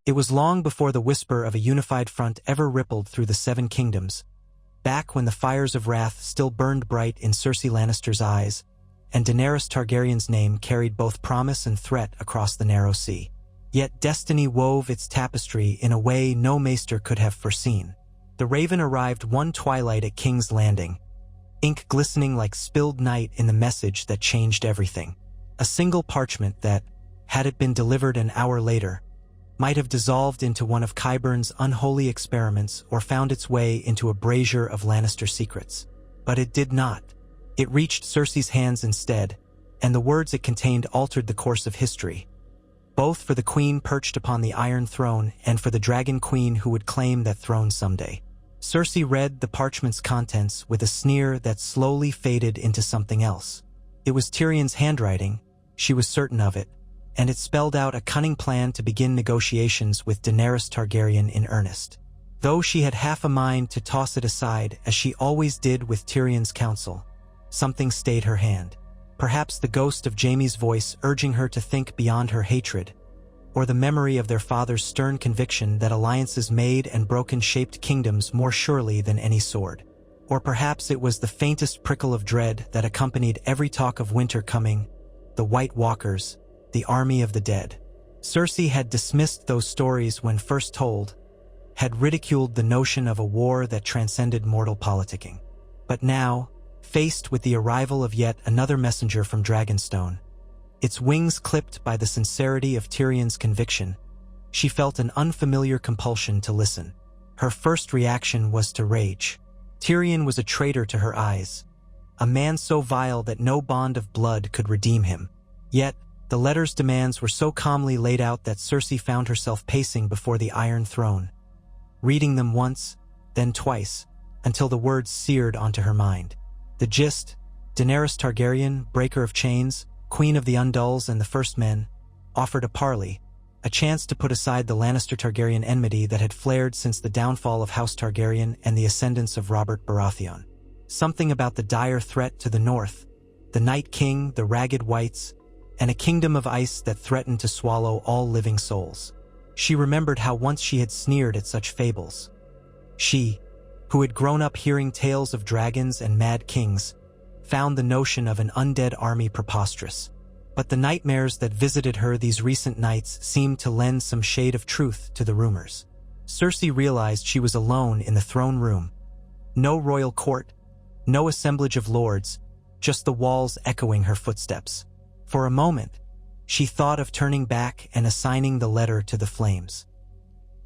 It was long before the whisper of a unified front ever rippled through the Seven Kingdoms, back when the fires of wrath still burned bright in Cersei Lannister's eyes, and Daenerys Targaryen's name carried both promise and threat across the narrow sea. Yet destiny wove its tapestry in a way no maester could have foreseen. The Raven arrived one twilight at King's Landing, ink glistening like spilled night in the message that changed everything. A single parchment that, had it been delivered an hour later, might have dissolved into one of Qyburn's unholy experiments or found its way into a brazier of Lannister secrets. But it did not. It reached Cersei's hands instead, and the words it contained altered the course of history, both for the queen perched upon the Iron Throne and for the Dragon Queen who would claim that throne someday. Cersei read the parchment's contents with a sneer that slowly faded into something else. It was Tyrion's handwriting, she was certain of it, and it spelled out a cunning plan to begin negotiations with Daenerys Targaryen in earnest. Though she had half a mind to toss it aside, as she always did with Tyrion's counsel, something stayed her hand. Perhaps the ghost of Jaime's voice urging her to think beyond her hatred, or the memory of their father's stern conviction that alliances made and broken shaped kingdoms more surely than any sword. Or perhaps it was the faintest prickle of dread that accompanied every talk of winter coming, the White Walkers, the army of the dead. Cersei had dismissed those stories when first told, had ridiculed the notion of a war that transcended mortal politicking. But now, faced with the arrival of yet another messenger from Dragonstone, its wings clipped by the sincerity of Tyrion's conviction, she felt an unfamiliar compulsion to listen. Her first reaction was to rage. Tyrion was a traitor to her eyes, a man so vile that no bond of blood could redeem him. Yet, the letter's demands were so calmly laid out that Cersei found herself pacing before the Iron Throne, reading them once, then twice, until the words seared onto her mind. The gist: Daenerys Targaryen, breaker of chains, queen of the Undulls and the First Men, offered a parley, a chance to put aside the Lannister-Targaryen enmity that had flared since the downfall of House Targaryen and the ascendance of Robert Baratheon. Something about the dire threat to the north, the Night King, the Ragged Whites, and a kingdom of ice that threatened to swallow all living souls. She remembered how once she had sneered at such fables. She, who had grown up hearing tales of dragons and mad kings, found the notion of an undead army preposterous. But the nightmares that visited her these recent nights seemed to lend some shade of truth to the rumors. Cersei realized she was alone in the throne room. No royal court, no assemblage of lords, just the walls echoing her footsteps. For a moment, she thought of turning back and assigning the letter to the flames.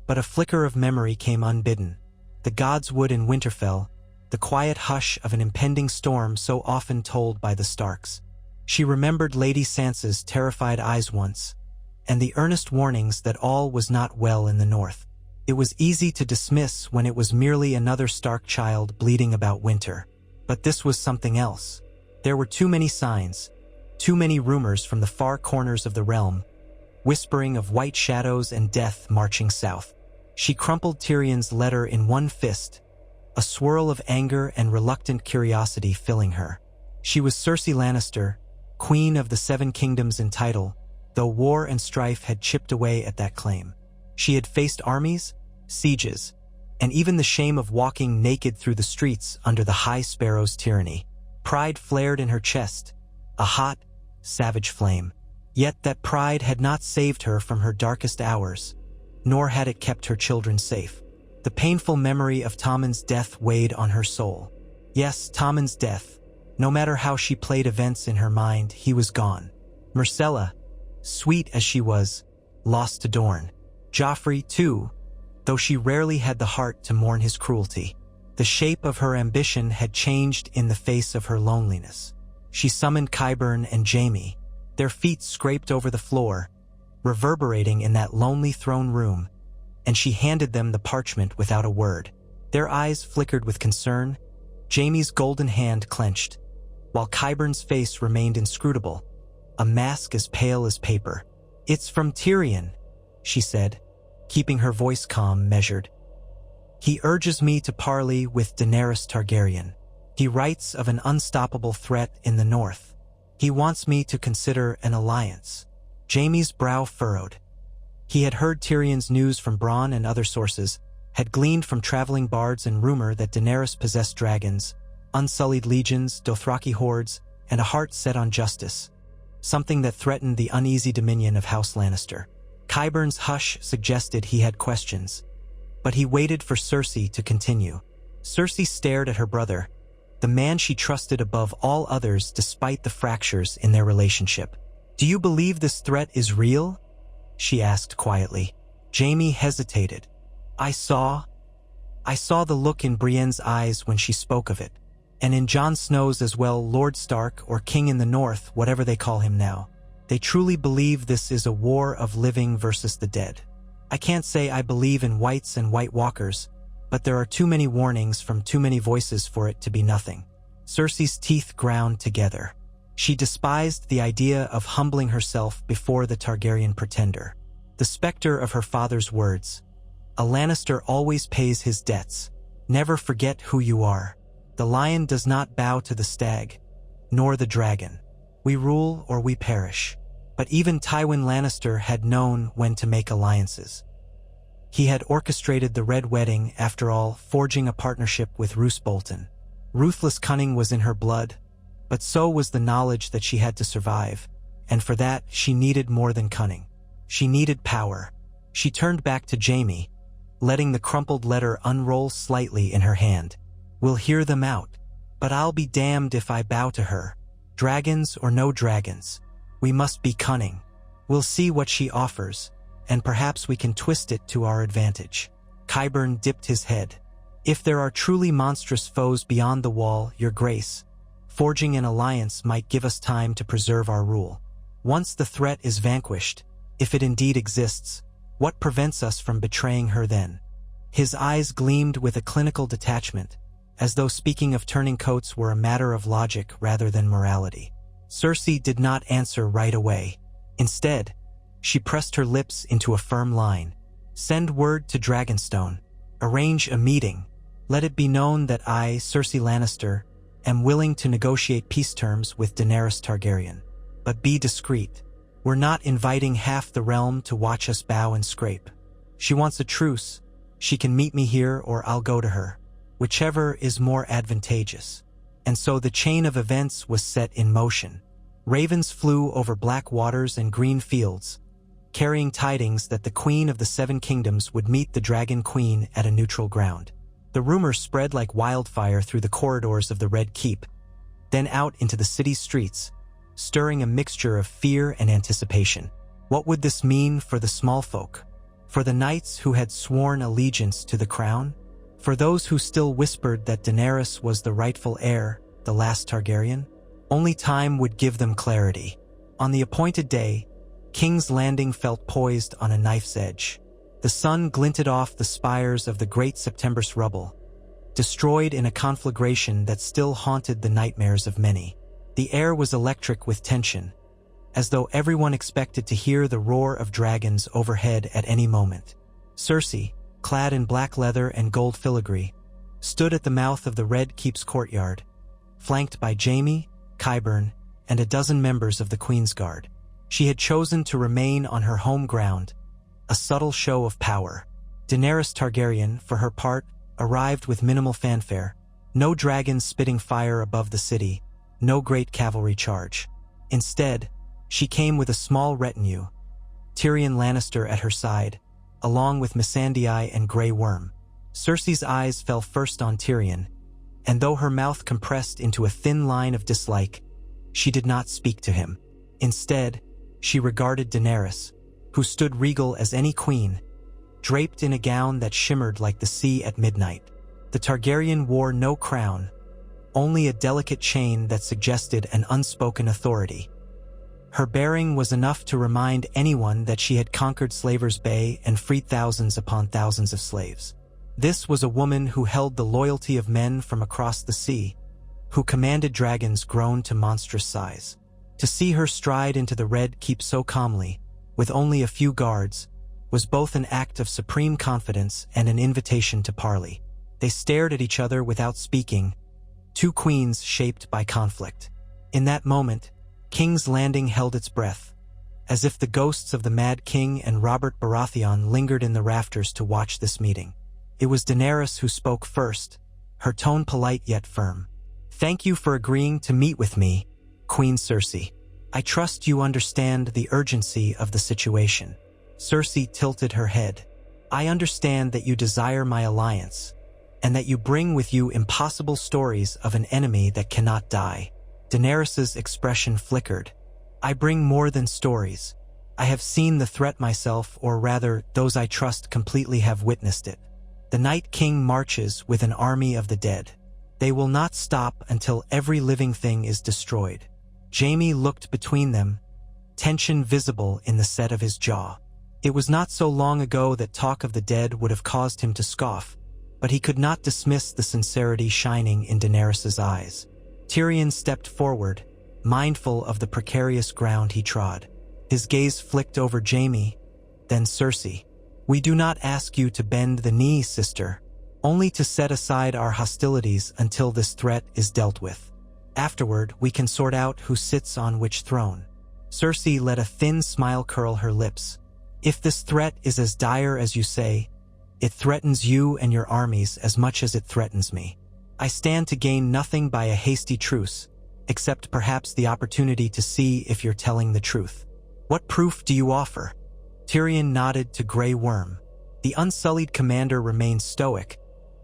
But a flicker of memory came unbidden. The gods would in Winterfell, the quiet hush of an impending storm so often told by the Starks. She remembered Lady Sansa's terrified eyes once, and the earnest warnings that all was not well in the north. It was easy to dismiss when it was merely another Stark child bleating about winter. But this was something else. There were too many signs, too many rumors from the far corners of the realm, whispering of white shadows and death marching south. She crumpled Tyrion's letter in one fist, a swirl of anger and reluctant curiosity filling her. She was Cersei Lannister, Queen of the Seven Kingdoms in title, though war and strife had chipped away at that claim. She had faced armies, sieges, and even the shame of walking naked through the streets under the High Sparrow's tyranny. Pride flared in her chest, a hot, savage flame. Yet that pride had not saved her from her darkest hours, nor had it kept her children safe. The painful memory of Tommen's death weighed on her soul. Yes, Tommen's death. No matter how she played events in her mind, he was gone. Myrcella, sweet as she was, lost to Dorne. Joffrey, too, though she rarely had the heart to mourn his cruelty. The shape of her ambition had changed in the face of her loneliness. She summoned Qyburn and Jaime. Their feet scraped over the floor, reverberating in that lonely throne room, and she handed them the parchment without a word. Their eyes flickered with concern, Jaime's golden hand clenched, while Qyburn's face remained inscrutable, a mask as pale as paper. "It's from Tyrion," she said, keeping her voice calm, measured. "He urges me to parley with Daenerys Targaryen. He writes of an unstoppable threat in the north. He wants me to consider an alliance." Jaime's brow furrowed. He had heard Tyrion's news from Bronn and other sources, had gleaned from traveling bards and rumor that Daenerys possessed dragons, unsullied legions, Dothraki hordes, and a heart set on justice, something that threatened the uneasy dominion of House Lannister. Qyburn's hush suggested he had questions, but he waited for Cersei to continue. Cersei stared at her brother, the man she trusted above all others despite the fractures in their relationship. "Do you believe this threat is real?" she asked quietly. Jaime hesitated. I saw the look in Brienne's eyes when she spoke of it, and in Jon Snow's as well, Lord Stark or King in the North, whatever they call him now. They truly believe this is a war of living versus the dead. I can't say I believe in whites and White Walkers, but there are too many warnings from too many voices for it to be nothing. Cersei's teeth ground together. She despised the idea of humbling herself before the Targaryen pretender. The specter of her father's words, "A Lannister always pays his debts. Never forget who you are. The lion does not bow to the stag, nor the dragon. We rule or we perish." But even Tywin Lannister had known when to make alliances. He had orchestrated the Red Wedding, after all, forging a partnership with Roose Bolton. Ruthless cunning was in her blood, but so was the knowledge that she had to survive, and for that she needed more than cunning. She needed power. She turned back to Jaime, letting the crumpled letter unroll slightly in her hand. "We'll hear them out, but I'll be damned if I bow to her. Dragons or no dragons, we must be cunning. We'll see what she offers, and perhaps we can twist it to our advantage." Qyburn dipped his head. "If there are truly monstrous foes beyond the wall, Your Grace, forging an alliance might give us time to preserve our rule. Once the threat is vanquished, if it indeed exists, what prevents us from betraying her then?" His eyes gleamed with a clinical detachment, as though speaking of turning coats were a matter of logic rather than morality. Cersei did not answer right away. Instead, she pressed her lips into a firm line. "Send word to Dragonstone. Arrange a meeting. Let it be known that I, Cersei Lannister, am willing to negotiate peace terms with Daenerys Targaryen. But be discreet. We're not inviting half the realm to watch us bow and scrape. She wants a truce. She can meet me here or I'll go to her, whichever is more advantageous." And so the chain of events was set in motion. Ravens flew over black waters and green fields, carrying tidings that the Queen of the Seven Kingdoms would meet the Dragon Queen at a neutral ground. The rumor spread like wildfire through the corridors of the Red Keep, then out into the city's streets, stirring a mixture of fear and anticipation. What would this mean for the small folk? For the knights who had sworn allegiance to the crown? For those who still whispered that Daenerys was the rightful heir, the last Targaryen? Only time would give them clarity. On the appointed day, King's Landing felt poised on a knife's edge. The sun glinted off the spires of the great September's rubble, destroyed in a conflagration that still haunted the nightmares of many. The air was electric with tension, as though everyone expected to hear the roar of dragons overhead at any moment. Cersei, clad in black leather and gold filigree, stood at the mouth of the Red Keep's courtyard, flanked by Jaime, Qyburn, and a dozen members of the Queen's Guard. She had chosen to remain on her home ground, a subtle show of power. Daenerys Targaryen, for her part, arrived with minimal fanfare, no dragons spitting fire above the city, no great cavalry charge. Instead, she came with a small retinue, Tyrion Lannister at her side, along with Missandei and Grey Worm. Cersei's eyes fell first on Tyrion, and though her mouth compressed into a thin line of dislike, she did not speak to him. Instead, she regarded Daenerys, who stood regal as any queen, draped in a gown that shimmered like the sea at midnight. The Targaryen wore no crown, only a delicate chain that suggested an unspoken authority. Her bearing was enough to remind anyone that she had conquered Slaver's Bay and freed thousands upon thousands of slaves. This was a woman who held the loyalty of men from across the sea, who commanded dragons grown to monstrous size. To see her stride into the Red Keep so calmly, with only a few guards, was both an act of supreme confidence and an invitation to parley. They stared at each other without speaking, two queens shaped by conflict. In that moment, King's Landing held its breath, as if the ghosts of the Mad King and Robert Baratheon lingered in the rafters to watch this meeting. It was Daenerys who spoke first, her tone polite yet firm. "Thank you for agreeing to meet with me, Queen Cersei. I trust you understand the urgency of the situation." Cersei tilted her head. "I understand that you desire my alliance, and that you bring with you impossible stories of an enemy that cannot die." Daenerys's expression flickered. "I bring more than stories. I have seen the threat myself, or rather, those I trust completely have witnessed it. The Night King marches with an army of the dead. They will not stop until every living thing is destroyed." Jaime looked between them, tension visible in the set of his jaw. It was not so long ago that talk of the dead would have caused him to scoff, but he could not dismiss the sincerity shining in Daenerys's eyes. Tyrion stepped forward, mindful of the precarious ground he trod. His gaze flicked over Jaime, then Cersei. "We do not ask you to bend the knee, sister, only to set aside our hostilities until this threat is dealt with. Afterward, we can sort out who sits on which throne." Cersei let a thin smile curl her lips. "If this threat is as dire as you say, it threatens you and your armies as much as it threatens me. I stand to gain nothing by a hasty truce, except perhaps the opportunity to see if you're telling the truth. What proof do you offer?" Tyrion nodded to Grey Worm. The unsullied commander remained stoic,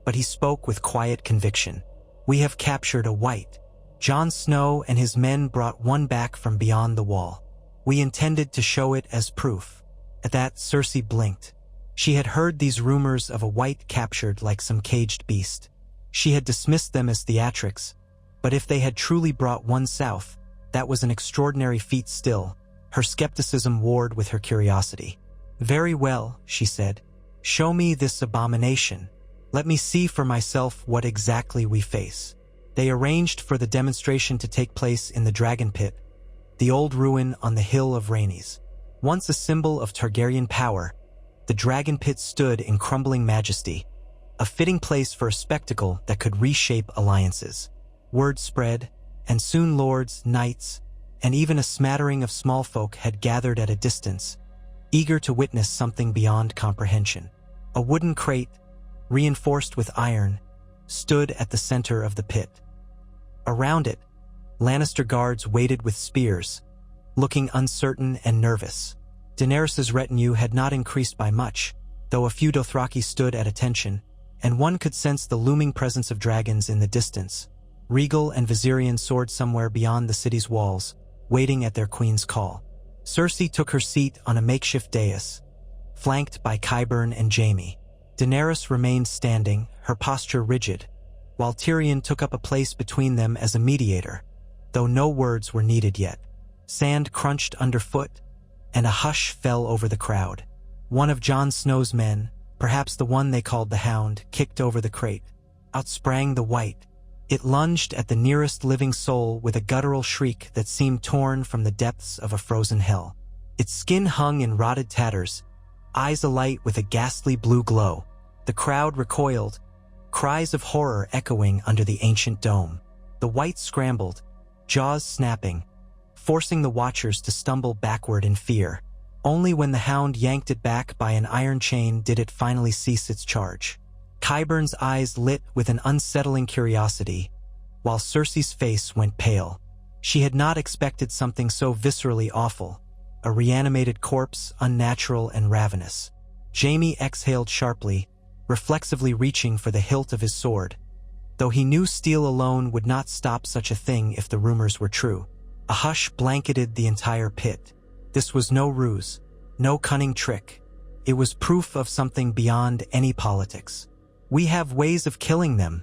but he spoke with quiet conviction. "We have captured a white. Jon Snow and his men brought one back from beyond the wall. We intended to show it as proof." At that, Cersei blinked. She had heard these rumors of a white captured like some caged beast. She had dismissed them as theatrics, but if they had truly brought one south, that was an extraordinary feat still. Her skepticism warred with her curiosity. "Very well," she said. "Show me this abomination. Let me see for myself what exactly we face." They arranged for the demonstration to take place in the Dragon Pit, the old ruin on the Hill of Rhaenys. Once a symbol of Targaryen power, the Dragon Pit stood in crumbling majesty, a fitting place for a spectacle that could reshape alliances. Word spread, and soon lords, knights, and even a smattering of small folk had gathered at a distance, eager to witness something beyond comprehension. A wooden crate, reinforced with iron, stood at the center of the pit. Around it, Lannister guards waited with spears, looking uncertain and nervous. Daenerys's retinue had not increased by much, though a few Dothraki stood at attention, and one could sense the looming presence of dragons in the distance. Regal and Viserion soared somewhere beyond the city's walls, waiting at their queen's call. Cersei took her seat on a makeshift dais, flanked by Qyburn and Jaime. Daenerys remained standing, her posture rigid, while Tyrion took up a place between them as a mediator, though no words were needed yet. Sand crunched underfoot, and a hush fell over the crowd. One of Jon Snow's men, perhaps the one they called the Hound, kicked over the crate. Out sprang the white. It lunged at the nearest living soul with a guttural shriek that seemed torn from the depths of a frozen hell. Its skin hung in rotted tatters, eyes alight with a ghastly blue glow. The crowd recoiled, cries of horror echoing under the ancient dome. The white scrambled, jaws snapping, forcing the watchers to stumble backward in fear. Only when the Hound yanked it back by an iron chain did it finally cease its charge. Qyburn's eyes lit with an unsettling curiosity, while Cersei's face went pale. She had not expected something so viscerally awful, a reanimated corpse, unnatural and ravenous. Jaime exhaled sharply, reflexively reaching for the hilt of his sword, though he knew steel alone would not stop such a thing if the rumors were true. A hush blanketed the entire pit. This was no ruse, no cunning trick. It was proof of something beyond any politics. "We have ways of killing them,"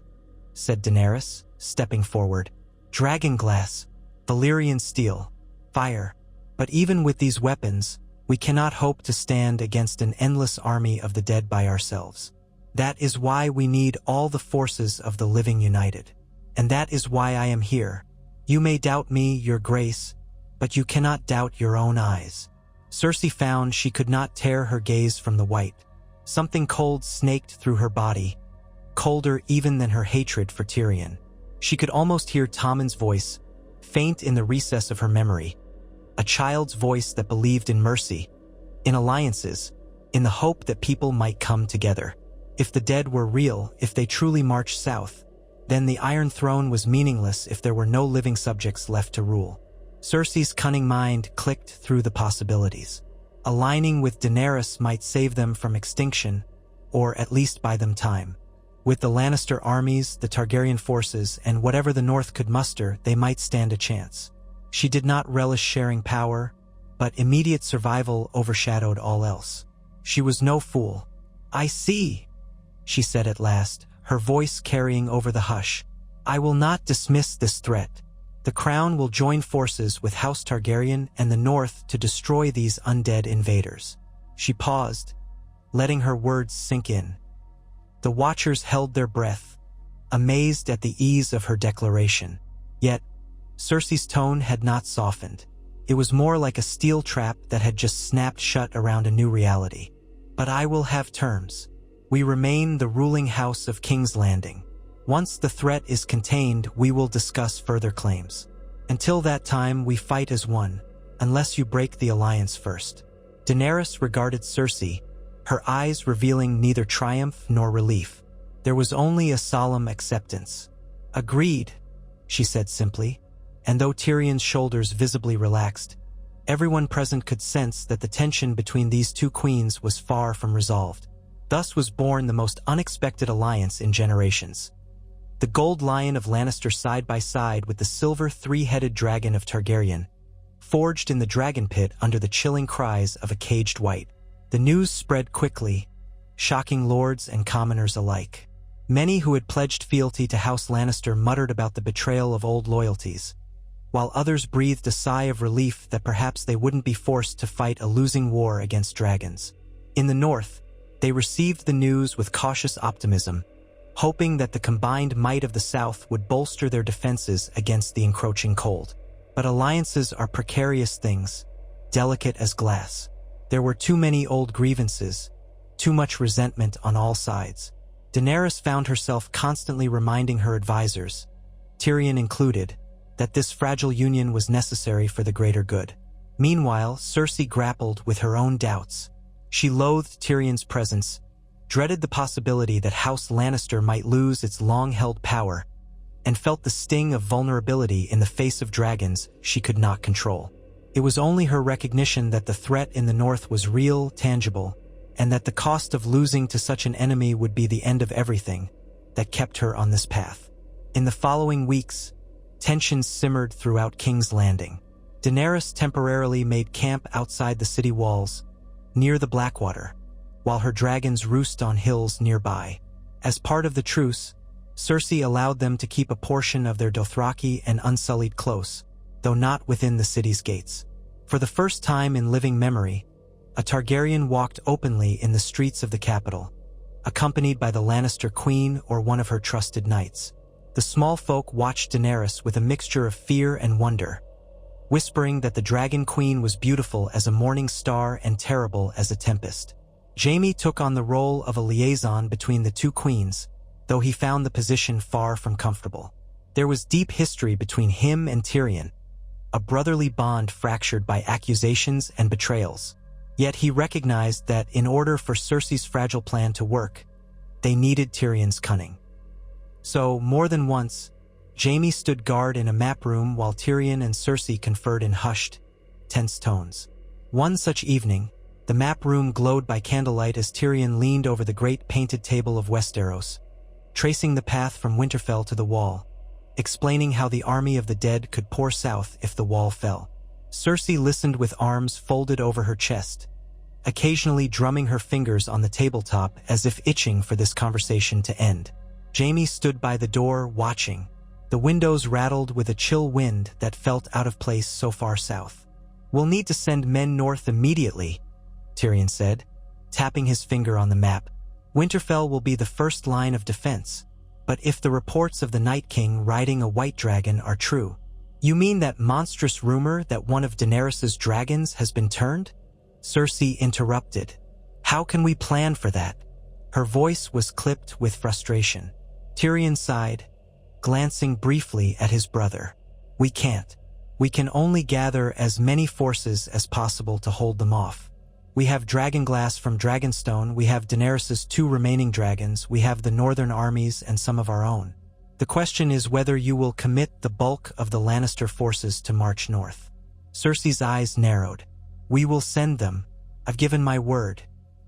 said Daenerys, stepping forward. "Dragonglass, Valyrian steel, fire. But even with these weapons, we cannot hope to stand against an endless army of the dead by ourselves. That is why we need all the forces of the living united. And that is why I am here. You may doubt me, your grace, but you cannot doubt your own eyes." Cersei found she could not tear her gaze from the white. Something cold snaked through her body, colder even than her hatred for Tyrion. She could almost hear Tommen's voice, faint in the recess of her memory. a child's voice that believed in mercy, in alliances, in the hope that people might come together. If the dead were real, if they truly marched south, then the Iron Throne was meaningless if there were no living subjects left to rule. Cersei's cunning mind clicked through the possibilities. Aligning with Daenerys might save them from extinction, or at least buy them time. With the Lannister armies, the Targaryen forces, and whatever the North could muster, they might stand a chance. She did not relish sharing power, but immediate survival overshadowed all else. She was no fool. "I see," she said at last, her voice carrying over the hush. "I will not dismiss this threat. The Crown will join forces with House Targaryen and the North to destroy these undead invaders." She paused, letting her words sink in. The Watchers held their breath, amazed at the ease of her declaration. Yet, Cersei's tone had not softened. It was more like a steel trap that had just snapped shut around a new reality. "But I will have terms. We remain the ruling house of King's Landing. Once the threat is contained, we will discuss further claims. Until that time, we fight as one, unless you break the alliance first." Daenerys regarded Cersei, her eyes revealing neither triumph nor relief. There was only a solemn acceptance. "Agreed," she said simply, and though Tyrion's shoulders visibly relaxed, everyone present could sense that the tension between these two queens was far from resolved. Thus was born the most unexpected alliance in generations. The gold lion of Lannister side by side with the silver three-headed dragon of Targaryen, forged in the dragon pit under the chilling cries of a caged wight. The news spread quickly, shocking lords and commoners alike. Many who had pledged fealty to House Lannister muttered about the betrayal of old loyalties, while others breathed a sigh of relief that perhaps they wouldn't be forced to fight a losing war against dragons. In the North, they received the news with cautious optimism, hoping that the combined might of the South would bolster their defenses against the encroaching cold. But alliances are precarious things, delicate as glass. There were too many old grievances, too much resentment on all sides. Daenerys found herself constantly reminding her advisors, Tyrion included, that this fragile union was necessary for the greater good. Meanwhile, Cersei grappled with her own doubts. She loathed Tyrion's presence, dreaded the possibility that House Lannister might lose its long-held power, and felt the sting of vulnerability in the face of dragons she could not control. It was only her recognition that the threat in the North was real, tangible, and that the cost of losing to such an enemy would be the end of everything that kept her on this path. In the following weeks, tensions simmered throughout King's Landing. Daenerys temporarily made camp outside the city walls, near the Blackwater, while her dragons roost on hills nearby. As part of the truce, Cersei allowed them to keep a portion of their Dothraki and Unsullied close, though not within the city's gates. For the first time in living memory, a Targaryen walked openly in the streets of the capital, accompanied by the Lannister queen or one of her trusted knights. The small folk watched Daenerys with a mixture of fear and wonder, whispering that the Dragon Queen was beautiful as a morning star and terrible as a tempest. Jaime took on the role of a liaison between the two queens, though he found the position far from comfortable. There was deep history between him and Tyrion, a brotherly bond fractured by accusations and betrayals. Yet he recognized that in order for Cersei's fragile plan to work, they needed Tyrion's cunning. So, more than once, Jaime stood guard in a map room while Tyrion and Cersei conferred in hushed, tense tones. One such evening, the map room glowed by candlelight as Tyrion leaned over the great painted table of Westeros, tracing the path from Winterfell to the wall, explaining how the army of the dead could pour south if the wall fell. Cersei listened with arms folded over her chest, occasionally drumming her fingers on the tabletop as if itching for this conversation to end. Jaime stood by the door, watching. The windows rattled with a chill wind that felt out of place so far south. "We'll need to send men north immediately," Tyrion said, tapping his finger on the map. "Winterfell will be the first line of defense. But if the reports of the Night King riding a white dragon are true..." "You mean that monstrous rumor that one of Daenerys's dragons has been turned?" Cersei interrupted. "How can we plan for that?" Her voice was clipped with frustration. Tyrion sighed, glancing briefly at his brother. "We can't. We can only gather as many forces as possible to hold them off. We have dragonglass from Dragonstone, we have Daenerys' 2 remaining dragons, we have the northern armies and some of our own. The question is whether you will commit the bulk of the Lannister forces to march north. Cersei's eyes narrowed. We will send them. I've given my word.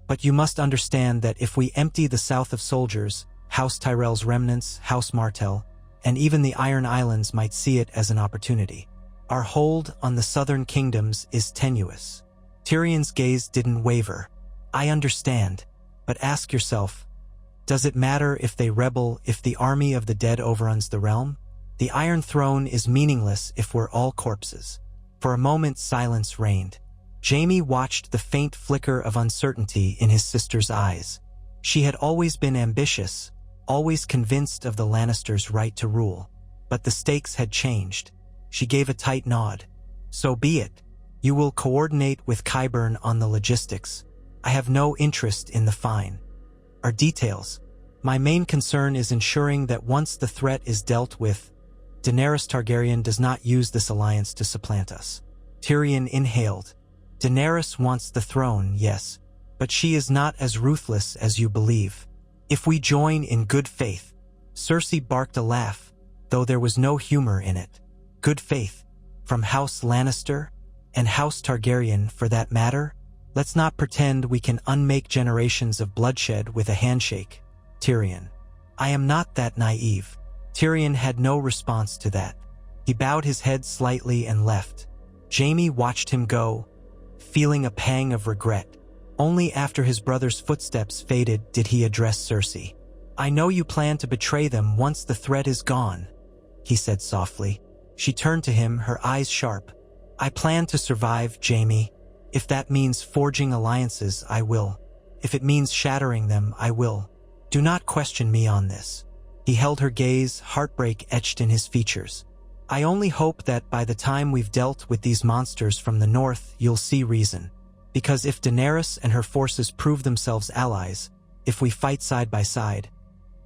But you must understand that if we empty the south of soldiers, House Tyrell's remnants, House Martell, and even the Iron Islands might see it as an opportunity. Our hold on the southern kingdoms is tenuous. Tyrion's gaze didn't waver. I understand, but ask yourself, does it matter if they rebel if the army of the dead overruns the realm? The Iron Throne is meaningless if we're all corpses. For a moment silence reigned. Jaime watched the faint flicker of uncertainty in his sister's eyes. She had always been ambitious, always convinced of the Lannisters' right to rule. But the stakes had changed. She gave a tight nod. So be it. You will coordinate with Qyburn on the logistics. I have no interest in the fine or details. My main concern is ensuring that once the threat is dealt with, Daenerys Targaryen does not use this alliance to supplant us. Tyrion inhaled. Daenerys wants the throne, yes, but she is not as ruthless as you believe. If we join in good faith, Cersei barked a laugh, though there was no humor in it. Good faith, from House Lannister, and House Targaryen for that matter? Let's not pretend we can unmake generations of bloodshed with a handshake. Tyrion. I am not that naive. Tyrion had no response to that. He bowed his head slightly and left. Jaime watched him go, feeling a pang of regret. Only after his brother's footsteps faded did he address Cersei. I know you plan to betray them once the threat is gone, he said softly. She turned to him, her eyes sharp. I plan to survive, Jaime. If that means forging alliances, I will. If it means shattering them, I will. Do not question me on this. He held her gaze, heartbreak etched in his features. I only hope that by the time we've dealt with these monsters from the north, you'll see reason. Because if Daenerys and her forces prove themselves allies, if we fight side by side,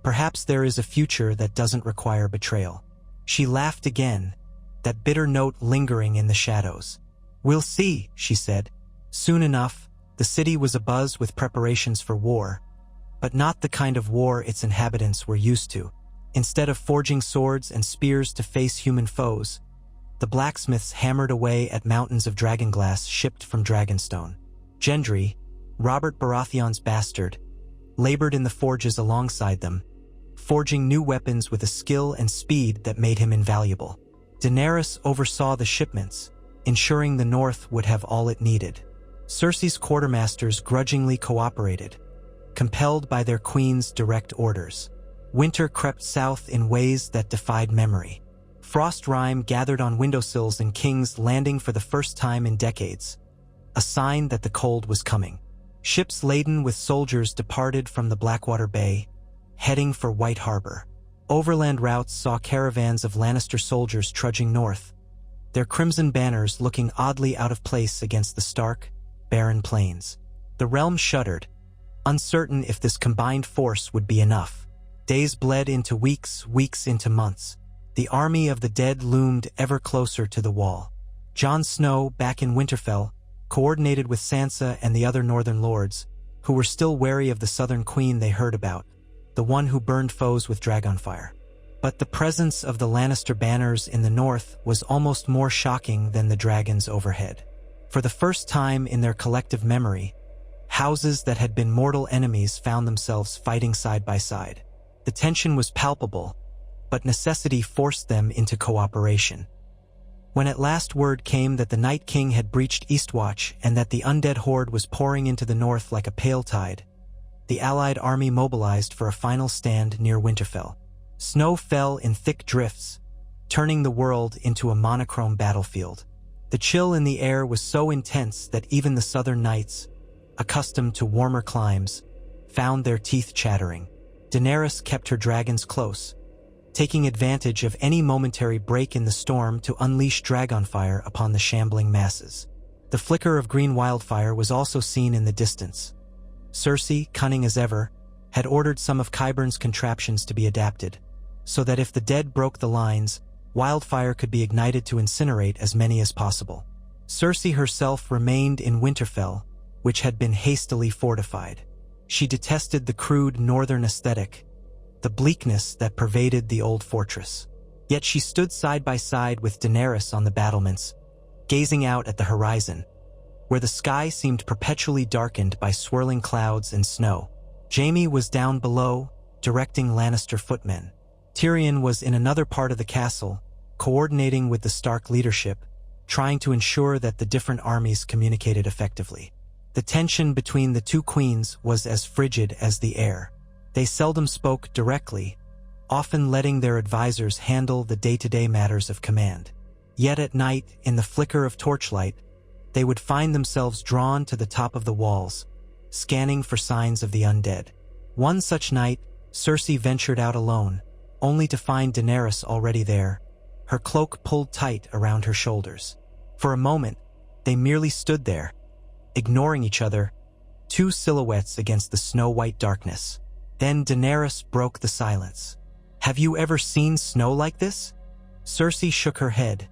perhaps there is a future that doesn't require betrayal. She laughed again, that bitter note lingering in the shadows. We'll see, she said. Soon enough, the city was abuzz with preparations for war, but not the kind of war its inhabitants were used to. Instead of forging swords and spears to face human foes, the blacksmiths hammered away at mountains of dragonglass shipped from Dragonstone. Gendry, Robert Baratheon's bastard, labored in the forges alongside them, forging new weapons with a skill and speed that made him invaluable. Daenerys oversaw the shipments, ensuring the North would have all it needed. Cersei's quartermasters grudgingly cooperated, compelled by their queen's direct orders. Winter crept south in ways that defied memory. Frost rime gathered on windowsills in King's Landing for the first time in decades, a sign that the cold was coming. Ships laden with soldiers departed from the Blackwater Bay, heading for White Harbor. Overland routes saw caravans of Lannister soldiers trudging north, their crimson banners looking oddly out of place against the stark, barren plains. The realm shuddered, uncertain if this combined force would be enough. Days bled into weeks, weeks into months. The army of the dead loomed ever closer to the wall. Jon Snow, back in Winterfell, coordinated with Sansa and the other northern lords, who were still wary of the southern queen they heard about, the one who burned foes with dragonfire. But the presence of the Lannister banners in the north was almost more shocking than the dragons overhead. For the first time in their collective memory, houses that had been mortal enemies found themselves fighting side by side. The tension was palpable, but necessity forced them into cooperation. When at last word came that the Night King had breached Eastwatch and that the undead horde was pouring into the north like a pale tide, the Allied army mobilized for a final stand near Winterfell. Snow fell in thick drifts, turning the world into a monochrome battlefield. The chill in the air was so intense that even the southern knights, accustomed to warmer climes, found their teeth chattering. Daenerys kept her dragons close, taking advantage of any momentary break in the storm to unleash dragonfire upon the shambling masses. The flicker of green wildfire was also seen in the distance. Cersei, cunning as ever, had ordered some of Qyburn's contraptions to be adapted, so that if the dead broke the lines, wildfire could be ignited to incinerate as many as possible. Cersei herself remained in Winterfell, which had been hastily fortified. She detested the crude northern aesthetic, the bleakness that pervaded the old fortress. Yet she stood side by side with Daenerys on the battlements, gazing out at the horizon, where the sky seemed perpetually darkened by swirling clouds and snow. Jaime was down below, directing Lannister footmen. Tyrion was in another part of the castle, coordinating with the Stark leadership, trying to ensure that the different armies communicated effectively. The tension between the two queens was as frigid as the air. They seldom spoke directly, often letting their advisors handle the day-to-day matters of command. Yet at night, in the flicker of torchlight, they would find themselves drawn to the top of the walls, scanning for signs of the undead. One such night, Cersei ventured out alone, only to find Daenerys already there, her cloak pulled tight around her shoulders. For a moment, they merely stood there, ignoring each other, two silhouettes against the snow-white darkness. Then Daenerys broke the silence. "Have you ever seen snow like this?" Cersei shook her head,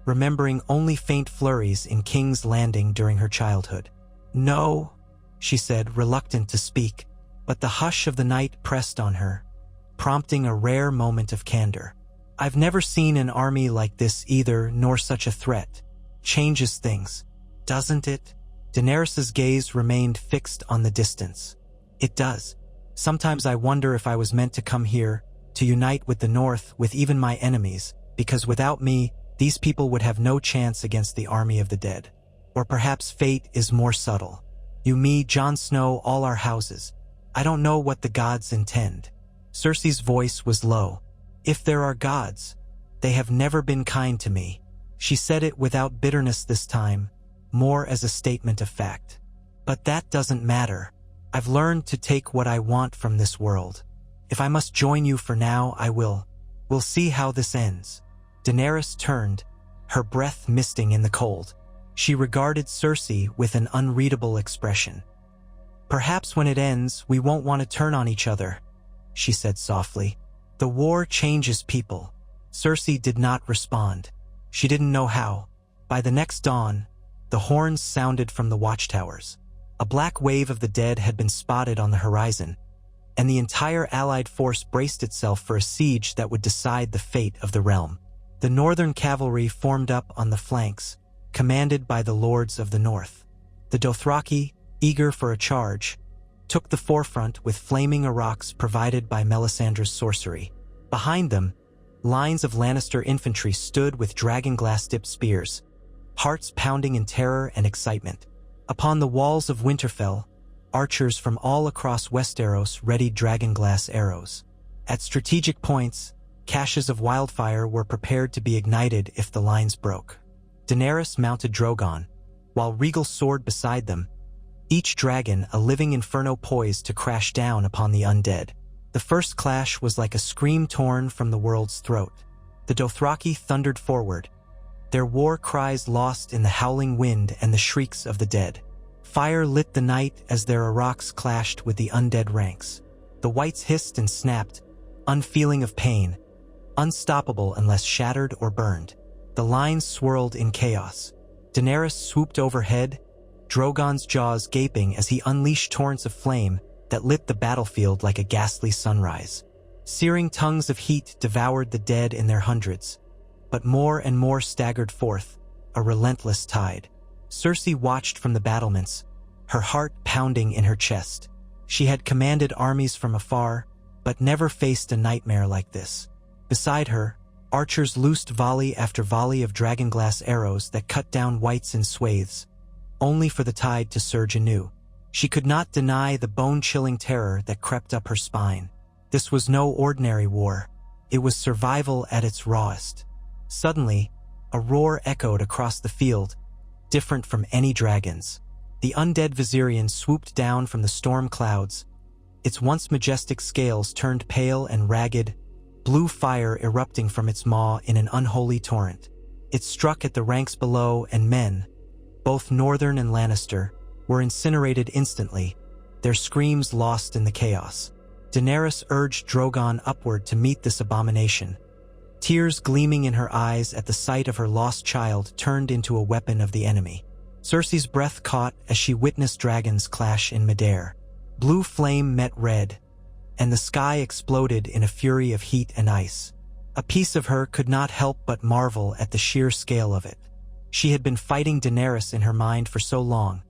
remembering only faint flurries in King's Landing during her childhood. "No," she said, reluctant to speak, but the hush of the night pressed on her, prompting a rare moment of candor. "I've never seen an army like this either, nor such a threat. Changes things, doesn't it?" Daenerys's gaze remained fixed on the distance. "It does. Sometimes I wonder if I was meant to come here, to unite with the North, with even my enemies, because without me, these people would have no chance against the army of the dead. Or perhaps fate is more subtle. You, me, Jon Snow, all our houses. I don't know what the gods intend." Cersei's voice was low. "If there are gods, they have never been kind to me." She said it without bitterness this time, more as a statement of fact. "But that doesn't matter. I've learned to take what I want from this world. If I must join you for now, I will. We'll see how this ends." Daenerys turned, her breath misting in the cold. She regarded Cersei with an unreadable expression. "Perhaps when it ends, we won't want to turn on each other," she said softly. "The war changes people." Cersei did not respond. She didn't know how. By the next dawn, the horns sounded from the watchtowers. A black wave of the dead had been spotted on the horizon, and the entire allied force braced itself for a siege that would decide the fate of the realm. The northern cavalry formed up on the flanks, commanded by the lords of the north. The Dothraki, eager for a charge, took the forefront with flaming arcs provided by Melisandre's sorcery. Behind them, lines of Lannister infantry stood with dragonglass-dipped spears, hearts pounding in terror and excitement. Upon the walls of Winterfell, archers from all across Westeros readied dragonglass arrows. At strategic points, caches of wildfire were prepared to be ignited if the lines broke. Daenerys mounted Drogon, while Rhaegal soared beside them, each dragon a living inferno poised to crash down upon the undead. The first clash was like a scream torn from the world's throat. The Dothraki thundered forward, their war cries lost in the howling wind and the shrieks of the dead. Fire lit the night as their arcs clashed with the undead ranks. The whites hissed and snapped, unfeeling of pain, unstoppable unless shattered or burned. The lines swirled in chaos. Daenerys swooped overhead, Drogon's jaws gaping as he unleashed torrents of flame that lit the battlefield like a ghastly sunrise. Searing tongues of heat devoured the dead in their hundreds, but more and more staggered forth, a relentless tide. Cersei watched from the battlements, her heart pounding in her chest. She had commanded armies from afar, but never faced a nightmare like this. Beside her, archers loosed volley after volley of dragonglass arrows that cut down whites in swathes, only for the tide to surge anew. She could not deny the bone-chilling terror that crept up her spine. This was no ordinary war. It was survival at its rawest. Suddenly, a roar echoed across the field, different from any dragons. The undead Viserion swooped down from the storm clouds, its once majestic scales turned pale and ragged, blue fire erupting from its maw in an unholy torrent. It struck at the ranks below, and men, both Northern and Lannister, were incinerated instantly, their screams lost in the chaos. Daenerys urged Drogon upward to meet this abomination, Tears gleaming in her eyes at the sight of her lost child turned into a weapon of the enemy. Cersei's breath caught as she witnessed dragons clash in midair. Blue flame met red, and the sky exploded in a fury of heat and ice. A piece of her could not help but marvel at the sheer scale of it. She had been fighting Daenerys in her mind for so long,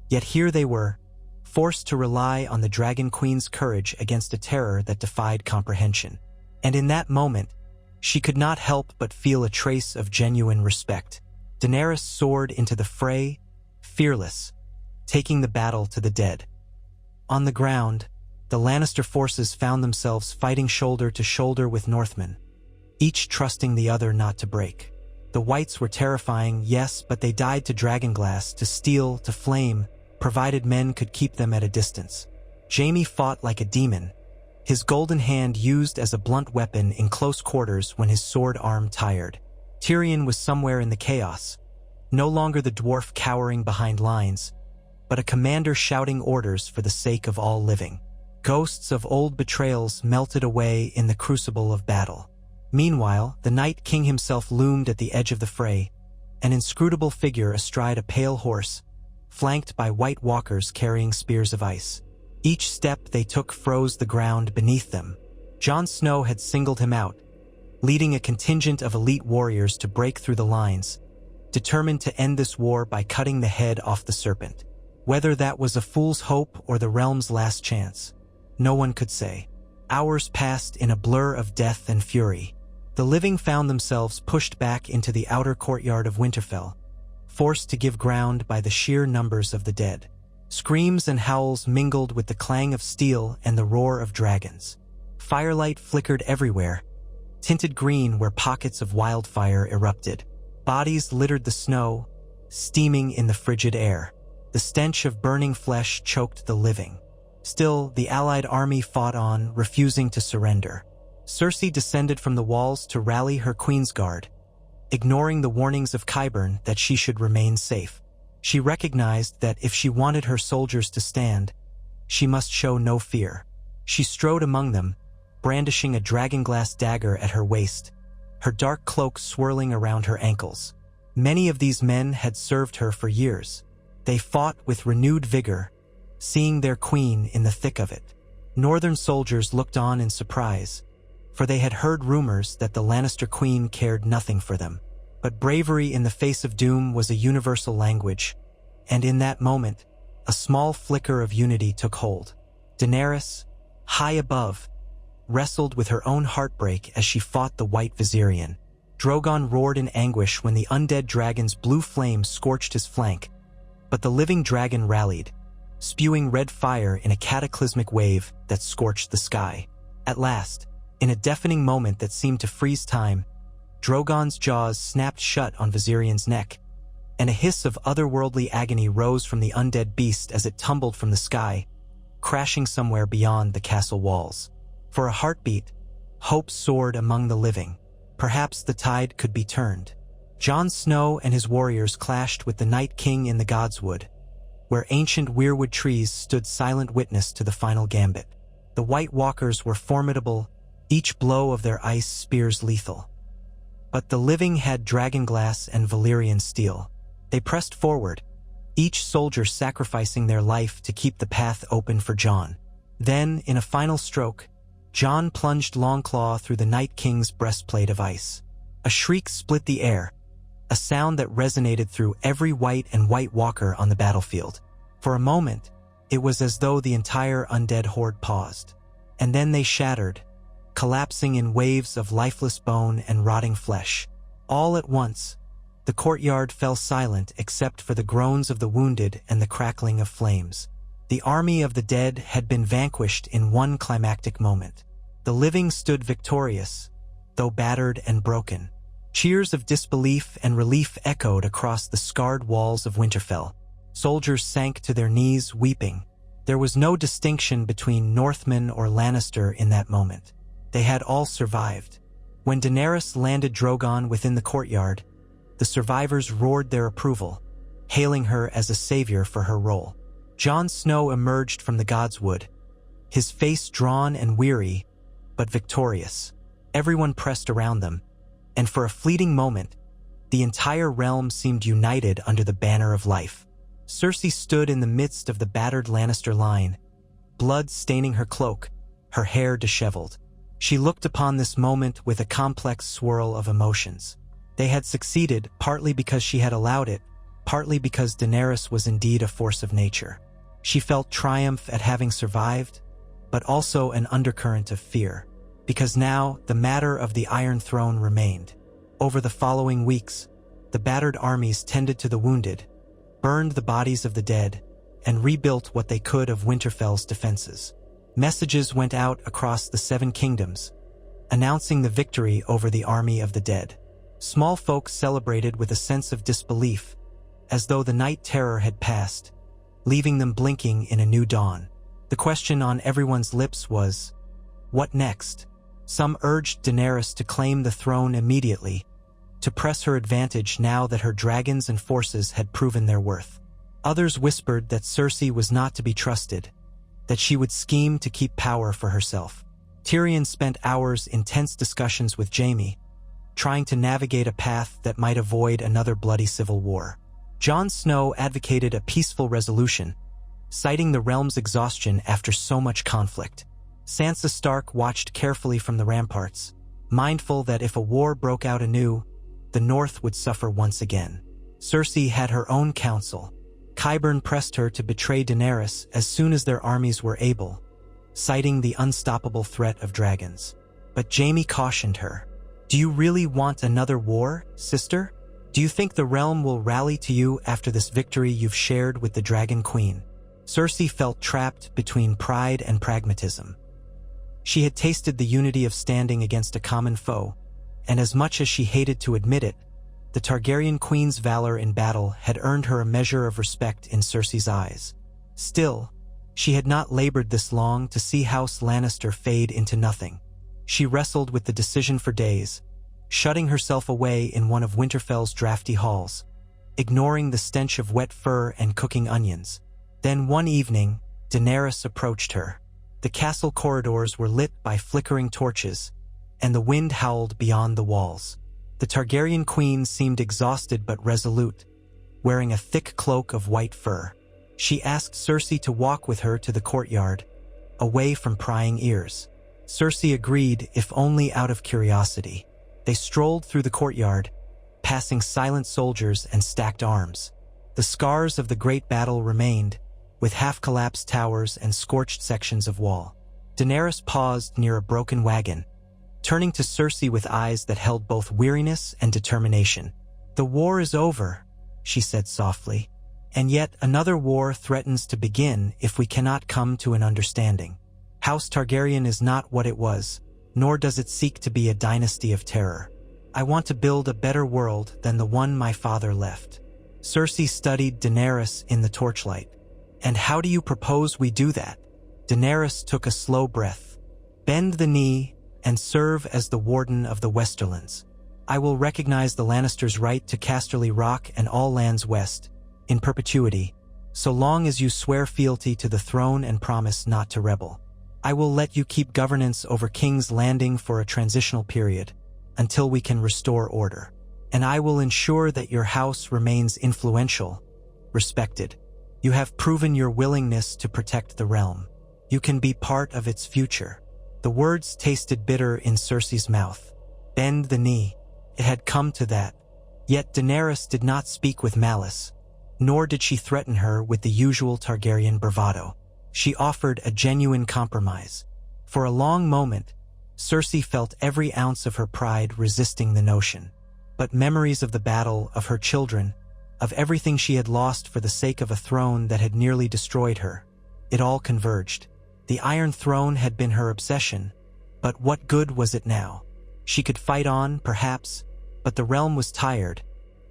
yet here they were, forced to rely on the Dragon Queen's courage against a terror that defied comprehension. And in that moment, she could not help but feel a trace of genuine respect. Daenerys soared into the fray, fearless, taking the battle to the dead. On the ground, the Lannister forces found themselves fighting shoulder to shoulder with Northmen, each trusting the other not to break. The Whites were terrifying, yes, but they died to dragonglass, to steel, to flame, provided men could keep them at a distance. Jaime fought like a demon, his golden hand used as a blunt weapon in close quarters when his sword arm tired. Tyrion was somewhere in the chaos, no longer the dwarf cowering behind lines, but a commander shouting orders for the sake of all living. Ghosts of old betrayals melted away in the crucible of battle. Meanwhile, the Night King himself loomed at the edge of the fray, an inscrutable figure astride a pale horse, flanked by white walkers carrying spears of ice. Each step they took froze the ground beneath them. Jon Snow had singled him out, leading a contingent of elite warriors to break through the lines, determined to end this war by cutting the head off the serpent. Whether that was a fool's hope or the realm's last chance, no one could say. Hours passed in a blur of death and fury. The living found themselves pushed back into the outer courtyard of Winterfell, forced to give ground by the sheer numbers of the dead. Screams and howls mingled with the clang of steel and the roar of dragons. Firelight flickered everywhere, tinted green where pockets of wildfire erupted. Bodies littered the snow, steaming in the frigid air. The stench of burning flesh choked the living. Still, the allied army fought on, refusing to surrender. Cersei descended from the walls to rally her Queen's Guard, ignoring the warnings of Qyburn that she should remain safe. She recognized that if she wanted her soldiers to stand, she must show no fear. She strode among them, brandishing a dragonglass dagger at her waist, her dark cloak swirling around her ankles. Many of these men had served her for years. They fought with renewed vigor, seeing their queen in the thick of it. Northern soldiers looked on in surprise, for they had heard rumors that the Lannister queen cared nothing for them. But bravery in the face of doom was a universal language, and in that moment, a small flicker of unity took hold. Daenerys, high above, wrestled with her own heartbreak as she fought the White Viserion. Drogon roared in anguish when the undead dragon's blue flame scorched his flank, but the living dragon rallied, spewing red fire in a cataclysmic wave that scorched the sky. At last, in a deafening moment that seemed to freeze time, Drogon's jaws snapped shut on Viserion's neck, and a hiss of otherworldly agony rose from the undead beast as it tumbled from the sky, crashing somewhere beyond the castle walls. For a heartbeat, hope soared among the living. Perhaps the tide could be turned. Jon Snow and his warriors clashed with the Night King in the Godswood, where ancient weirwood trees stood silent witness to the final gambit. The White Walkers were formidable, each blow of their ice spears lethal. But the living had dragonglass and Valyrian steel. They pressed forward, each soldier sacrificing their life to keep the path open for Jon. Then, in a final stroke, Jon plunged Longclaw through the Night King's breastplate of ice. A shriek split the air, a sound that resonated through every White and White Walker on the battlefield. For a moment, it was as though the entire undead horde paused. And then they shattered, collapsing in waves of lifeless bone and rotting flesh. All at once, the courtyard fell silent except for the groans of the wounded and the crackling of flames. The army of the dead had been vanquished in one climactic moment. The living stood victorious, though battered and broken. Cheers of disbelief and relief echoed across the scarred walls of Winterfell. Soldiers sank to their knees, weeping. There was no distinction between Northman or Lannister in that moment. They had all survived. When Daenerys landed Drogon within the courtyard, the survivors roared their approval, hailing her as a savior for her role. Jon Snow emerged from the Godswood, his face drawn and weary, but victorious. Everyone pressed around them, and for a fleeting moment, the entire realm seemed united under the banner of life. Cersei stood in the midst of the battered Lannister line, blood staining her cloak, her hair disheveled. She looked upon this moment with a complex swirl of emotions. They had succeeded, partly because she had allowed it, partly because Daenerys was indeed a force of nature. She felt triumph at having survived, but also an undercurrent of fear, because now the matter of the Iron Throne remained. Over the following weeks, the battered armies tended to the wounded, burned the bodies of the dead, and rebuilt what they could of Winterfell's defenses. Messages went out across the Seven Kingdoms, announcing the victory over the army of the dead. Small folk celebrated with a sense of disbelief, as though the night terror had passed, leaving them blinking in a new dawn. The question on everyone's lips was, what next? Some urged Daenerys to claim the throne immediately, to press her advantage now that her dragons and forces had proven their worth. Others whispered that Cersei was not to be trusted, that she would scheme to keep power for herself. Tyrion spent hours in tense discussions with Jaime, trying to navigate a path that might avoid another bloody civil war. Jon Snow advocated a peaceful resolution, citing the realm's exhaustion after so much conflict. Sansa Stark watched carefully from the ramparts, mindful that if a war broke out anew, the North would suffer once again. Cersei had her own counsel. Qyburn pressed her to betray Daenerys as soon as their armies were able, citing the unstoppable threat of dragons. But Jaime cautioned her. Do you really want another war, sister? Do you think the realm will rally to you after this victory you've shared with the Dragon Queen? Cersei felt trapped between pride and pragmatism. She had tasted the unity of standing against a common foe, and as much as she hated to admit it, the Targaryen queen's valor in battle had earned her a measure of respect in Cersei's eyes. Still, she had not labored this long to see House Lannister fade into nothing. She wrestled with the decision for days, shutting herself away in one of Winterfell's drafty halls, ignoring the stench of wet fur and cooking onions. Then one evening, Daenerys approached her. The castle corridors were lit by flickering torches, and the wind howled beyond the walls. The Targaryen queen seemed exhausted but resolute, wearing a thick cloak of white fur. She asked Cersei to walk with her to the courtyard, away from prying ears. Cersei agreed, if only out of curiosity. They strolled through the courtyard, passing silent soldiers and stacked arms. The scars of the great battle remained, with half-collapsed towers and scorched sections of wall. Daenerys paused near a broken wagon, turning to Cersei with eyes that held both weariness and determination. The war is over, she said softly, and yet another war threatens to begin if we cannot come to an understanding. House Targaryen is not what it was, nor does it seek to be a dynasty of terror. I want to build a better world than the one my father left. Cersei studied Daenerys in the torchlight. And how do you propose we do that? Daenerys took a slow breath. Bend the knee and serve as the warden of the Westerlands. I will recognize the Lannisters' right to Casterly Rock and all lands west, in perpetuity, so long as you swear fealty to the throne and promise not to rebel. I will let you keep governance over King's Landing for a transitional period, until we can restore order. And I will ensure that your house remains influential, respected. You have proven your willingness to protect the realm. You can be part of its future. The words tasted bitter in Cersei's mouth. Bend the knee. It had come to that. Yet Daenerys did not speak with malice, nor did she threaten her with the usual Targaryen bravado. She offered a genuine compromise. For a long moment, Cersei felt every ounce of her pride resisting the notion. But memories of the battle, of her children, of everything she had lost for the sake of a throne that had nearly destroyed her, it all converged. The Iron Throne had been her obsession, but what good was it now? She could fight on, perhaps, but the realm was tired.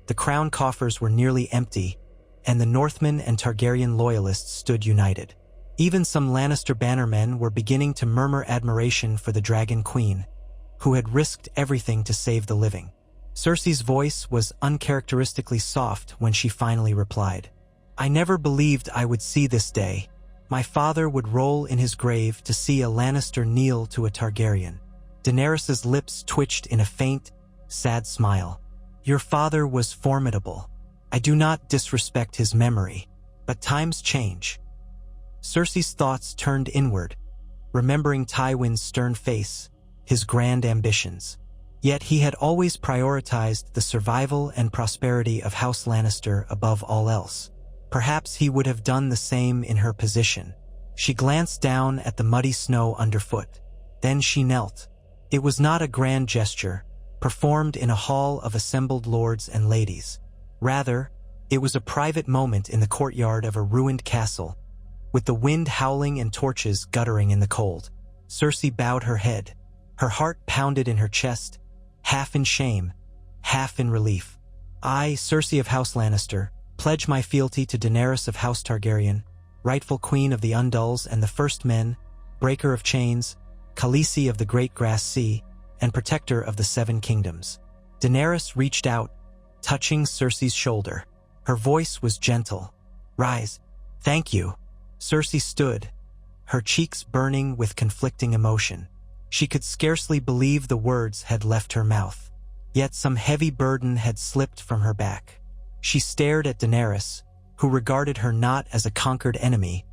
The crown coffers were nearly empty, and the Northmen and Targaryen loyalists stood united. Even some Lannister bannermen were beginning to murmur admiration for the Dragon Queen, who had risked everything to save the living. Cersei's voice was uncharacteristically soft when she finally replied. I never believed I would see this day. My father would roll in his grave to see a Lannister kneel to a Targaryen. Daenerys's lips twitched in a faint, sad smile. Your father was formidable. I do not disrespect his memory, but times change. Cersei's thoughts turned inward, remembering Tywin's stern face, his grand ambitions. Yet he had always prioritized the survival and prosperity of House Lannister above all else. Perhaps he would have done the same in her position. She glanced down at the muddy snow underfoot. Then she knelt. It was not a grand gesture, performed in a hall of assembled lords and ladies. Rather, it was a private moment in the courtyard of a ruined castle, with the wind howling and torches guttering in the cold. Cersei bowed her head. Her heart pounded in her chest, half in shame, half in relief. I, Cersei of House Lannister, pledge my fealty to Daenerys of House Targaryen, rightful queen of the Undulls and the First Men, breaker of chains, Khaleesi of the Great Grass Sea, and protector of the Seven Kingdoms. Daenerys reached out, touching Cersei's shoulder. Her voice was gentle. Rise. Thank you. Cersei stood, her cheeks burning with conflicting emotion. She could scarcely believe the words had left her mouth. Yet some heavy burden had slipped from her back. She stared at Daenerys, who regarded her not as a conquered enemy,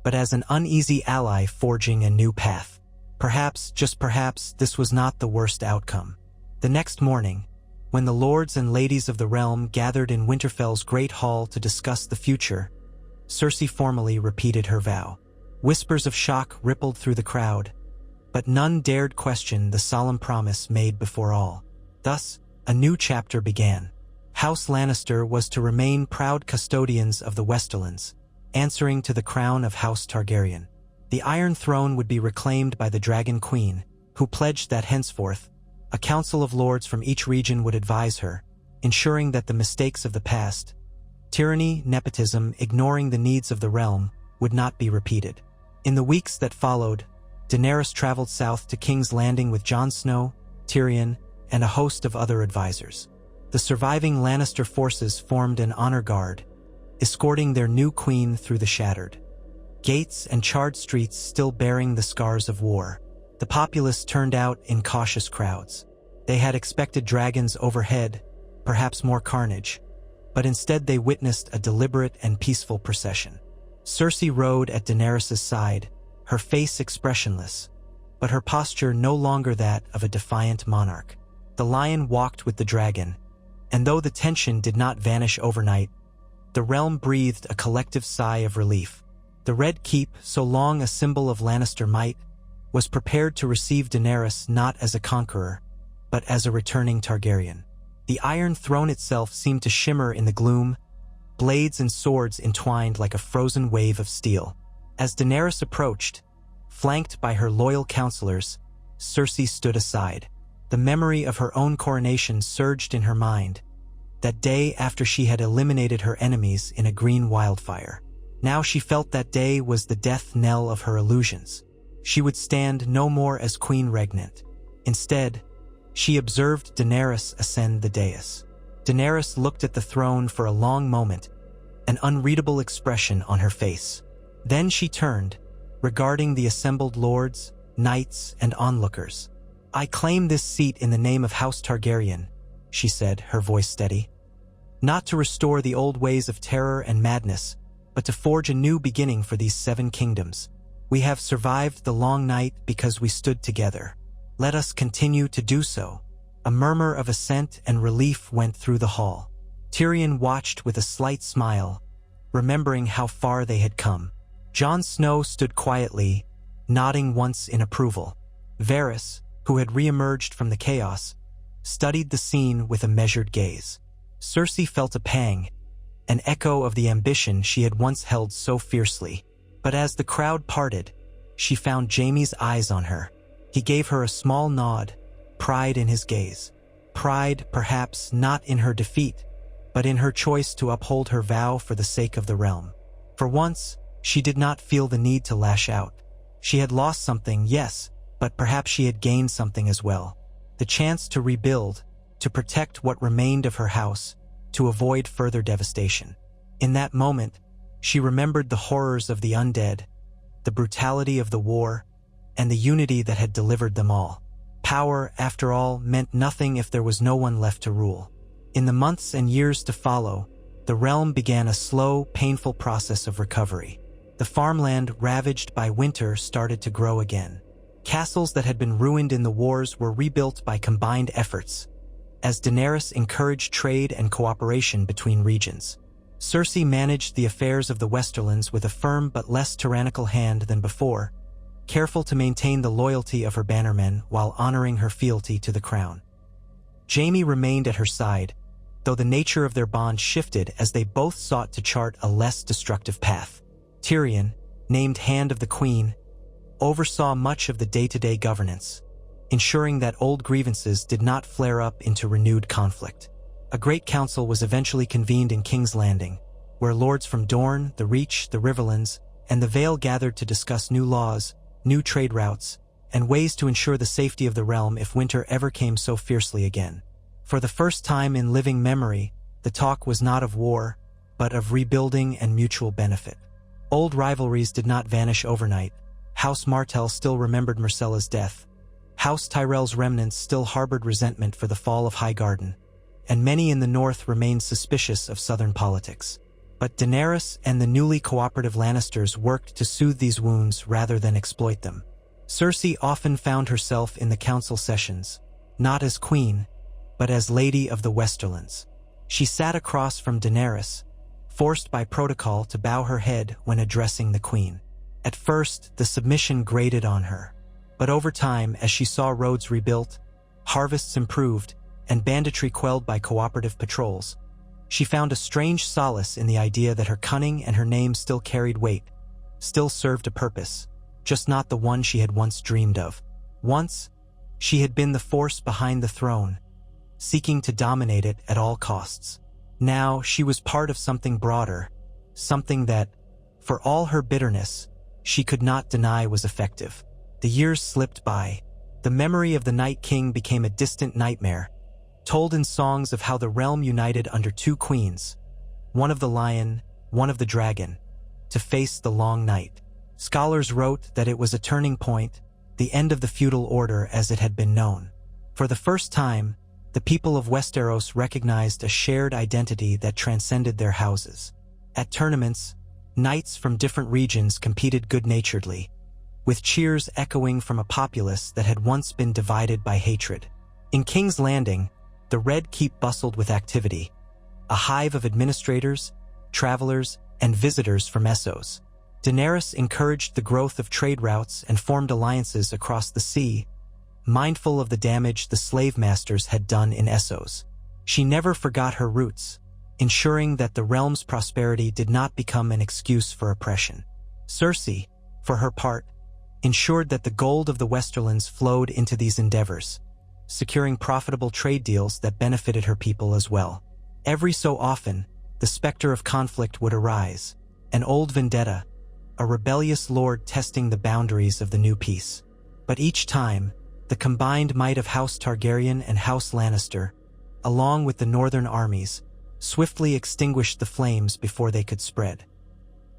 but as an uneasy ally forging a new path. Perhaps, just perhaps, this was not the worst outcome. The next morning, when the lords and ladies of the realm gathered in Winterfell's great hall to discuss the future, Cersei formally repeated her vow. Whispers of shock rippled through the crowd, but none dared question the solemn promise made before all. Thus, a new chapter began. House Lannister was to remain proud custodians of the Westerlands, answering to the crown of House Targaryen. The Iron Throne would be reclaimed by the Dragon Queen, who pledged that henceforth, a council of lords from each region would advise her, ensuring that the mistakes of the past, tyranny, nepotism, ignoring the needs of the realm, would not be repeated. In the weeks that followed, Daenerys traveled south to King's Landing with Jon Snow, Tyrion, and a host of other advisors. The surviving Lannister forces formed an honor guard, escorting their new queen through the shattered gates and charred streets still bearing the scars of war. The populace turned out in cautious crowds. They had expected dragons overhead, perhaps more carnage, but instead they witnessed a deliberate and peaceful procession. Cersei rode at Daenerys' side, her face expressionless, but her posture no longer that of a defiant monarch. The lion walked with the dragon, and though the tension did not vanish overnight, the realm breathed a collective sigh of relief. The Red Keep, so long a symbol of Lannister might, was prepared to receive Daenerys not as a conqueror, but as a returning Targaryen. The Iron Throne itself seemed to shimmer in the gloom, blades and swords entwined like a frozen wave of steel. As Daenerys approached, flanked by her loyal counselors, Cersei stood aside. The memory of her own coronation surged in her mind, that day after she had eliminated her enemies in a green wildfire. Now she felt that day was the death knell of her illusions. She would stand no more as queen regnant. Instead, she observed Daenerys ascend the dais. Daenerys looked at the throne for a long moment, an unreadable expression on her face. Then she turned, regarding the assembled lords, knights, and onlookers. I claim this seat in the name of House Targaryen, she said, her voice steady. Not to restore the old ways of terror and madness, but to forge a new beginning for these seven kingdoms. We have survived the long night because we stood together. Let us continue to do so. A murmur of assent and relief went through the hall. Tyrion watched with a slight smile, remembering how far they had come. Jon Snow stood quietly, nodding once in approval. Varys, who had re-emerged from the chaos, studied the scene with a measured gaze. Cersei felt a pang, an echo of the ambition she had once held so fiercely. But as the crowd parted, she found Jaime's eyes on her. He gave her a small nod, pride in his gaze. Pride, perhaps, not in her defeat, but in her choice to uphold her vow for the sake of the realm. For once, she did not feel the need to lash out. She had lost something, yes, but perhaps she had gained something as well. The chance to rebuild, to protect what remained of her house, to avoid further devastation. In that moment, she remembered the horrors of the undead, the brutality of the war, and the unity that had delivered them all. Power, after all, meant nothing if there was no one left to rule. In the months and years to follow, the realm began a slow, painful process of recovery. The farmland ravaged by winter started to grow again. Castles that had been ruined in the wars were rebuilt by combined efforts, as Daenerys encouraged trade and cooperation between regions. Cersei managed the affairs of the Westerlands with a firm but less tyrannical hand than before, careful to maintain the loyalty of her bannermen while honoring her fealty to the crown. Jaime remained at her side, though the nature of their bond shifted as they both sought to chart a less destructive path. Tyrion, named Hand of the Queen, oversaw much of the day-to-day governance, ensuring that old grievances did not flare up into renewed conflict. A great council was eventually convened in King's Landing, where lords from Dorne, the Reach, the Riverlands, and the Vale gathered to discuss new laws, new trade routes, and ways to ensure the safety of the realm if winter ever came so fiercely again. For the first time in living memory, the talk was not of war, but of rebuilding and mutual benefit. Old rivalries did not vanish overnight. House Martell still remembered Myrcella's death. House Tyrell's remnants still harbored resentment for the fall of Highgarden, and many in the north remained suspicious of southern politics. But Daenerys and the newly cooperative Lannisters worked to soothe these wounds rather than exploit them. Cersei often found herself in the council sessions, not as queen, but as Lady of the Westerlands. She sat across from Daenerys, forced by protocol to bow her head when addressing the queen. At first, the submission grated on her, but over time, as she saw roads rebuilt, harvests improved, and banditry quelled by cooperative patrols, she found a strange solace in the idea that her cunning and her name still carried weight, still served a purpose, just not the one she had once dreamed of. Once, she had been the force behind the throne, seeking to dominate it at all costs. Now, she was part of something broader, something that, for all her bitterness, she could not deny was effective. The years slipped by. The memory of the Night King became a distant nightmare, told in songs of how the realm united under two queens, one of the lion, one of the dragon, to face the long night. Scholars wrote that it was a turning point, the end of the feudal order as it had been known. For the first time, the people of Westeros recognized a shared identity that transcended their houses. At tournaments, knights from different regions competed good-naturedly, with cheers echoing from a populace that had once been divided by hatred. In King's Landing, the Red Keep bustled with activity, a hive of administrators, travelers, and visitors from Essos. Daenerys encouraged the growth of trade routes and formed alliances across the sea, mindful of the damage the slave masters had done in Essos. She never forgot her roots, ensuring that the realm's prosperity did not become an excuse for oppression. Cersei, for her part, ensured that the gold of the Westerlands flowed into these endeavors, securing profitable trade deals that benefited her people as well. Every so often, the specter of conflict would arise, an old vendetta, a rebellious lord testing the boundaries of the new peace. But each time, the combined might of House Targaryen and House Lannister, along with the northern armies, swiftly extinguished the flames before they could spread.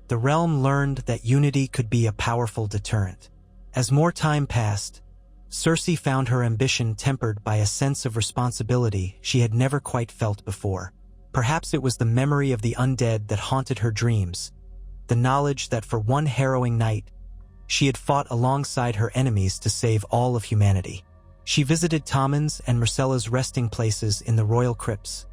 The realm learned that unity could be a powerful deterrent. As more time passed, Cersei found her ambition tempered by a sense of responsibility she had never quite felt before. Perhaps it was the memory of the undead that haunted her dreams, the knowledge that for one harrowing night, she had fought alongside her enemies to save all of humanity. She visited Tommen's and Myrcella's resting places in the royal crypts,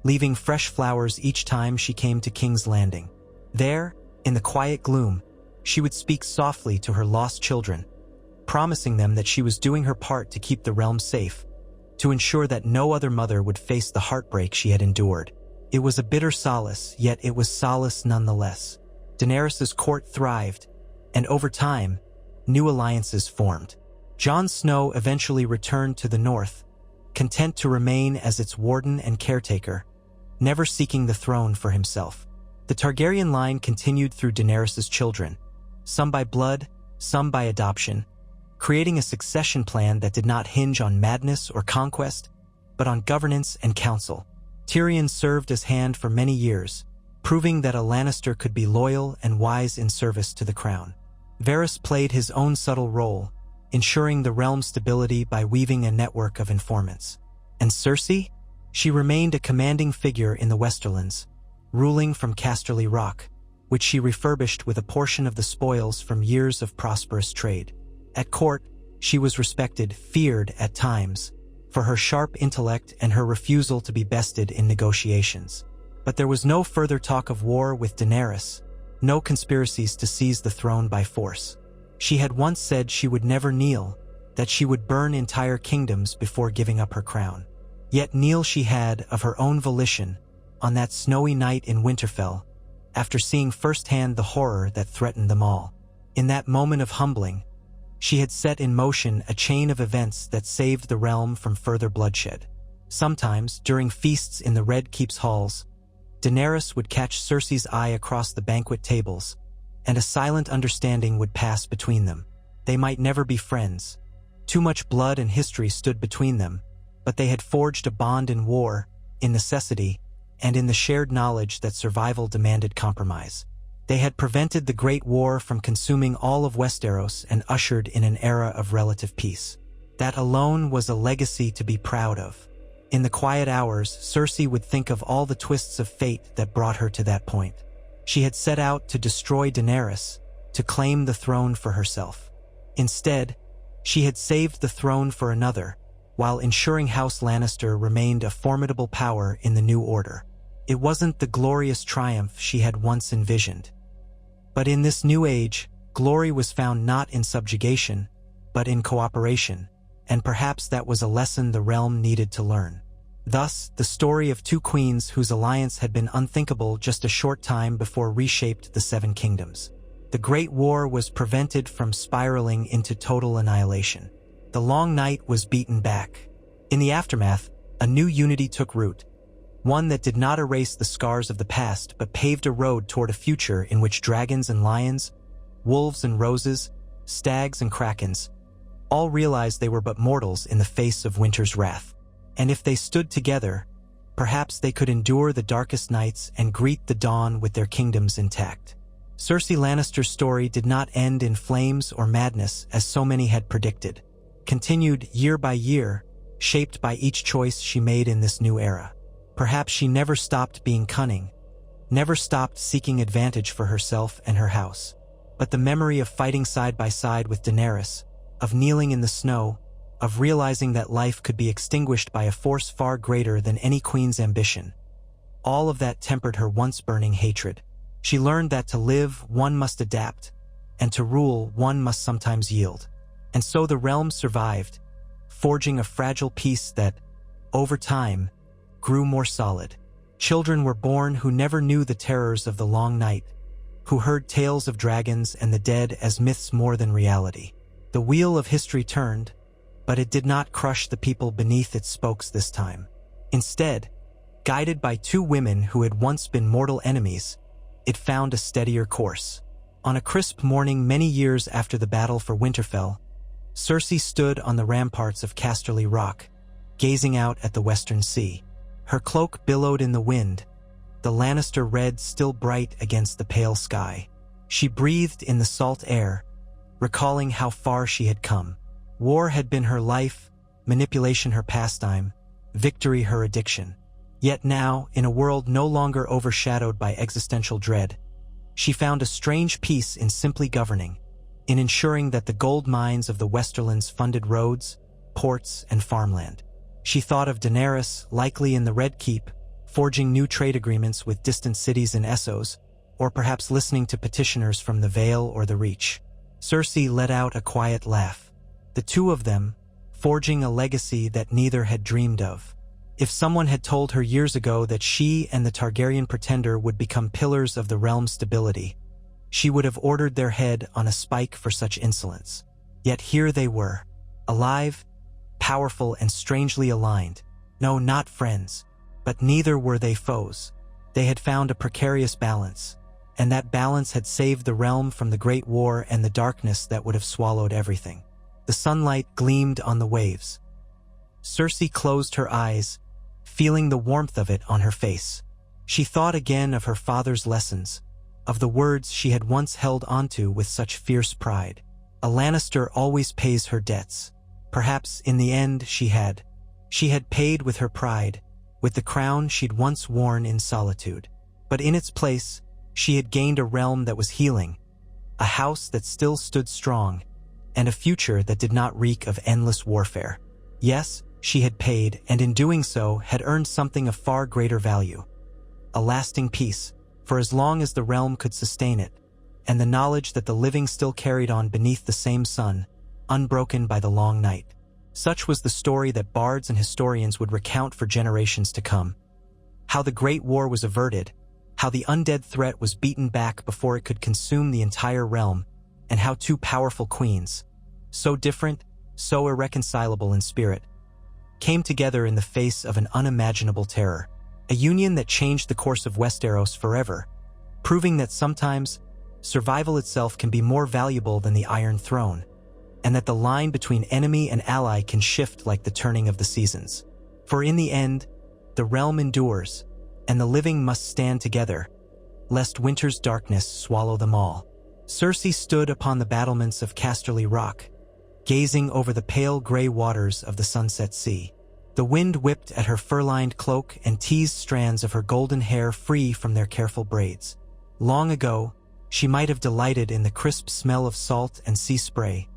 leaving fresh flowers each time she came to King's Landing. There, in the quiet gloom, she would speak softly to her lost children, promising them that she was doing her part to keep the realm safe, to ensure that no other mother would face the heartbreak she had endured. It was a bitter solace, yet it was solace nonetheless. Daenerys' court thrived, and over time, new alliances formed. Jon Snow eventually returned to the north, content to remain as its warden and caretaker, never seeking the throne for himself. The Targaryen line continued through Daenerys' children, some by blood, some by adoption, creating a succession plan that did not hinge on madness or conquest, but on governance and counsel. Tyrion served as Hand for many years, proving that a Lannister could be loyal and wise in service to the crown. Varys played his own subtle role, ensuring the realm's stability by weaving a network of informants. And Cersei? She remained a commanding figure in the Westerlands, ruling from Casterly Rock, which she refurbished with a portion of the spoils from years of prosperous trade. At court, she was respected, feared at times, for her sharp intellect and her refusal to be bested in negotiations. But there was no further talk of war with Daenerys, no conspiracies to seize the throne by force. She had once said she would never kneel, that she would burn entire kingdoms before giving up her crown. Yet kneel she had, of her own volition, on that snowy night in Winterfell, after seeing firsthand the horror that threatened them all. In that moment of humbling, she had set in motion a chain of events that saved the realm from further bloodshed. Sometimes, during feasts in the Red Keep's halls, Daenerys would catch Cersei's eye across the banquet tables, and a silent understanding would pass between them. They might never be friends. Too much blood and history stood between them, but they had forged a bond in war, in necessity, and in the shared knowledge that survival demanded compromise. They had prevented the Great War from consuming all of Westeros and ushered in an era of relative peace. That alone was a legacy to be proud of. In the quiet hours, Cersei would think of all the twists of fate that brought her to that point. She had set out to destroy Daenerys, to claim the throne for herself. Instead, she had saved the throne for another, while ensuring House Lannister remained a formidable power in the new order. It wasn't the glorious triumph she had once envisioned. But in this new age, glory was found not in subjugation, but in cooperation, and perhaps that was a lesson the realm needed to learn. Thus, the story of two queens whose alliance had been unthinkable just a short time before reshaped the Seven Kingdoms. The Great War was prevented from spiraling into total annihilation. The Long Night was beaten back. In the aftermath, a new unity took root, one that did not erase the scars of the past but paved a road toward a future in which dragons and lions, wolves and roses, stags and krakens, all realized they were but mortals in the face of winter's wrath. And if they stood together, perhaps they could endure the darkest nights and greet the dawn with their kingdoms intact. Cersei Lannister's story did not end in flames or madness as so many had predicted. Continued year by year, shaped by each choice she made in this new era. Perhaps she never stopped being cunning, never stopped seeking advantage for herself and her house. But the memory of fighting side by side with Daenerys, of kneeling in the snow, of realizing that life could be extinguished by a force far greater than any queen's ambition, all of that tempered her once burning hatred. She learned that to live, one must adapt, and to rule, one must sometimes yield. And so the realm survived, forging a fragile peace that, over time, grew more solid. Children were born who never knew the terrors of the long night, who heard tales of dragons and the dead as myths more than reality. The wheel of history turned, but it did not crush the people beneath its spokes this time. Instead, guided by two women who had once been mortal enemies, it found a steadier course. On a crisp morning many years after the battle for Winterfell, Cersei stood on the ramparts of Casterly Rock, gazing out at the western sea. Her cloak billowed in the wind, the Lannister red still bright against the pale sky. She breathed in the salt air, recalling how far she had come. War had been her life, manipulation her pastime, victory her addiction. Yet now, in a world no longer overshadowed by existential dread, she found a strange peace in simply governing, in ensuring that the gold mines of the Westerlands funded roads, ports, and farmland. She thought of Daenerys, likely in the Red Keep, forging new trade agreements with distant cities in Essos, or perhaps listening to petitioners from the Vale or the Reach. Cersei let out a quiet laugh. The two of them, forging a legacy that neither had dreamed of. If someone had told her years ago that she and the Targaryen pretender would become pillars of the realm's stability, she would have ordered their head on a spike for such insolence. Yet here they were, alive, powerful and strangely aligned. No, not friends, but neither were they foes. They had found a precarious balance, and that balance had saved the realm from the Great War and the darkness that would have swallowed everything. The sunlight gleamed on the waves. Cersei closed her eyes, feeling the warmth of it on her face. She thought again of her father's lessons, of the words she had once held onto with such fierce pride. A Lannister always pays her debts. Perhaps in the end she had. She had paid with her pride, with the crown she'd once worn in solitude. But in its place, she had gained a realm that was healing, a house that still stood strong, and a future that did not reek of endless warfare. Yes, she had paid, and in doing so had earned something of far greater value. A lasting peace, for as long as the realm could sustain it, and the knowledge that the living still carried on beneath the same sun, unbroken by the long night. Such was the story that bards and historians would recount for generations to come. How the Great War was averted, how the undead threat was beaten back before it could consume the entire realm, and how two powerful queens, so different, so irreconcilable in spirit, came together in the face of an unimaginable terror, a union that changed the course of Westeros forever, proving that sometimes survival itself can be more valuable than the Iron Throne, and that the line between enemy and ally can shift like the turning of the seasons. For in the end, the realm endures, and the living must stand together, lest winter's darkness swallow them all. Cersei stood upon the battlements of Casterly Rock, gazing over the pale gray waters of the sunset sea. The wind whipped at her fur-lined cloak and teased strands of her golden hair free from their careful braids. Long ago, she might have delighted in the crisp smell of salt and sea spray,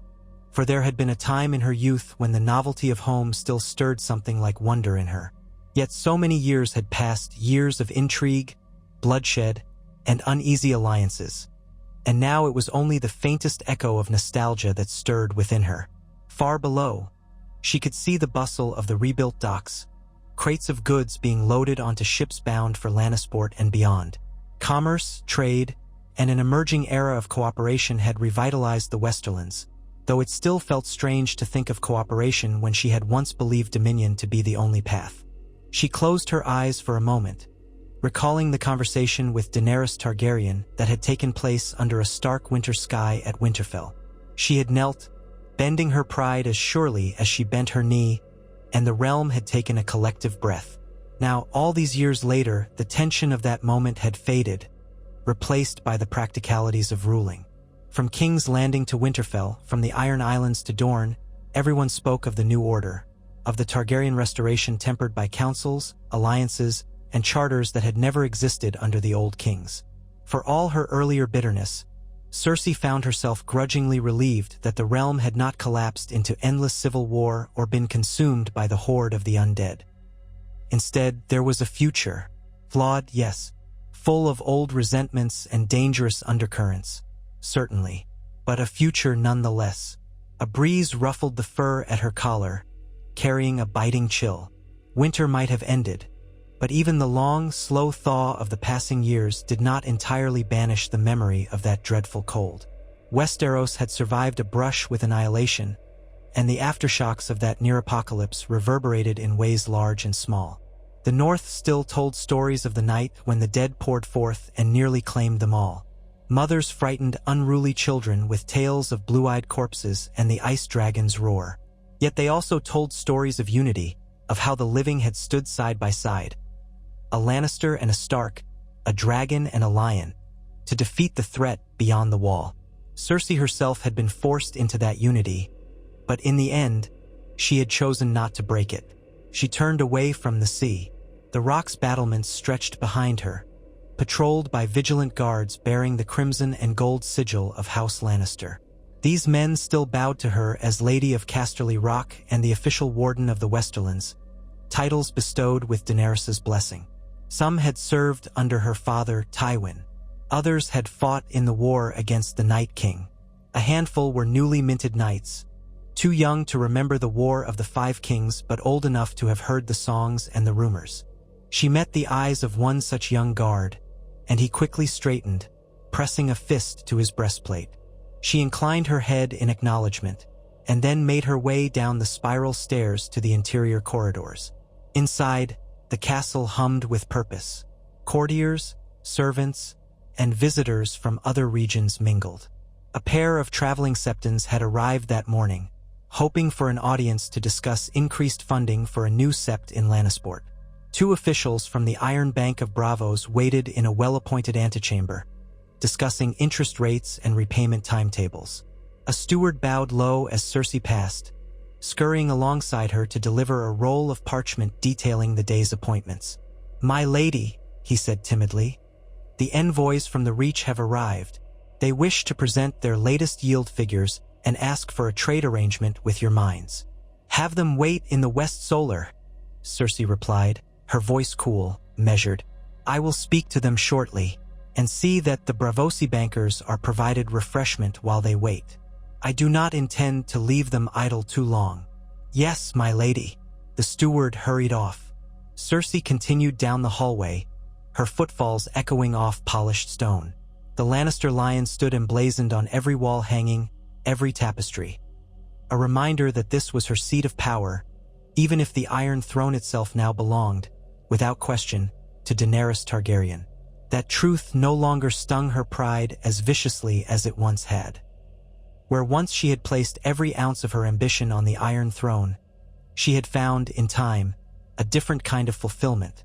for there had been a time in her youth when the novelty of home still stirred something like wonder in her. Yet so many years had passed, years of intrigue, bloodshed, and uneasy alliances, and now it was only the faintest echo of nostalgia that stirred within her. Far below, she could see the bustle of the rebuilt docks, crates of goods being loaded onto ships bound for Lannisport and beyond. Commerce, trade, and an emerging era of cooperation had revitalized the Westerlands, though it still felt strange to think of cooperation when she had once believed dominion to be the only path. She closed her eyes for a moment, recalling the conversation with Daenerys Targaryen that had taken place under a stark winter sky at Winterfell. She had knelt, bending her pride as surely as she bent her knee, and the realm had taken a collective breath. Now, all these years later, the tension of that moment had faded, replaced by the practicalities of ruling. From King's Landing to Winterfell, from the Iron Islands to Dorne, everyone spoke of the new order, of the Targaryen restoration tempered by councils, alliances, and charters that had never existed under the old kings. For all her earlier bitterness, Cersei found herself grudgingly relieved that the realm had not collapsed into endless civil war or been consumed by the horde of the undead. Instead, there was a future, flawed, yes, full of old resentments and dangerous undercurrents, certainly, but a future nonetheless. A breeze ruffled the fur at her collar, carrying a biting chill. Winter might have ended, but even the long, slow thaw of the passing years did not entirely banish the memory of that dreadful cold. Westeros had survived a brush with annihilation, and the aftershocks of that near-apocalypse reverberated in ways large and small. The North still told stories of the night when the dead poured forth and nearly claimed them all. Mothers frightened unruly children with tales of blue-eyed corpses and the ice dragon's roar. Yet they also told stories of unity, of how the living had stood side by side, a Lannister and a Stark, a dragon and a lion, to defeat the threat beyond the wall. Cersei herself had been forced into that unity, but in the end, she had chosen not to break it. She turned away from the sea. The rock's battlements stretched behind her, patrolled by vigilant guards bearing the crimson and gold sigil of House Lannister. These men still bowed to her as Lady of Casterly Rock and the official warden of the Westerlands, titles bestowed with Daenerys' blessing. Some had served under her father, Tywin. Others had fought in the war against the Night King. A handful were newly minted knights, too young to remember the War of the Five Kings but old enough to have heard the songs and the rumors. She met the eyes of one such young guard, and he quickly straightened, pressing a fist to his breastplate. She inclined her head in acknowledgement, and then made her way down the spiral stairs to the interior corridors. Inside, the castle hummed with purpose. Courtiers, servants, and visitors from other regions mingled. A pair of traveling septons had arrived that morning, hoping for an audience to discuss increased funding for a new sept in Lannisport. Two officials from the Iron Bank of Bravos waited in a well-appointed antechamber, discussing interest rates and repayment timetables. A steward bowed low as Cersei passed, scurrying alongside her to deliver a roll of parchment detailing the day's appointments. "My lady," he said timidly, "the envoys from the Reach have arrived. They wish to present their latest yield figures and ask for a trade arrangement with your mines." "Have them wait in the West Solar," Cersei replied, her voice cool, measured. "I will speak to them shortly, and see that the Braavosi bankers are provided refreshment while they wait. I do not intend to leave them idle too long." "Yes, my lady." The steward hurried off. Cersei continued down the hallway, her footfalls echoing off polished stone. The Lannister lion stood emblazoned on every wall hanging, every tapestry. A reminder that this was her seat of power, even if the Iron Throne itself now belonged, without question, to Daenerys Targaryen. That truth no longer stung her pride as viciously as it once had. Where once she had placed every ounce of her ambition on the Iron Throne, she had found, in time, a different kind of fulfillment.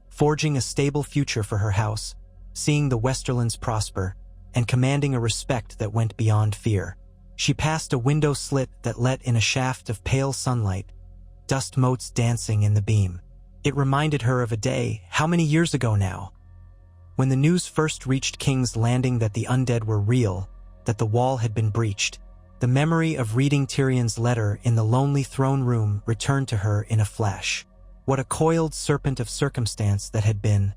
Forging a stable future for her house, seeing the Westerlands prosper, and commanding a respect that went beyond fear. She passed a window slit that let in a shaft of pale sunlight, dust motes dancing in the beam. It reminded her of a day, how many years ago now? When the news first reached King's Landing that the undead were real, that the wall had been breached. The memory of reading Tyrion's letter in the lonely throne room returned to her in a flash. What a coiled serpent of circumstance that had been,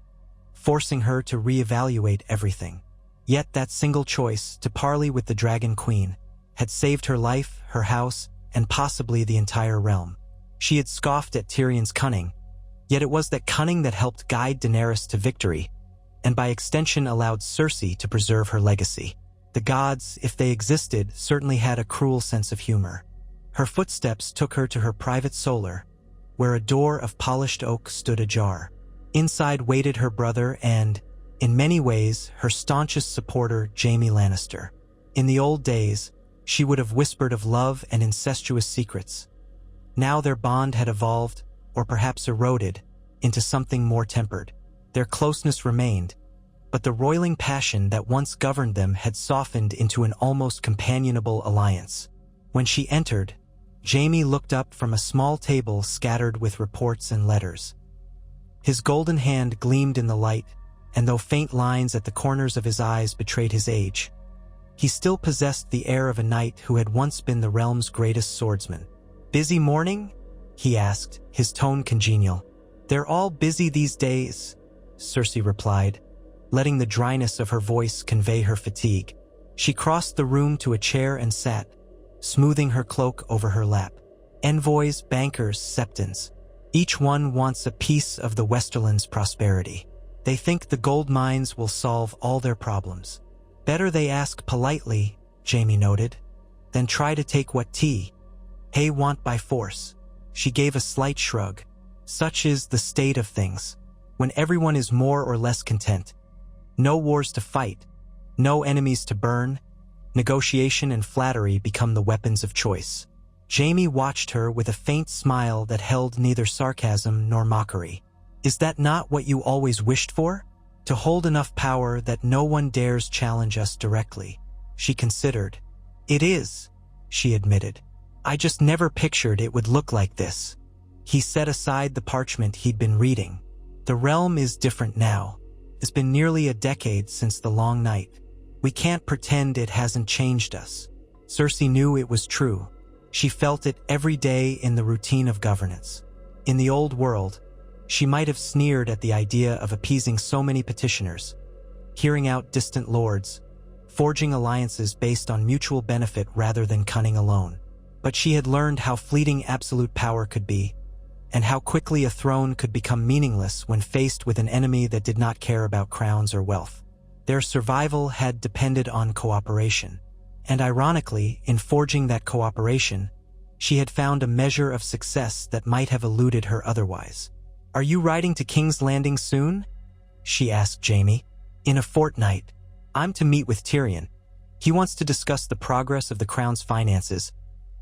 forcing her to reevaluate everything. Yet that single choice, to parley with the Dragon Queen, had saved her life, her house, and possibly the entire realm. She had scoffed at Tyrion's cunning, yet it was that cunning that helped guide Daenerys to victory, and by extension allowed Cersei to preserve her legacy. The gods, if they existed, certainly had a cruel sense of humor. Her footsteps took her to her private solar, where a door of polished oak stood ajar. Inside waited her brother and, in many ways, her staunchest supporter, Jaime Lannister. In the old days, she would have whispered of love and incestuous secrets. Now their bond had evolved, or perhaps eroded, into something more tempered. Their closeness remained, but the roiling passion that once governed them had softened into an almost companionable alliance. When she entered, Jaime looked up from a small table scattered with reports and letters. His golden hand gleamed in the light, and though faint lines at the corners of his eyes betrayed his age, he still possessed the air of a knight who had once been the realm's greatest swordsman. "Busy morning?" he asked, his tone congenial. "They're all busy these days," Cersei replied, letting the dryness of her voice convey her fatigue. She crossed the room to a chair and sat, smoothing her cloak over her lap. "Envoys, bankers, septons. Each one wants a piece of the Westerlands' prosperity. They think the gold mines will solve all their problems. Better they ask politely," Jaime noted, "than try to take what they want by force." She gave a slight shrug. Such is the state of things. When everyone is more or less content. No wars to fight, no enemies to burn, negotiation and flattery become the weapons of choice. Jaime watched her with a faint smile that held neither sarcasm nor mockery. "Is that not what you always wished for? To hold enough power that no one dares challenge us directly?" She considered. "It is," she admitted. "I just never pictured it would look like this." He set aside the parchment he'd been reading. "The realm is different now. It's been nearly a decade since the long night. We can't pretend it hasn't changed us." Cersei knew it was true. She felt it every day in the routine of governance. In the old world, she might have sneered at the idea of appeasing so many petitioners, hearing out distant lords, forging alliances based on mutual benefit rather than cunning alone. But she had learned how fleeting absolute power could be, and how quickly a throne could become meaningless when faced with an enemy that did not care about crowns or wealth. Their survival had depended on cooperation. And ironically, in forging that cooperation, she had found a measure of success that might have eluded her otherwise. "Are you riding to King's Landing soon?" she asked Jaime. "In a fortnight. I'm to meet with Tyrion. He wants to discuss the progress of the Crown's finances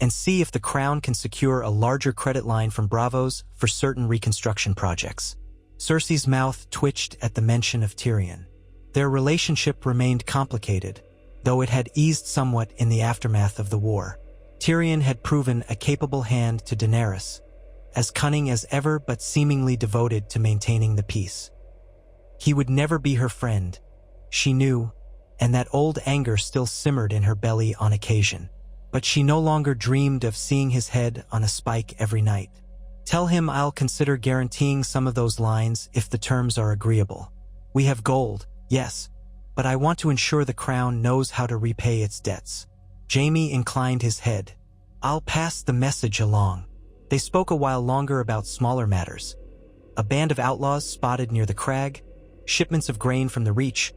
and see if the Crown can secure a larger credit line from Braavos for certain reconstruction projects." Cersei's mouth twitched at the mention of Tyrion. Their relationship remained complicated, though it had eased somewhat in the aftermath of the war. Tyrion had proven a capable hand to Daenerys, as cunning as ever but seemingly devoted to maintaining the peace. He would never be her friend, she knew, and that old anger still simmered in her belly on occasion. But she no longer dreamed of seeing his head on a spike every night. Tell him I'll consider guaranteeing some of those lines if the terms are agreeable. We have gold, yes, but I want to ensure the crown knows how to repay its debts. Jaime inclined his head. I'll pass the message along. They spoke a while longer about smaller matters. A band of outlaws spotted near the crag, shipments of grain from the Reach,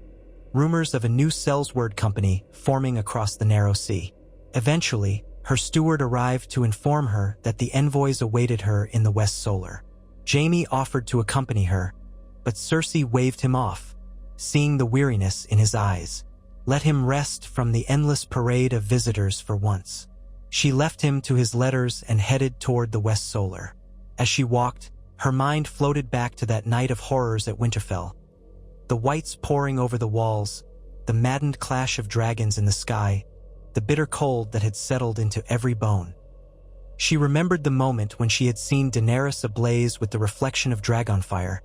rumors of a new Sellsword company forming across the narrow sea. Eventually, her steward arrived to inform her that the envoys awaited her in the West Solar. Jaime offered to accompany her, but Cersei waved him off, seeing the weariness in his eyes. Let him rest from the endless parade of visitors for once. She left him to his letters and headed toward the West Solar. As she walked, her mind floated back to that night of horrors at Winterfell. The whites pouring over the walls, the maddened clash of dragons in the sky, the bitter cold that had settled into every bone. She remembered the moment when she had seen Daenerys ablaze with the reflection of dragonfire,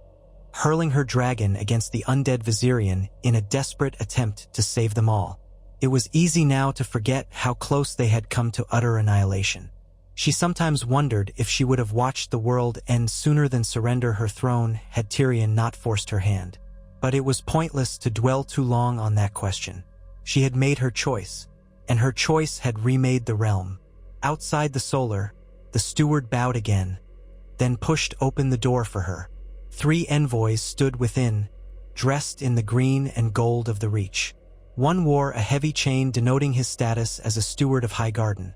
hurling her dragon against the undead Viserion in a desperate attempt to save them all. It was easy now to forget how close they had come to utter annihilation. She sometimes wondered if she would have watched the world end sooner than surrender her throne had Tyrion not forced her hand. But it was pointless to dwell too long on that question. She had made her choice, and her choice had remade the realm. Outside the Solar, the steward bowed again, then pushed open the door for her. 3 envoys stood within, dressed in the green and gold of the Reach. One wore a heavy chain denoting his status as a steward of Highgarden.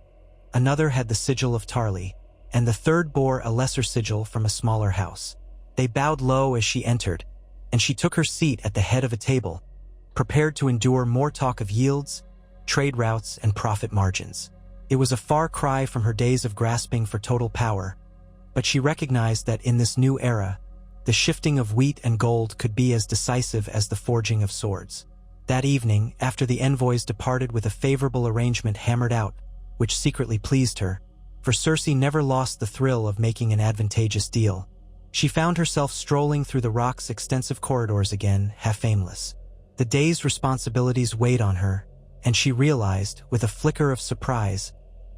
Another had the sigil of Tarly, and the third bore a lesser sigil from a smaller house. They bowed low as she entered, and she took her seat at the head of a table, prepared to endure more talk of yields, trade routes, and profit margins. It was a far cry from her days of grasping for total power, but she recognized that in this new era, the shifting of wheat and gold could be as decisive as the forging of swords. That evening, after the envoys departed with a favorable arrangement hammered out, which secretly pleased her, for Cersei never lost the thrill of making an advantageous deal, she found herself strolling through the rock's extensive corridors again, half aimless. The day's responsibilities weighed on her, and she realized, with a flicker of surprise,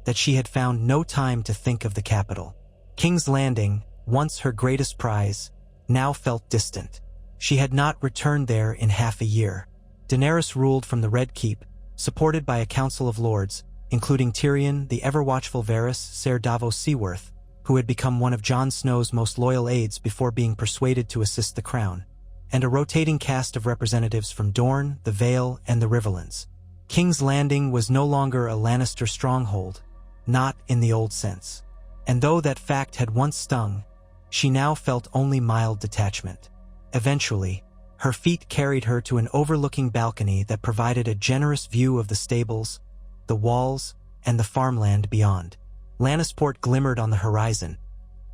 that she had found no time to think of the capital. King's Landing, once her greatest prize, now felt distant. She had not returned there in half a year. Daenerys ruled from the Red Keep, supported by a council of lords, including Tyrion, the ever-watchful Varys, Ser Davos Seaworth, who had become one of Jon Snow's most loyal aides before being persuaded to assist the crown, and a rotating cast of representatives from Dorne, the Vale, and the Riverlands. King's Landing was no longer a Lannister stronghold, not in the old sense. And though that fact had once stung, she now felt only mild detachment. Eventually, her feet carried her to an overlooking balcony that provided a generous view of the stables, the walls, and the farmland beyond. Lannisport glimmered on the horizon,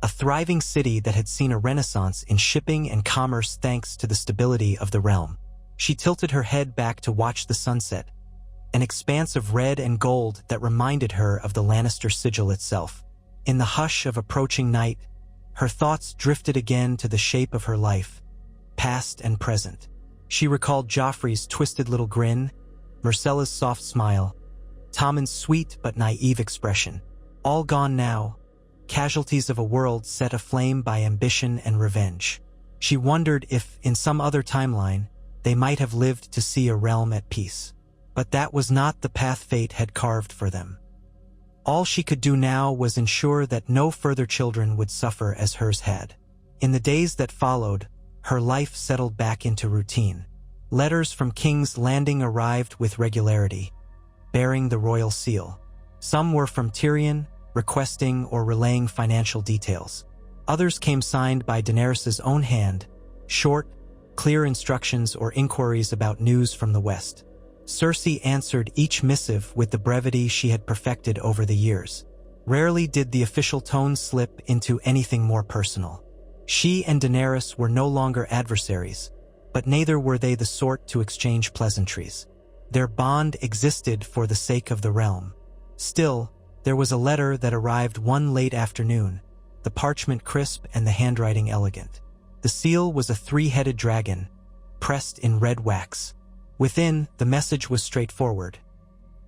a thriving city that had seen a renaissance in shipping and commerce thanks to the stability of the realm. She tilted her head back to watch the sunset, an expanse of red and gold that reminded her of the Lannister sigil itself. In the hush of approaching night, her thoughts drifted again to the shape of her life, past and present. She recalled Joffrey's twisted little grin, Myrcella's soft smile, Tommen's sweet but naive expression. All gone now, casualties of a world set aflame by ambition and revenge. She wondered if, in some other timeline, they might have lived to see a realm at peace. But that was not the path fate had carved for them. All she could do now was ensure that no further children would suffer as hers had. In the days that followed, her life settled back into routine. Letters from King's Landing arrived with regularity, bearing the royal seal. Some were from Tyrion, requesting or relaying financial details. Others came signed by Daenerys' own hand, short, clear instructions or inquiries about news from the West. Cersei answered each missive with the brevity she had perfected over the years. Rarely did the official tone slip into anything more personal. She and Daenerys were no longer adversaries, but neither were they the sort to exchange pleasantries. Their bond existed for the sake of the realm. Still, there was a letter that arrived one late afternoon, the parchment crisp and the handwriting elegant. The seal was a three-headed dragon, pressed in red wax. Within, the message was straightforward.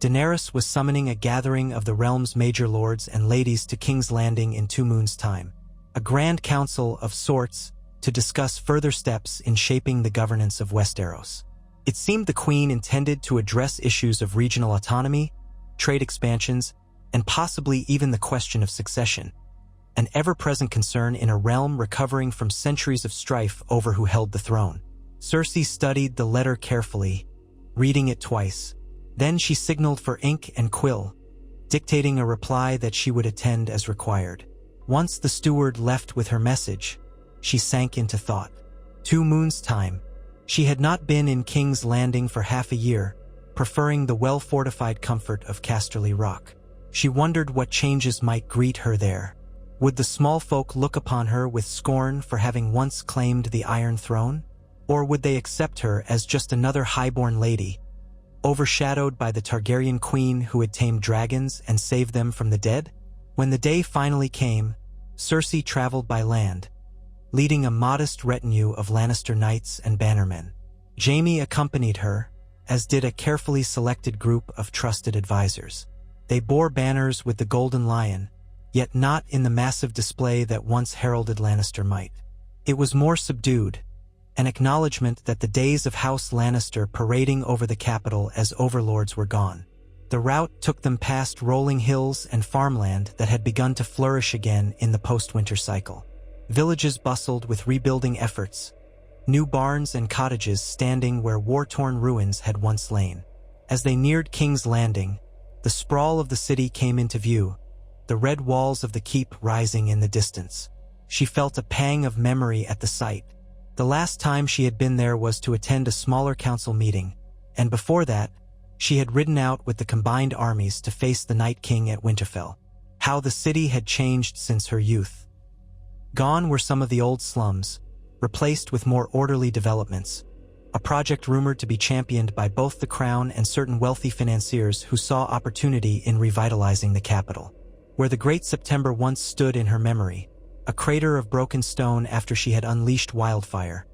Daenerys was summoning a gathering of the realm's major lords and ladies to King's Landing in 2 moons' time. A grand council of sorts to discuss further steps in shaping the governance of Westeros. It seemed the Queen intended to address issues of regional autonomy, trade expansions, and possibly even the question of succession, an ever-present concern in a realm recovering from centuries of strife over who held the throne. Cersei studied the letter carefully, reading it twice. Then she signaled for ink and quill, dictating a reply that she would attend as required. Once the steward left with her message, she sank into thought. 2 moons' time. She had not been in King's Landing for half a year, preferring the well-fortified comfort of Casterly Rock. She wondered what changes might greet her there. Would the small folk look upon her with scorn for having once claimed the Iron Throne? Or would they accept her as just another highborn lady, overshadowed by the Targaryen queen who had tamed dragons and saved them from the dead? When the day finally came, Cersei traveled by land, leading a modest retinue of Lannister knights and bannermen. Jaime accompanied her, as did a carefully selected group of trusted advisors. They bore banners with the Golden Lion, yet not in the massive display that once heralded Lannister might. It was more subdued, an acknowledgement that the days of House Lannister parading over the capital as overlords were gone. The route took them past rolling hills and farmland that had begun to flourish again in the post-winter cycle. Villages bustled with rebuilding efforts, new barns and cottages standing where war-torn ruins had once lain. As they neared King's Landing, the sprawl of the city came into view, the red walls of the keep rising in the distance. She felt a pang of memory at the sight. The last time she had been there was to attend a smaller council meeting, and before that, she had ridden out with the combined armies to face the Night King at Winterfell. How the city had changed since her youth. Gone were some of the old slums, replaced with more orderly developments, a project rumored to be championed by both the Crown and certain wealthy financiers who saw opportunity in revitalizing the capital. Where the Great September once stood in her memory, a crater of broken stone after she had unleashed wildfire.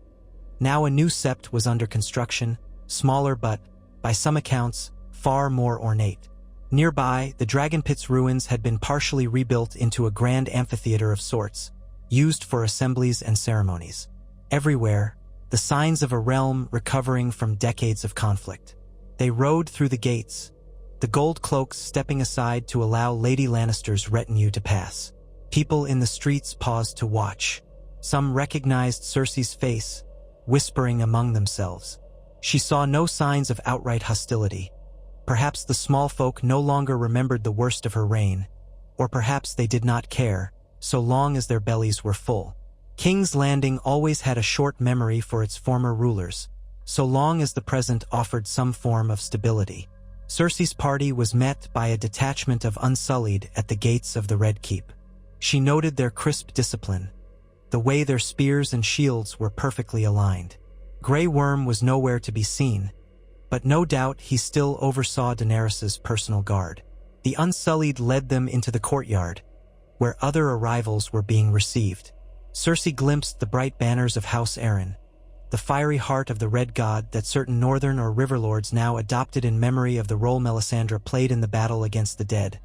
Now a new sept was under construction, smaller but, by some accounts, far more ornate. Nearby, the Dragon Pit's ruins had been partially rebuilt into a grand amphitheater of sorts, used for assemblies and ceremonies. Everywhere, the signs of a realm recovering from decades of conflict. They rode through the gates, the gold cloaks stepping aside to allow Lady Lannister's retinue to pass. People in the streets paused to watch. Some recognized Cersei's face, whispering among themselves. She saw no signs of outright hostility. Perhaps the small folk no longer remembered the worst of her reign, or perhaps they did not care, so long as their bellies were full. King's Landing always had a short memory for its former rulers, so long as the present offered some form of stability. Cersei's party was met by a detachment of Unsullied at the gates of the Red Keep. She noted their crisp discipline, the way their spears and shields were perfectly aligned. Grey Worm was nowhere to be seen, but no doubt he still oversaw Daenerys's personal guard. The Unsullied led them into the courtyard, where other arrivals were being received. Cersei glimpsed the bright banners of House Arryn, the fiery heart of the Red God that certain northern or river lords now adopted in memory of the role Melisandre played in the battle against the dead,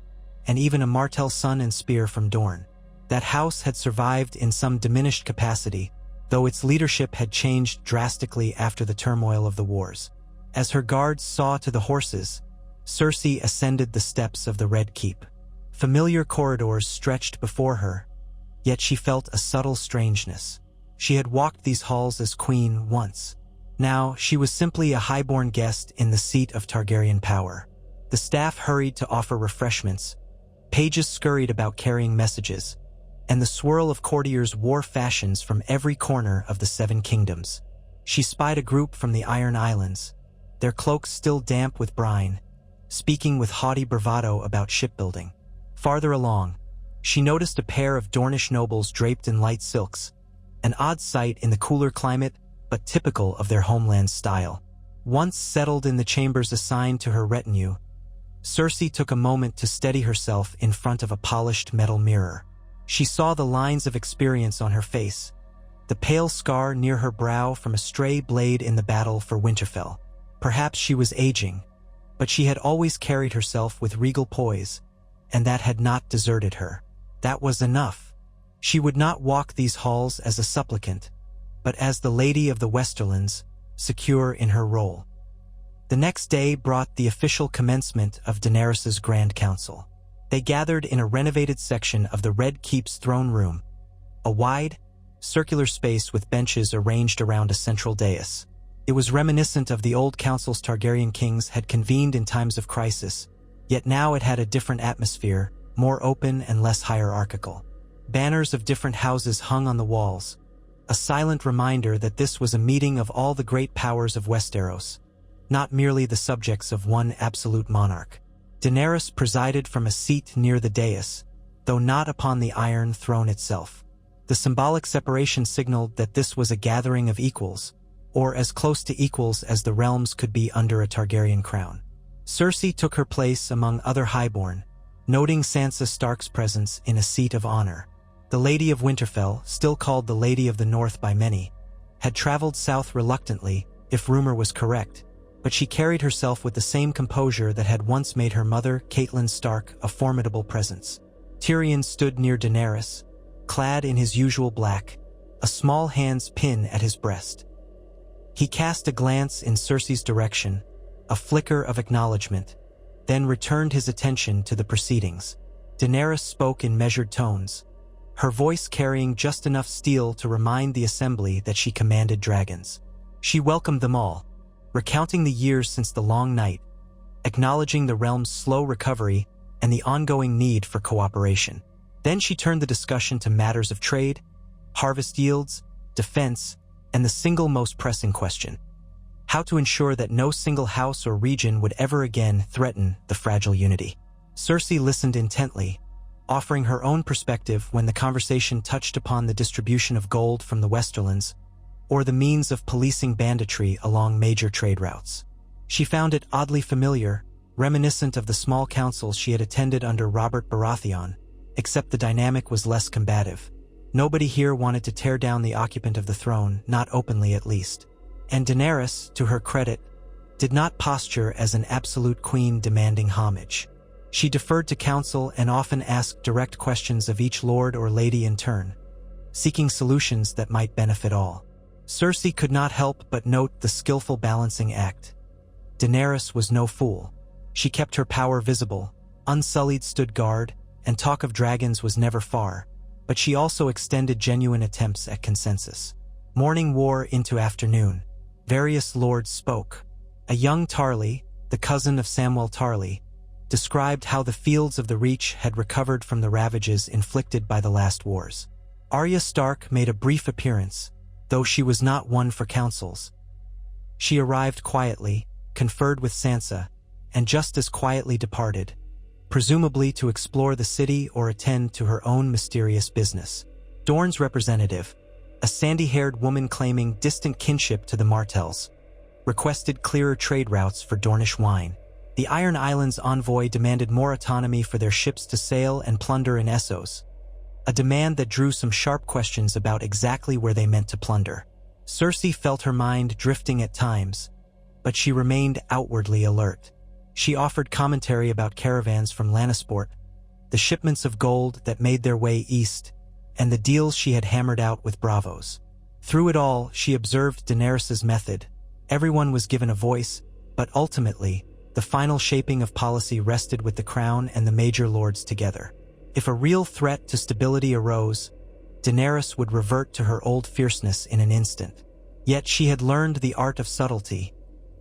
and even a Martell sun and spear from Dorne. That house had survived in some diminished capacity, though its leadership had changed drastically after the turmoil of the wars. As her guards saw to the horses, Cersei ascended the steps of the Red Keep. Familiar corridors stretched before her, yet she felt a subtle strangeness. She had walked these halls as queen once. Now she was simply a highborn guest in the seat of Targaryen power. The staff hurried to offer refreshments, pages scurried about carrying messages, and the swirl of courtiers wore fashions from every corner of the 7 kingdoms. She spied a group from the Iron Islands, their cloaks still damp with brine, speaking with haughty bravado about shipbuilding. Farther along, she noticed a pair of Dornish nobles draped in light silks, an odd sight in the cooler climate, but typical of their homeland's style. Once settled in the chambers assigned to her retinue, Cersei took a moment to steady herself in front of a polished metal mirror. She saw the lines of experience on her face, the pale scar near her brow from a stray blade in the battle for Winterfell. Perhaps she was aging, but she had always carried herself with regal poise, and that had not deserted her. That was enough. She would not walk these halls as a supplicant, but as the Lady of the Westerlands, secure in her role. The next day brought the official commencement of Daenerys's Grand Council. They gathered in a renovated section of the Red Keep's throne room, a wide, circular space with benches arranged around a central dais. It was reminiscent of the old councils Targaryen kings had convened in times of crisis, yet now it had a different atmosphere, more open and less hierarchical. Banners of different houses hung on the walls, a silent reminder that this was a meeting of all the great powers of Westeros, not merely the subjects of one absolute monarch. Daenerys presided from a seat near the dais, though not upon the Iron Throne itself. The symbolic separation signaled that this was a gathering of equals, or as close to equals as the realms could be under a Targaryen crown. Cersei took her place among other highborn, noting Sansa Stark's presence in a seat of honor. The Lady of Winterfell, still called the Lady of the North by many, had traveled south reluctantly, if rumor was correct, but she carried herself with the same composure that had once made her mother, Catelyn Stark, a formidable presence. Tyrion stood near Daenerys, clad in his usual black, a small hand's pin at his breast. He cast a glance in Cersei's direction, a flicker of acknowledgement, then returned his attention to the proceedings. Daenerys spoke in measured tones, her voice carrying just enough steel to remind the assembly that she commanded dragons. She welcomed them all, recounting the years since the long night, acknowledging the realm's slow recovery and the ongoing need for cooperation. Then she turned the discussion to matters of trade, harvest yields, defense, and the single most pressing question: how to ensure that no single house or region would ever again threaten the fragile unity. Cersei listened intently, offering her own perspective when the conversation touched upon the distribution of gold from the Westerlands or the means of policing banditry along major trade routes. She found it oddly familiar, reminiscent of the small councils she had attended under Robert Baratheon, except the dynamic was less combative. Nobody here wanted to tear down the occupant of the throne, not openly at least. And Daenerys, to her credit, did not posture as an absolute queen demanding homage. She deferred to counsel and often asked direct questions of each lord or lady in turn, seeking solutions that might benefit all. Cersei could not help but note the skillful balancing act. Daenerys was no fool. She kept her power visible, unsullied stood guard, and talk of dragons was never far, but she also extended genuine attempts at consensus. Morning wore into afternoon. Various lords spoke. A young Tarly, the cousin of Samwell Tarly, described how the fields of the Reach had recovered from the ravages inflicted by the last wars. Arya Stark made a brief appearance, though she was not one for councils. She arrived quietly, conferred with Sansa, and just as quietly departed, presumably to explore the city or attend to her own mysterious business. Dorne's representative, a sandy-haired woman claiming distant kinship to the Martells, requested clearer trade routes for Dornish wine. The Iron Islands envoy demanded more autonomy for their ships to sail and plunder in Essos, a demand that drew some sharp questions about exactly where they meant to plunder. Cersei felt her mind drifting at times, but she remained outwardly alert. She offered commentary about caravans from Lannisport, the shipments of gold that made their way east, and the deals she had hammered out with bravos. Through it all, she observed Daenerys's method. Everyone was given a voice, but ultimately, the final shaping of policy rested with the crown and the major lords together. If a real threat to stability arose, Daenerys would revert to her old fierceness in an instant. Yet she had learned the art of subtlety,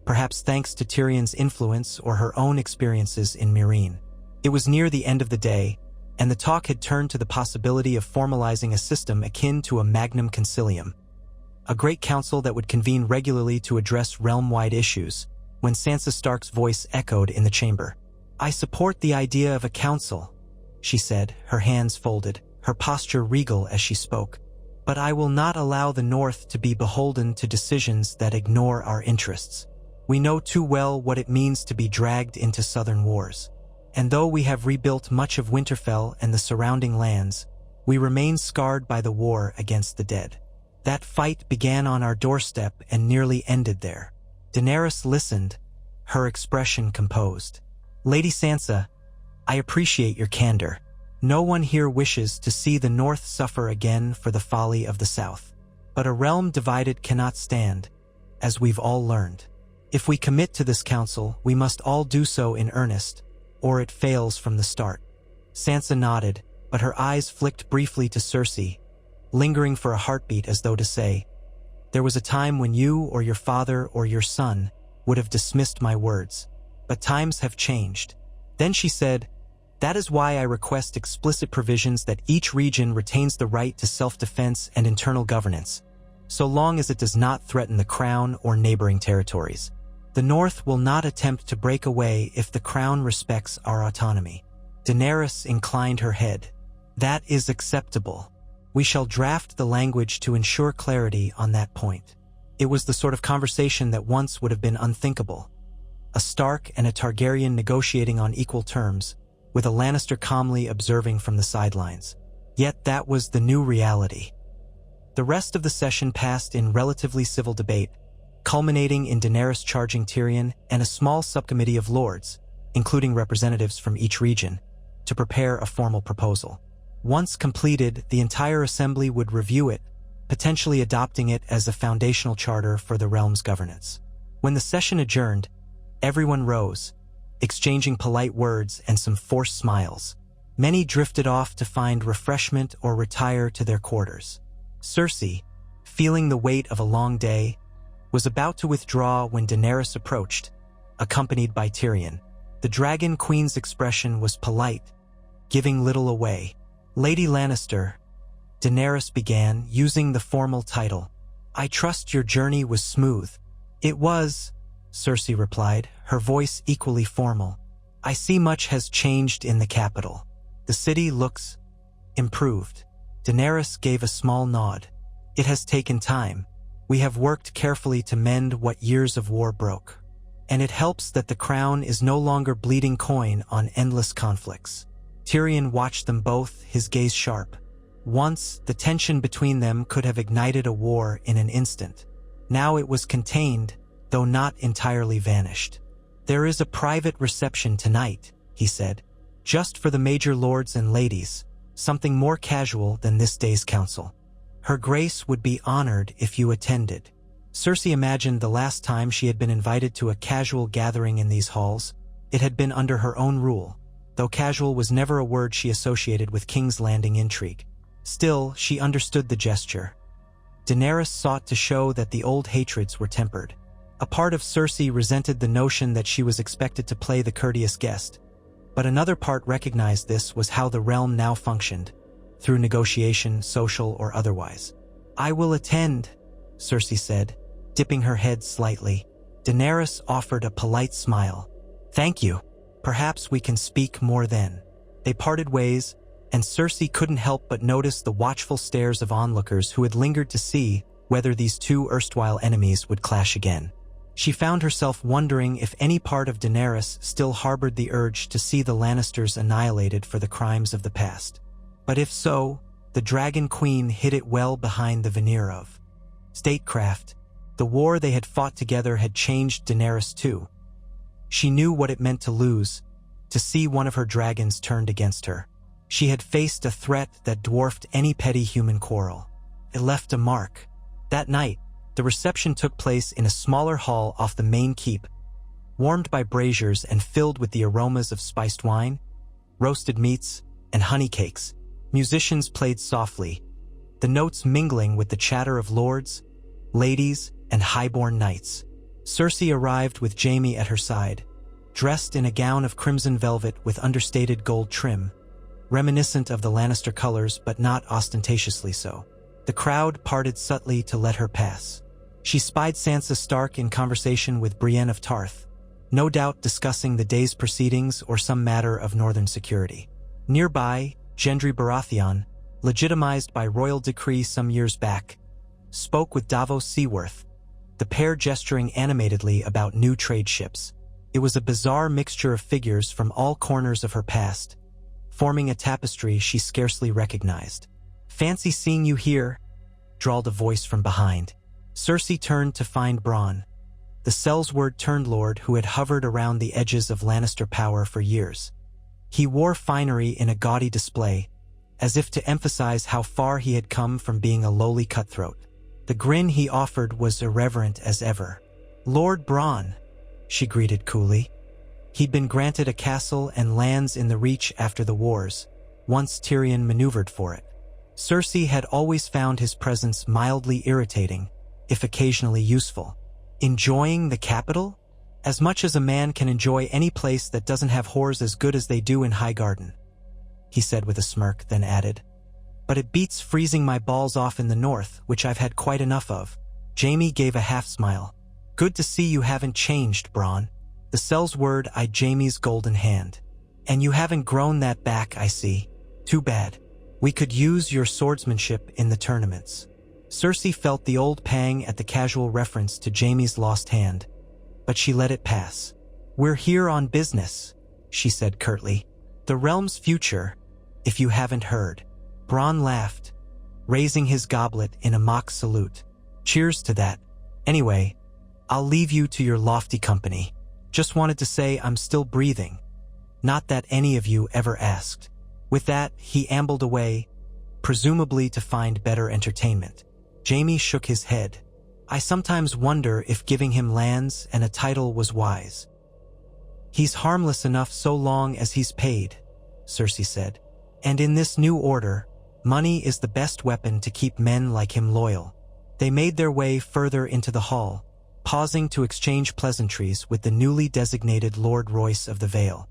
perhaps thanks to Tyrion's influence or her own experiences in Meereen. It was near the end of the day, and the talk had turned to the possibility of formalizing a system akin to a magnum concilium, a great council that would convene regularly to address realm-wide issues, when Sansa Stark's voice echoed in the chamber. "I support the idea of a council," she said, her hands folded, her posture regal as she spoke. "But I will not allow the North to be beholden to decisions that ignore our interests." We know too well what it means to be dragged into southern wars. And though we have rebuilt much of Winterfell and the surrounding lands, we remain scarred by the war against the dead. That fight began on our doorstep and nearly ended there. Daenerys listened, her expression composed. Lady Sansa, I appreciate your candor. No one here wishes to see the North suffer again for the folly of the South. But a realm divided cannot stand, as we've all learned. If we commit to this council, we must all do so in earnest, or it fails from the start. Sansa nodded, but her eyes flicked briefly to Cersei, lingering for a heartbeat as though to say, there was a time when you or your father or your son would have dismissed my words, but times have changed. Then she said, that is why I request explicit provisions that each region retains the right to self-defense and internal governance, so long as it does not threaten the crown or neighboring territories. The North will not attempt to break away if the crown respects our autonomy. Daenerys inclined her head. That is acceptable. We shall draft the language to ensure clarity on that point. It was the sort of conversation that once would have been unthinkable. A Stark and a Targaryen negotiating on equal terms, with a Lannister calmly observing from the sidelines. Yet that was the new reality. The rest of the session passed in relatively civil debate, culminating in Daenerys charging Tyrion and a small subcommittee of lords, including representatives from each region, to prepare a formal proposal. Once completed, the entire assembly would review it, potentially adopting it as a foundational charter for the realm's governance. When the session adjourned, everyone rose, exchanging polite words and some forced smiles. Many drifted off to find refreshment or retire to their quarters. Cersei, feeling the weight of a long day, was about to withdraw when Daenerys approached, accompanied by Tyrion. The Dragon Queen's expression was polite, giving little away. Lady Lannister, Daenerys began, using the formal title. I trust your journey was smooth. It was, Cersei replied, her voice equally formal. I see much has changed in the capital. The city looks improved. Daenerys gave a small nod. It has taken time. We have worked carefully to mend what years of war broke. And it helps that the crown is no longer bleeding coin on endless conflicts. Tyrion watched them both, his gaze sharp. Once, the tension between them could have ignited a war in an instant. Now it was contained, though not entirely vanished. There is a private reception tonight, he said, just for the major lords and ladies, something more casual than this day's council. Her Grace would be honored if you attended. Cersei imagined the last time she had been invited to a casual gathering in these halls. It had been under her own rule, though casual was never a word she associated with King's Landing intrigue. Still, she understood the gesture. Daenerys sought to show that the old hatreds were tempered. A part of Cersei resented the notion that she was expected to play the courteous guest, but another part recognized this was how the realm now functioned, through negotiation, social or otherwise. I will attend, Cersei said, dipping her head slightly. Daenerys offered a polite smile. Thank you. Perhaps we can speak more then. They parted ways, and Cersei couldn't help but notice the watchful stares of onlookers who had lingered to see whether these two erstwhile enemies would clash again. She found herself wondering if any part of Daenerys still harbored the urge to see the Lannisters annihilated for the crimes of the past. But if so, the Dragon Queen hid it well behind the veneer of statecraft. The war they had fought together had changed Daenerys too. She knew what it meant to lose, to see one of her dragons turned against her. She had faced a threat that dwarfed any petty human quarrel. It left a mark. That night, the reception took place in a smaller hall off the main keep, warmed by braziers and filled with the aromas of spiced wine, roasted meats, and honey cakes. Musicians played softly, the notes mingling with the chatter of lords, ladies, and highborn knights. Cersei arrived with Jaime at her side, dressed in a gown of crimson velvet with understated gold trim, reminiscent of the Lannister colors but not ostentatiously so. The crowd parted subtly to let her pass. She spied Sansa Stark in conversation with Brienne of Tarth, no doubt discussing the day's proceedings or some matter of northern security. Nearby, Gendry Baratheon, legitimized by royal decree some years back, spoke with Davos Seaworth, the pair gesturing animatedly about new trade ships. It was a bizarre mixture of figures from all corners of her past, forming a tapestry she scarcely recognized. "Fancy seeing you here," drawled a voice from behind. Cersei turned to find Bronn, the Sellsword turned lord who had hovered around the edges of Lannister power for years. He wore finery in a gaudy display, as if to emphasize how far he had come from being a lowly cutthroat. The grin he offered was irreverent as ever. "Lord Bronn," she greeted coolly. He'd been granted a castle and lands in the Reach after the wars, once Tyrion maneuvered for it. Cersei had always found his presence mildly irritating, if occasionally useful. "Enjoying the capital? As much as a man can enjoy any place that doesn't have whores as good as they do in Highgarden," he said with a smirk, then added, "But it beats freezing my balls off in the north, which I've had quite enough of." Jaime gave a half-smile. "Good to see you haven't changed, Bronn." The Sellsword eyed Jaime's golden hand. "And you haven't grown that back, I see. Too bad. We could use your swordsmanship in the tournaments." Cersei felt the old pang at the casual reference to Jaime's lost hand, but she let it pass. "We're here on business," she said curtly. "The realm's future, if you haven't heard." Bronn laughed, raising his goblet in a mock salute. "Cheers to that. Anyway, I'll leave you to your lofty company. Just wanted to say I'm still breathing. Not that any of you ever asked." With that, he ambled away, presumably to find better entertainment. Jaime shook his head. "I sometimes wonder if giving him lands and a title was wise." "He's harmless enough so long as he's paid," Cersei said. "And in this new order, money is the best weapon to keep men like him loyal." They made their way further into the hall, pausing to exchange pleasantries with the newly designated Lord Royce of the Vale.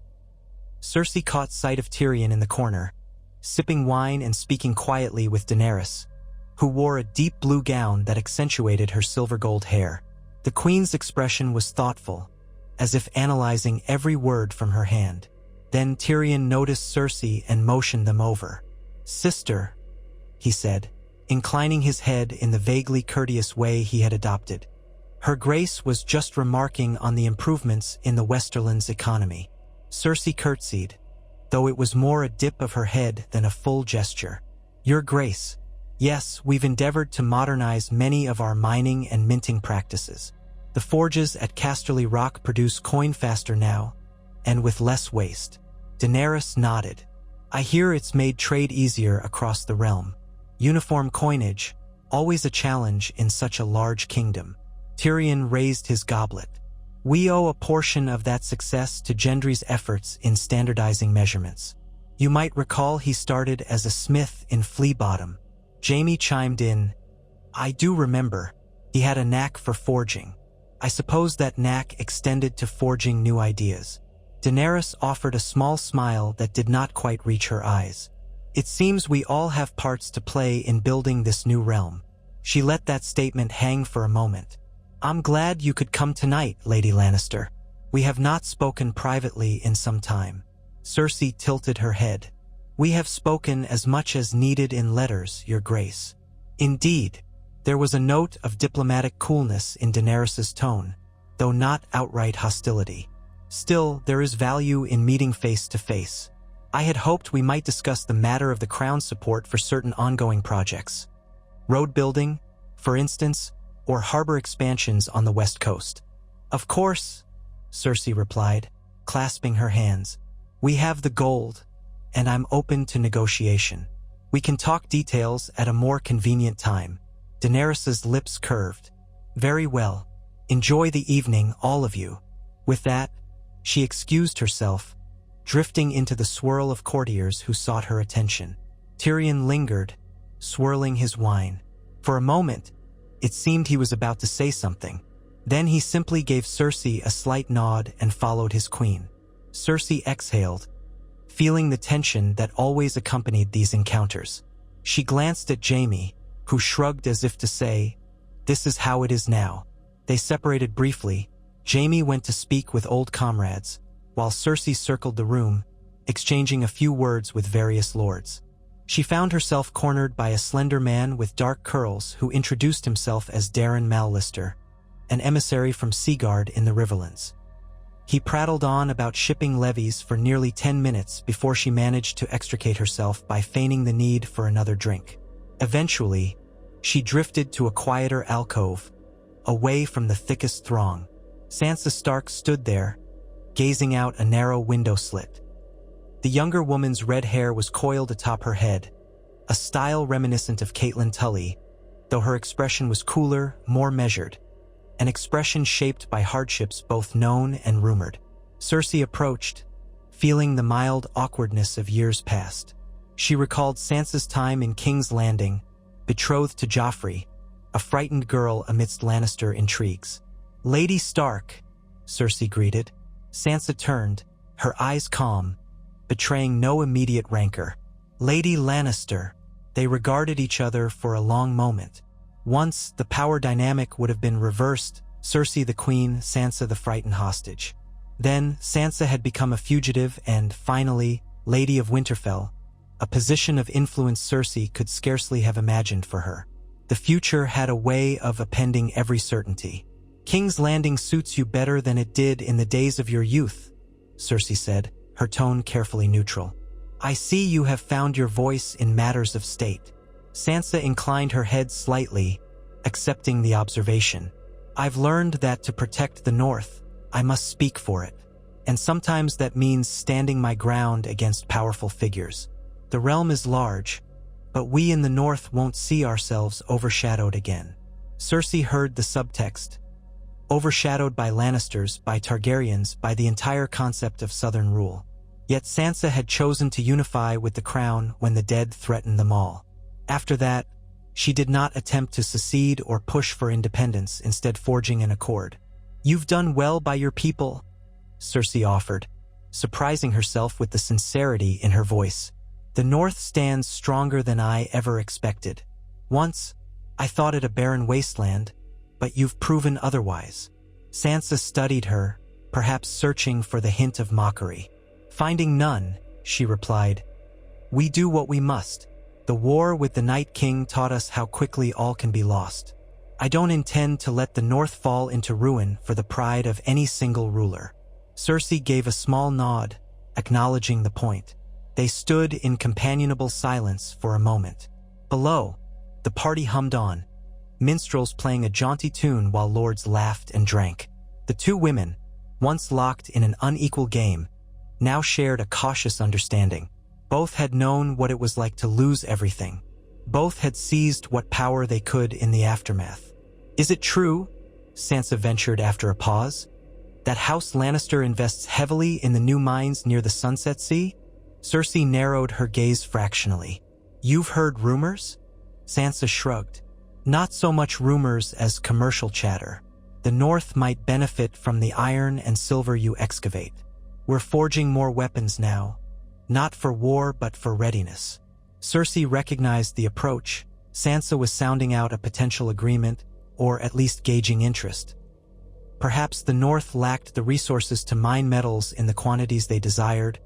Cersei caught sight of Tyrion in the corner, sipping wine and speaking quietly with Daenerys, who wore a deep blue gown that accentuated her silver-gold hair. The queen's expression was thoughtful, as if analyzing every word from her hand. Then Tyrion noticed Cersei and motioned them over. "Sister," he said, inclining his head in the vaguely courteous way he had adopted. Her Grace was just remarking on the improvements in the Westerland's economy. Cersei curtsied, though it was more a dip of her head than a full gesture. "Your Grace, yes, we've endeavored to modernize many of our mining and minting practices. The forges at Casterly Rock produce coin faster now, and with less waste." Daenerys nodded. "I hear it's made trade easier across the realm. Uniform coinage, always a challenge in such a large kingdom." Tyrion raised his goblet. "We owe a portion of that success to Gendry's efforts in standardizing measurements. You might recall he started as a smith in Flea Bottom." Jaime chimed in. "I do remember. He had a knack for forging. I suppose that knack extended to forging new ideas." Daenerys offered a small smile that did not quite reach her eyes. "It seems we all have parts to play in building this new realm." She let that statement hang for a moment. "I'm glad you could come tonight, Lady Lannister. We have not spoken privately in some time." Cersei tilted her head. "We have spoken as much as needed in letters, Your Grace." Indeed, there was a note of diplomatic coolness in Daenerys's tone, though not outright hostility. "Still, there is value in meeting face to face. I had hoped we might discuss the matter of the Crown's support for certain ongoing projects. Road building, for instance, or harbor expansions on the West Coast." "Of course," Cersei replied, clasping her hands. "We have the gold, and I'm open to negotiation. We can talk details at a more convenient time." Daenerys's lips curved. "Very well. Enjoy the evening, all of you." With that, she excused herself, drifting into the swirl of courtiers who sought her attention. Tyrion lingered, swirling his wine. For a moment, it seemed he was about to say something. Then he simply gave Cersei a slight nod and followed his queen. Cersei exhaled, feeling the tension that always accompanied these encounters. She glanced at Jaime, who shrugged as if to say, "This is how it is now." They separated briefly. Jaime went to speak with old comrades, while Cersei circled the room, exchanging a few words with various lords. She found herself cornered by a slender man with dark curls who introduced himself as Darren Mallister, an emissary from Seaguard in the Riverlands. He prattled on about shipping levies for nearly 10 minutes before she managed to extricate herself by feigning the need for another drink. Eventually, she drifted to a quieter alcove, away from the thickest throng. Sansa Stark stood there, gazing out a narrow window slit. The younger woman's red hair was coiled atop her head, a style reminiscent of Catelyn Tully, though her expression was cooler, more measured, an expression shaped by hardships both known and rumored. Cersei approached, feeling the mild awkwardness of years past. She recalled Sansa's time in King's Landing, betrothed to Joffrey, a frightened girl amidst Lannister intrigues. "Lady Stark," Cersei greeted. Sansa turned, her eyes calm, betraying no immediate rancor. "Lady Lannister." They regarded each other for a long moment. Once, the power dynamic would have been reversed, Cersei the queen, Sansa the frightened hostage. Then, Sansa had become a fugitive and, finally, Lady of Winterfell, a position of influence Cersei could scarcely have imagined for her. The future had a way of appending every certainty. "King's Landing suits you better than it did in the days of your youth," Cersei said, her tone carefully neutral. "I see you have found your voice in matters of state." Sansa inclined her head slightly, accepting the observation. "I've learned that to protect the North, I must speak for it. And sometimes that means standing my ground against powerful figures. The realm is large, but we in the North won't see ourselves overshadowed again." Cersei heard the subtext. Overshadowed by Lannisters, by Targaryens, by the entire concept of Southern rule. Yet Sansa had chosen to unify with the crown when the dead threatened them all. After that, she did not attempt to secede or push for independence, instead forging an accord. "You've done well by your people," Cersei offered, surprising herself with the sincerity in her voice. "The North stands stronger than I ever expected. Once, I thought it a barren wasteland, but you've proven otherwise." Sansa studied her, perhaps searching for the hint of mockery. "Finding none," she replied. "We do what we must. The war with the Night King taught us how quickly all can be lost. I don't intend to let the North fall into ruin for the pride of any single ruler." Cersei gave a small nod, acknowledging the point. They stood in companionable silence for a moment. Below, the party hummed on, minstrels playing a jaunty tune while lords laughed and drank. The two women, once locked in an unequal game, now shared a cautious understanding. Both had known what it was like to lose everything. Both had seized what power they could in the aftermath. "Is it true," Sansa ventured after a pause, "that House Lannister invests heavily in the new mines near the Sunset Sea?" Cersei narrowed her gaze fractionally. "You've heard rumors?" Sansa shrugged. "Not so much rumors as commercial chatter. The North might benefit from the iron and silver you excavate. We're forging more weapons now, not for war but for readiness." Cersei recognized the approach. Sansa was sounding out a potential agreement, or at least gauging interest. Perhaps the North lacked the resources to mine metals in the quantities they desired,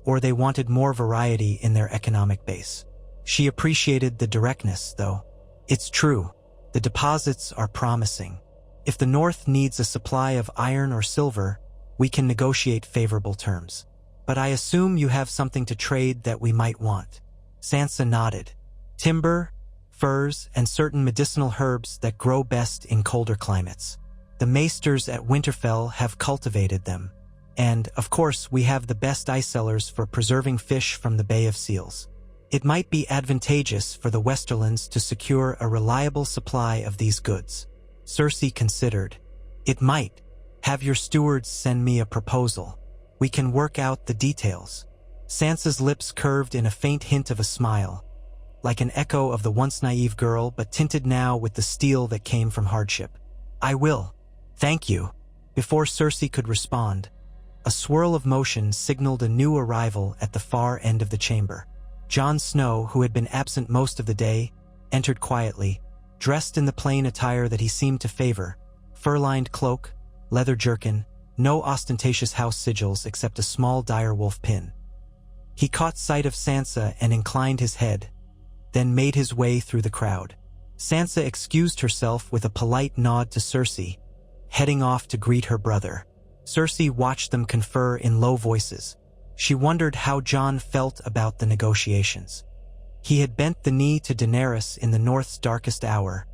or they wanted more variety in their economic base. She appreciated the directness, though. "It's true. The deposits are promising. If the North needs a supply of iron or silver, we can negotiate favorable terms. But I assume you have something to trade that we might want." Sansa nodded. "Timber, furs, and certain medicinal herbs that grow best in colder climates. The maesters at Winterfell have cultivated them. And, of course, we have the best ice cellars for preserving fish from the Bay of Seals. It might be advantageous for the Westerlands to secure a reliable supply of these goods." Cersei considered. "It might. Have your stewards send me a proposal. We can work out the details." Sansa's lips curved in a faint hint of a smile, like an echo of the once naive girl but tinted now with the steel that came from hardship. "I will. Thank you." Before Cersei could respond, a swirl of motion signaled a new arrival at the far end of the chamber. Jon Snow, who had been absent most of the day, entered quietly, dressed in the plain attire that he seemed to favor: fur-lined cloak, leather jerkin, no ostentatious house sigils except a small direwolf pin. He caught sight of Sansa and inclined his head, then made his way through the crowd. Sansa excused herself with a polite nod to Cersei, heading off to greet her brother. Cersei watched them confer in low voices. She wondered how Jon felt about the negotiations. He had bent the knee to Daenerys in the North's darkest hour,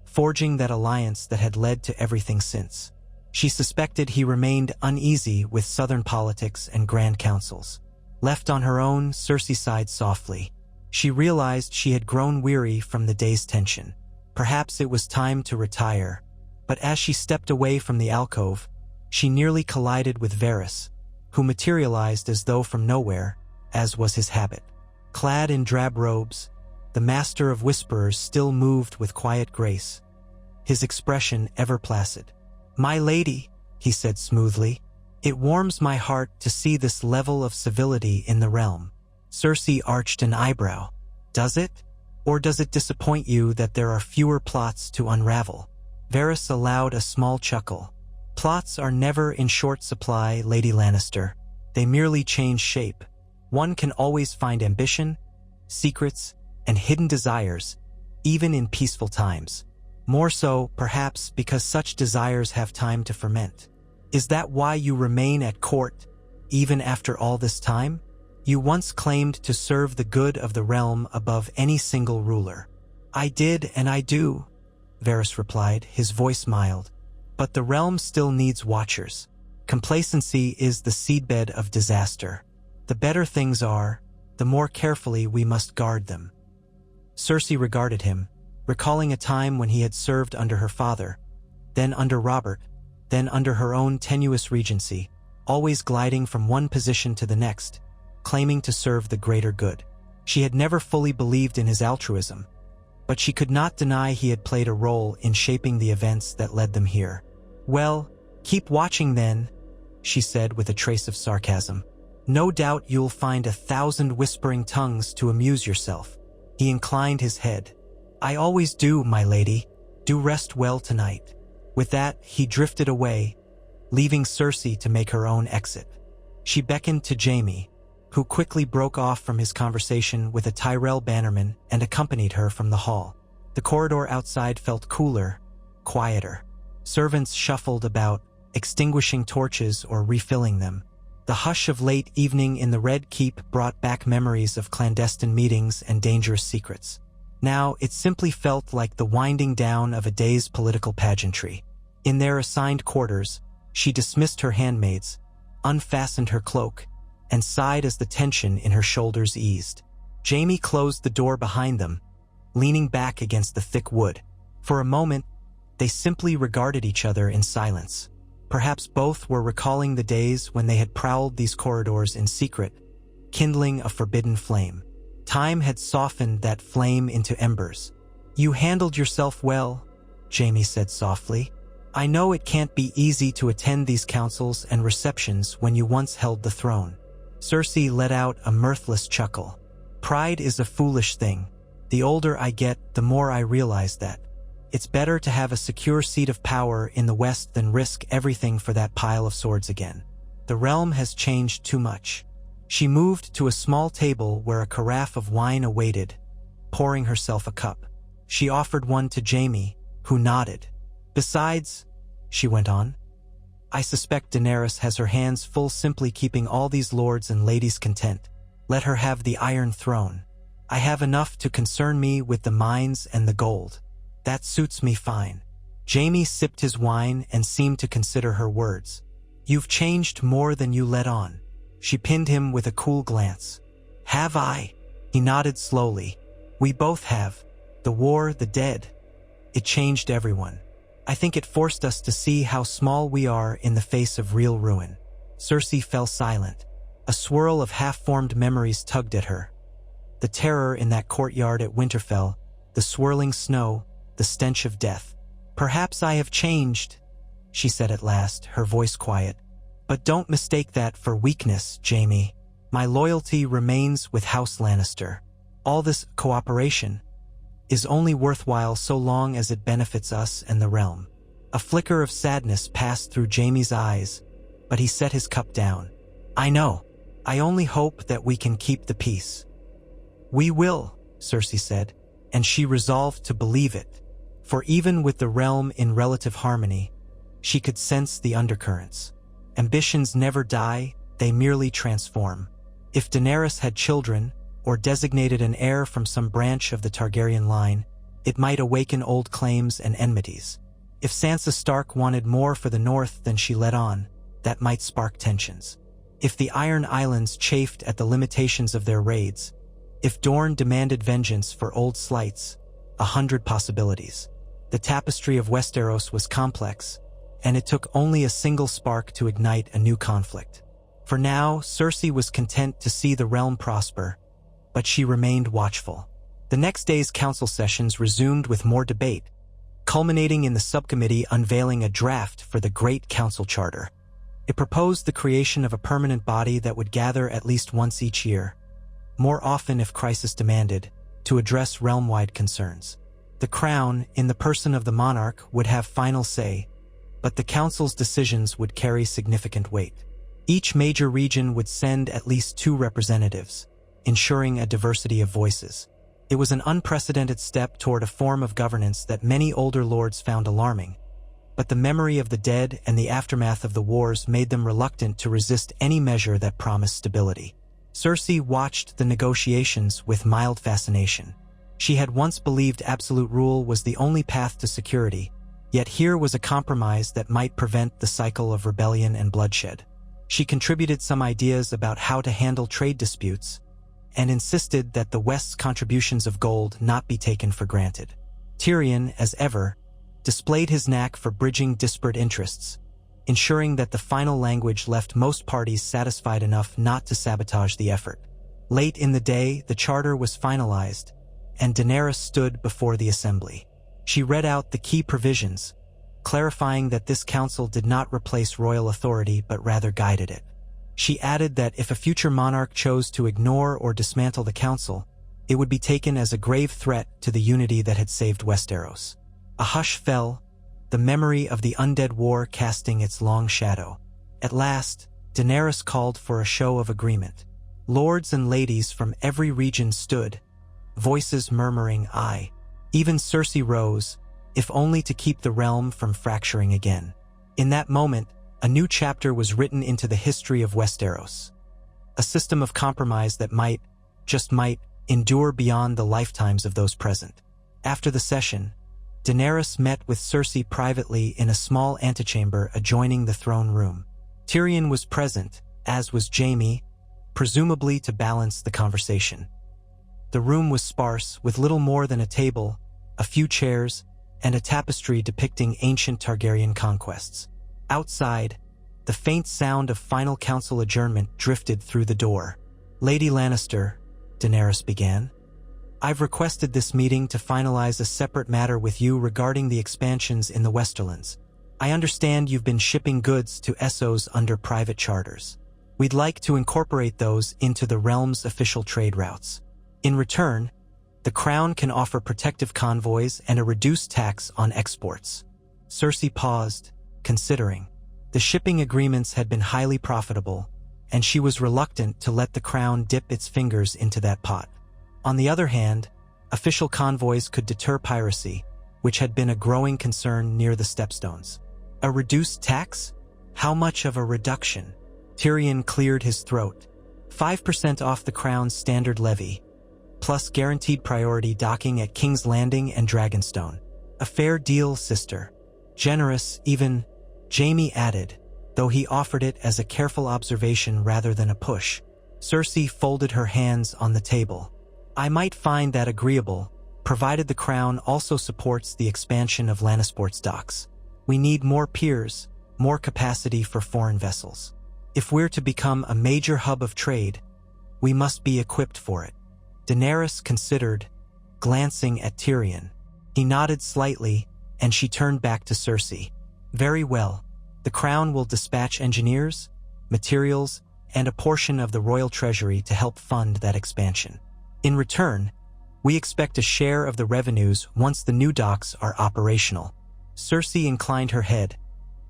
forging that alliance that had led to everything since. She suspected he remained uneasy with southern politics and grand councils. Left on her own, Cersei sighed softly. She realized she had grown weary from the day's tension. Perhaps it was time to retire, but as she stepped away from the alcove, she nearly collided with Varys, who materialized as though from nowhere, as was his habit. Clad in drab robes, the Master of Whisperers still moved with quiet grace, his expression ever placid. "My lady," he said smoothly, "it warms my heart to see this level of civility in the realm." Cersei arched an eyebrow. "Does it? Or does it disappoint you that there are fewer plots to unravel?" Varys allowed a small chuckle. "Plots are never in short supply, Lady Lannister. They merely change shape. One can always find ambition, secrets, and hidden desires, even in peaceful times. More so, perhaps, because such desires have time to ferment. Is that why you remain at court, even after all this time? You once claimed to serve the good of the realm above any single ruler." "I did and I do," Varys replied, his voice mild. "But the realm still needs watchers. Complacency is the seedbed of disaster. The better things are, the more carefully we must guard them." Cersei regarded him, recalling a time when he had served under her father, then under Robert, then under her own tenuous regency, always gliding from one position to the next, claiming to serve the greater good. She had never fully believed in his altruism, but she could not deny he had played a role in shaping the events that led them here. "Well, keep watching then," she said with a trace of sarcasm. "No doubt you'll find 1,000 whispering tongues to amuse yourself." He inclined his head. "I always do, my lady. Do rest well tonight." With that, he drifted away, leaving Cersei to make her own exit. She beckoned to Jaime, who quickly broke off from his conversation with a Tyrell bannerman and accompanied her from the hall. The corridor outside felt cooler, quieter. Servants shuffled about, extinguishing torches or refilling them. The hush of late evening in the Red Keep brought back memories of clandestine meetings and dangerous secrets. Now it simply felt like the winding down of a day's political pageantry. In their assigned quarters, she dismissed her handmaids, unfastened her cloak, and sighed as the tension in her shoulders eased. Jaime closed the door behind them, leaning back against the thick wood. For a moment, they simply regarded each other in silence. Perhaps both were recalling the days when they had prowled these corridors in secret, kindling a forbidden flame. Time had softened that flame into embers. "You handled yourself well," Jaime said softly. "I know it can't be easy to attend these councils and receptions when you once held the throne." Cersei let out a mirthless chuckle. "Pride is a foolish thing. The older I get, the more I realize that. It's better to have a secure seat of power in the West than risk everything for that pile of swords again. The realm has changed too much." She moved to a small table where a carafe of wine awaited, pouring herself a cup. She offered one to Jaime, who nodded. "Besides," she went on, "I suspect Daenerys has her hands full simply keeping all these lords and ladies content. Let her have the Iron Throne. I have enough to concern me with the mines and the gold. That suits me fine." Jaime sipped his wine and seemed to consider her words. "You've changed more than you let on." She pinned him with a cool glance. "Have I?" He nodded slowly. "We both have. The war, the dead. It changed everyone. I think it forced us to see how small we are in the face of real ruin." Cersei fell silent. A swirl of half-formed memories tugged at her. The terror in that courtyard at Winterfell, the swirling snow, the stench of death. "Perhaps I have changed," she said at last, her voice quiet. "But don't mistake that for weakness, Jaime. My loyalty remains with House Lannister. All this cooperation is only worthwhile so long as it benefits us and the realm." A flicker of sadness passed through Jaime's eyes, but he set his cup down. "I know. I only hope that we can keep the peace." "We will," Cersei said, and she resolved to believe it. For even with the realm in relative harmony, She could sense the undercurrents. Ambitions never die, they merely transform. If Daenerys had children, or designated an heir from some branch of the Targaryen line, it might awaken old claims and enmities. If Sansa Stark wanted more for the North than she let on, that might spark tensions. If the Iron Islands chafed at the limitations of their raids, if Dorne demanded vengeance for old slights, 100 possibilities. The tapestry of Westeros was complex, and it took only a single spark to ignite a new conflict. For now, Cersei was content to see the realm prosper, but she remained watchful. The next day's council sessions resumed with more debate, culminating in the subcommittee unveiling a draft for the Great Council Charter. It proposed the creation of a permanent body that would gather at least once each year, more often if crisis demanded, to address realm-wide concerns. The Crown, in the person of the monarch, would have final say, but the council's decisions would carry significant weight. Each major region would send at least 2 representatives, ensuring a diversity of voices. It was an unprecedented step toward a form of governance that many older lords found alarming, but the memory of the dead and the aftermath of the wars made them reluctant to resist any measure that promised stability. Cersei watched the negotiations with mild fascination. She had once believed absolute rule was the only path to security, yet here was a compromise that might prevent the cycle of rebellion and bloodshed. She contributed some ideas about how to handle trade disputes, and insisted that the West's contributions of gold not be taken for granted. Tyrion, as ever, displayed his knack for bridging disparate interests, ensuring that the final language left most parties satisfied enough not to sabotage the effort. Late in the day, the charter was finalized, and Daenerys stood before the assembly. She read out the key provisions, clarifying that this council did not replace royal authority but rather guided it. She added that if a future monarch chose to ignore or dismantle the council, it would be taken as a grave threat to the unity that had saved Westeros. A hush fell, the memory of the undead war casting its long shadow. At last, Daenerys called for a show of agreement. Lords and ladies from every region stood, voices murmuring aye. Even Cersei rose, if only to keep the realm from fracturing again. In that moment, a new chapter was written into the history of Westeros. A system of compromise that might, just might, endure beyond the lifetimes of those present. After the session, Daenerys met with Cersei privately in a small antechamber adjoining the throne room. Tyrion was present, as was Jaime, presumably to balance the conversation. The room was sparse, with little more than a table, a few chairs, and a tapestry depicting ancient Targaryen conquests. Outside, the faint sound of final council adjournment drifted through the door. "Lady Lannister," Daenerys began, "I've requested this meeting to finalize a separate matter with you regarding the expansions in the Westerlands. I understand you've been shipping goods to Essos under private charters. We'd like to incorporate those into the realm's official trade routes. In return, the Crown can offer protective convoys and a reduced tax on exports." Cersei paused, considering. The shipping agreements had been highly profitable, and she was reluctant to let the Crown dip its fingers into that pot. On the other hand, official convoys could deter piracy, which had been a growing concern near the Stepstones. A reduced tax? How much of a reduction? Tyrion cleared his throat. 5% off the Crown's standard levy, plus guaranteed priority docking at King's Landing and Dragonstone. A fair deal, sister. Generous, even, Jaime added, though he offered it as a careful observation rather than a push. Cersei folded her hands on the table. "I might find that agreeable, provided the Crown also supports the expansion of Lannisport's docks. We need more piers, more capacity for foreign vessels. If we're to become a major hub of trade, we must be equipped for it." Daenerys considered, glancing at Tyrion. He nodded slightly, and she turned back to Cersei. "Very well. The Crown will dispatch engineers, materials, and a portion of the royal treasury to help fund that expansion. In return, we expect a share of the revenues once the new docks are operational." Cersei inclined her head,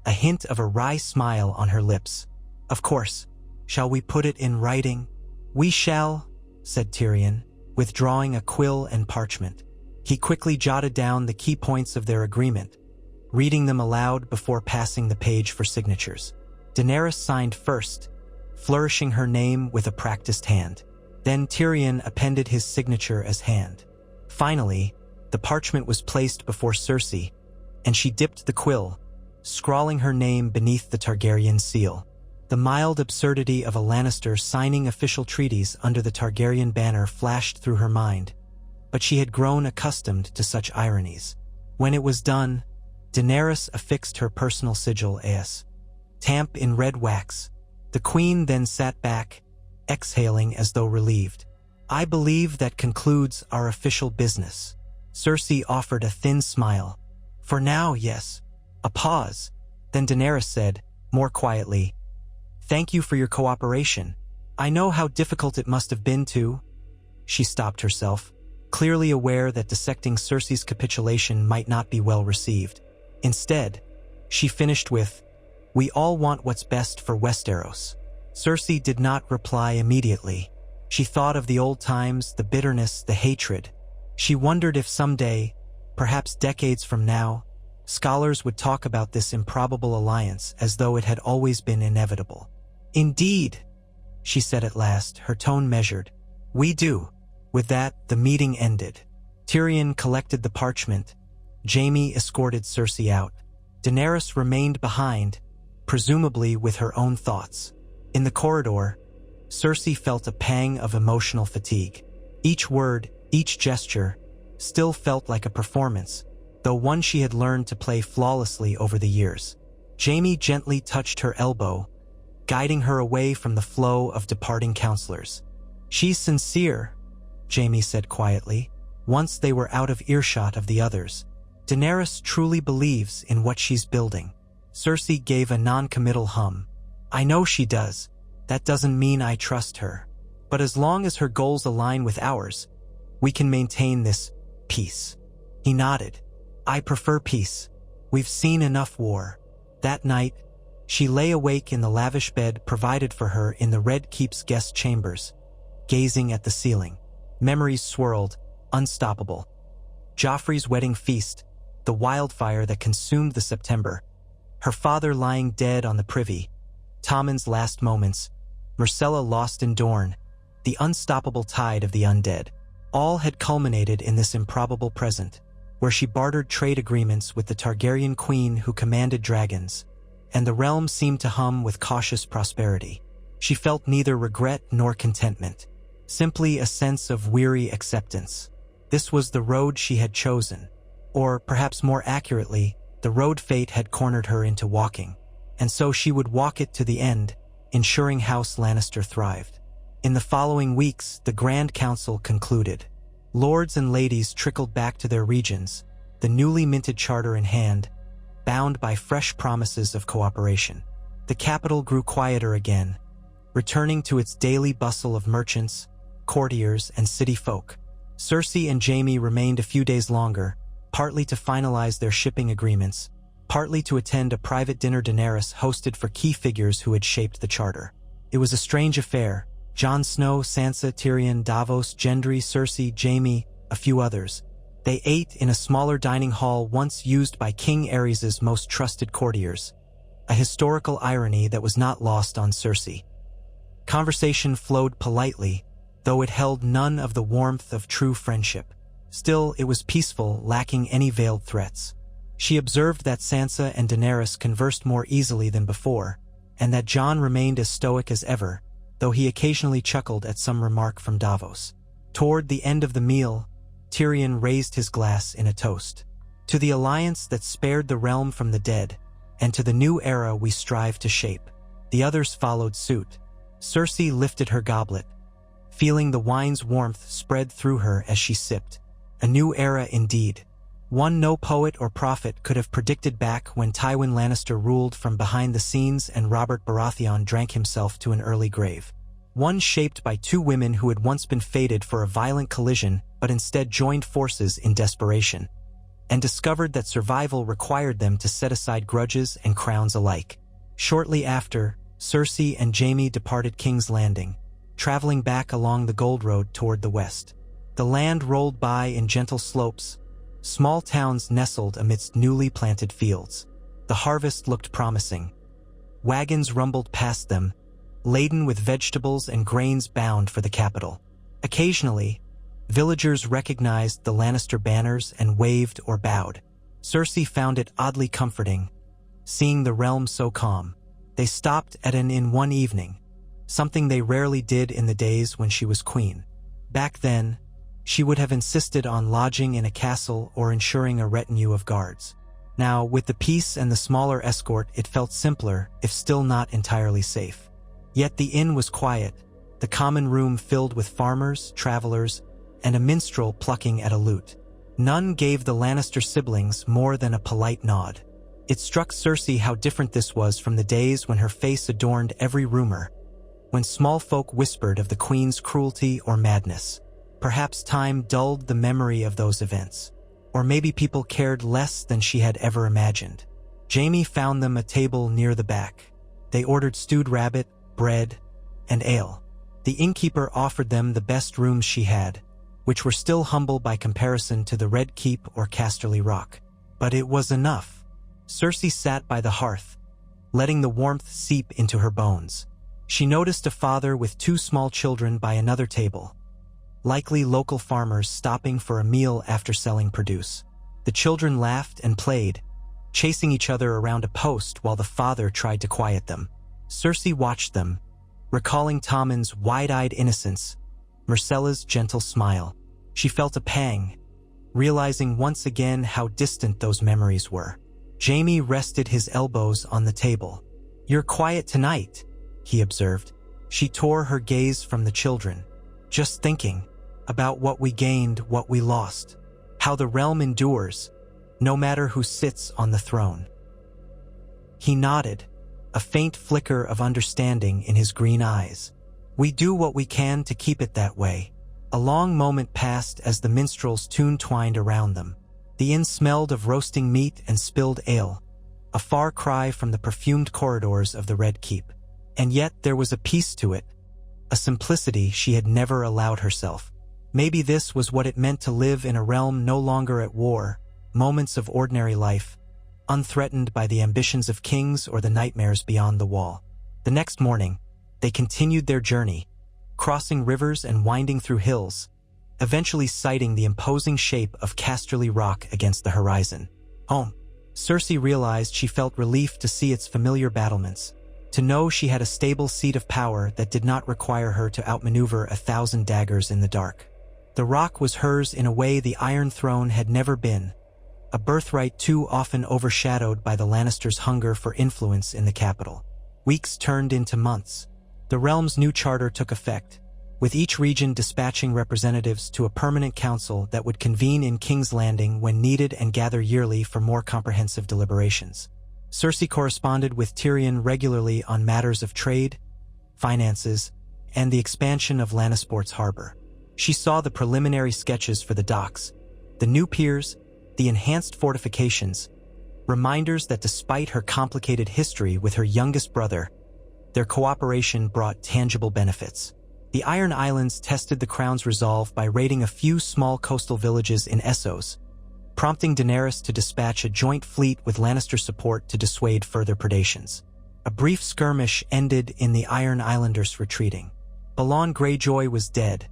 a hint of a wry smile on her lips. "Of course. Shall we put it in writing?" "We shall," said Tyrion, withdrawing a quill and parchment. He quickly jotted down the key points of their agreement, reading them aloud before passing the page for signatures. Daenerys signed first, flourishing her name with a practiced hand. Then Tyrion appended his signature as hand. Finally, the parchment was placed before Cersei, and she dipped the quill, scrawling her name beneath the Targaryen seal. The mild absurdity of a Lannister signing official treaties under the Targaryen banner flashed through her mind, but she had grown accustomed to such ironies. When it was done, Daenerys affixed her personal sigil as tamp in red wax. The queen then sat back, exhaling as though relieved. "I believe that concludes our official business." Cersei offered a thin smile. "For now, yes." A pause. Then Daenerys said, more quietly, "Thank you for your cooperation. I know how difficult it must have been to—" She stopped herself, clearly aware that dissecting Cersei's capitulation might not be well received. Instead, she finished with, "We all want what's best for Westeros." Cersei did not reply immediately. She thought of the old times, the bitterness, the hatred. She wondered if someday, perhaps decades from now, scholars would talk about this improbable alliance as though it had always been inevitable. "Indeed," she said at last, her tone measured. "We do." With that, the meeting ended. Tyrion collected the parchment. Jaime escorted Cersei out. Daenerys remained behind, presumably with her own thoughts. In the corridor, Cersei felt a pang of emotional fatigue. Each word, each gesture, still felt like a performance, though one she had learned to play flawlessly over the years. Jaime gently touched her elbow, guiding her away from the flow of departing counselors. "She's sincere," Jaime said quietly, once they were out of earshot of the others. "Daenerys truly believes in what she's building." Cersei gave a non-committal hum. "I know she does. That doesn't mean I trust her. But as long as her goals align with ours, we can maintain this peace." He nodded. "I prefer peace. We've seen enough war." That night, she lay awake in the lavish bed provided for her in the Red Keep's guest chambers, gazing at the ceiling. Memories swirled, unstoppable. Joffrey's wedding feast, the wildfire that consumed the September, her father lying dead on the privy, Tommen's last moments, Myrcella lost in Dorne, the unstoppable tide of the undead. All had culminated in this improbable present, where she bartered trade agreements with the Targaryen queen who commanded dragons, and the realm seemed to hum with cautious prosperity. She felt neither regret nor contentment, simply a sense of weary acceptance. This was the road she had chosen, or perhaps more accurately, the road fate had cornered her into walking, and so she would walk it to the end, ensuring House Lannister thrived. In the following weeks, the Grand Council concluded. Lords and ladies trickled back to their regions, the newly minted charter in hand, bound by fresh promises of cooperation. The capital grew quieter again, returning to its daily bustle of merchants, courtiers, and city folk. Cersei and Jaime remained a few days longer, partly to finalize their shipping agreements, partly to attend a private dinner Daenerys hosted for key figures who had shaped the charter. It was a strange affair. Jon Snow, Sansa, Tyrion, Davos, Gendry, Cersei, Jaime, a few others. They ate in a smaller dining hall once used by King Aerys's most trusted courtiers, a historical irony that was not lost on Cersei. Conversation flowed politely, though it held none of the warmth of true friendship. Still, it was peaceful, lacking any veiled threats. She observed that Sansa and Daenerys conversed more easily than before, and that Jon remained as stoic as ever, though he occasionally chuckled at some remark from Davos. Toward the end of the meal, Tyrion raised his glass in a toast. "To the alliance that spared the realm from the dead, and to the new era we strive to shape." The others followed suit. Cersei lifted her goblet, feeling the wine's warmth spread through her as she sipped. A new era indeed. One no poet or prophet could have predicted back when Tywin Lannister ruled from behind the scenes and Robert Baratheon drank himself to an early grave. One shaped by two women who had once been fated for a violent collision but instead joined forces in desperation, and discovered that survival required them to set aside grudges and crowns alike. Shortly after, Cersei and Jaime departed King's Landing, traveling back along the Gold Road toward the west. The land rolled by in gentle slopes, Small towns nestled amidst newly planted fields. The harvest looked promising. Wagons rumbled past them, laden with vegetables and grains bound for the capital. Occasionally, villagers recognized the Lannister banners and waved or bowed. Cersei found it oddly comforting, seeing the realm so calm. They stopped at an inn one evening, something they rarely did in the days when she was queen. Back then, she would have insisted on lodging in a castle or ensuring a retinue of guards. Now, with the peace and the smaller escort, it felt simpler, if still not entirely safe. Yet the inn was quiet, the common room filled with farmers, travelers, and a minstrel plucking at a lute. None gave the Lannister siblings more than a polite nod. It struck Cersei how different this was from the days when her face adorned every rumor, when small folk whispered of the queen's cruelty or madness. Perhaps time dulled the memory of those events. Or maybe people cared less than she had ever imagined. Jaime found them a table near the back. They ordered stewed rabbit, bread, and ale. The innkeeper offered them the best rooms she had, which were still humble by comparison to the Red Keep or Casterly Rock. But it was enough. Cersei sat by the hearth, letting the warmth seep into her bones. She noticed a father with 2 small children by another table, likely local farmers stopping for a meal after selling produce. The children laughed and played, chasing each other around a post while the father tried to quiet them. Cersei watched them, recalling Tommen's wide-eyed innocence, Myrcella's gentle smile. She felt a pang, realizing once again how distant those memories were. Jaime rested his elbows on the table. "You're quiet tonight," he observed. She tore her gaze from the children. "Just thinking about what we gained, what we lost, how the realm endures, no matter who sits on the throne." He nodded, a faint flicker of understanding in his green eyes. "We do what we can to keep it that way." A long moment passed as the minstrel's tune twined around them. The inn smelled of roasting meat and spilled ale, a far cry from the perfumed corridors of the Red Keep. And yet there was a peace to it, a simplicity she had never allowed herself. Maybe this was what it meant to live in a realm no longer at war, moments of ordinary life, unthreatened by the ambitions of kings or the nightmares beyond the wall. The next morning, they continued their journey, crossing rivers and winding through hills, eventually sighting the imposing shape of Casterly Rock against the horizon. Home. Cersei realized she felt relief to see its familiar battlements, to know she had a stable seat of power that did not require her to outmaneuver 1,000 daggers in the dark. The rock was hers in a way the Iron Throne had never been, a birthright too often overshadowed by the Lannisters' hunger for influence in the capital. Weeks turned into months. The realm's new charter took effect, with each region dispatching representatives to a permanent council that would convene in King's Landing when needed and gather yearly for more comprehensive deliberations. Cersei corresponded with Tyrion regularly on matters of trade, finances, and the expansion of Lannisport's harbor. She saw the preliminary sketches for the docks, the new piers, the enhanced fortifications, reminders that despite her complicated history with her youngest brother, their cooperation brought tangible benefits. The Iron Islands tested the Crown's resolve by raiding a few small coastal villages in Essos, prompting Daenerys to dispatch a joint fleet with Lannister support to dissuade further predations. A brief skirmish ended in the Iron Islanders retreating. Balon Greyjoy was dead,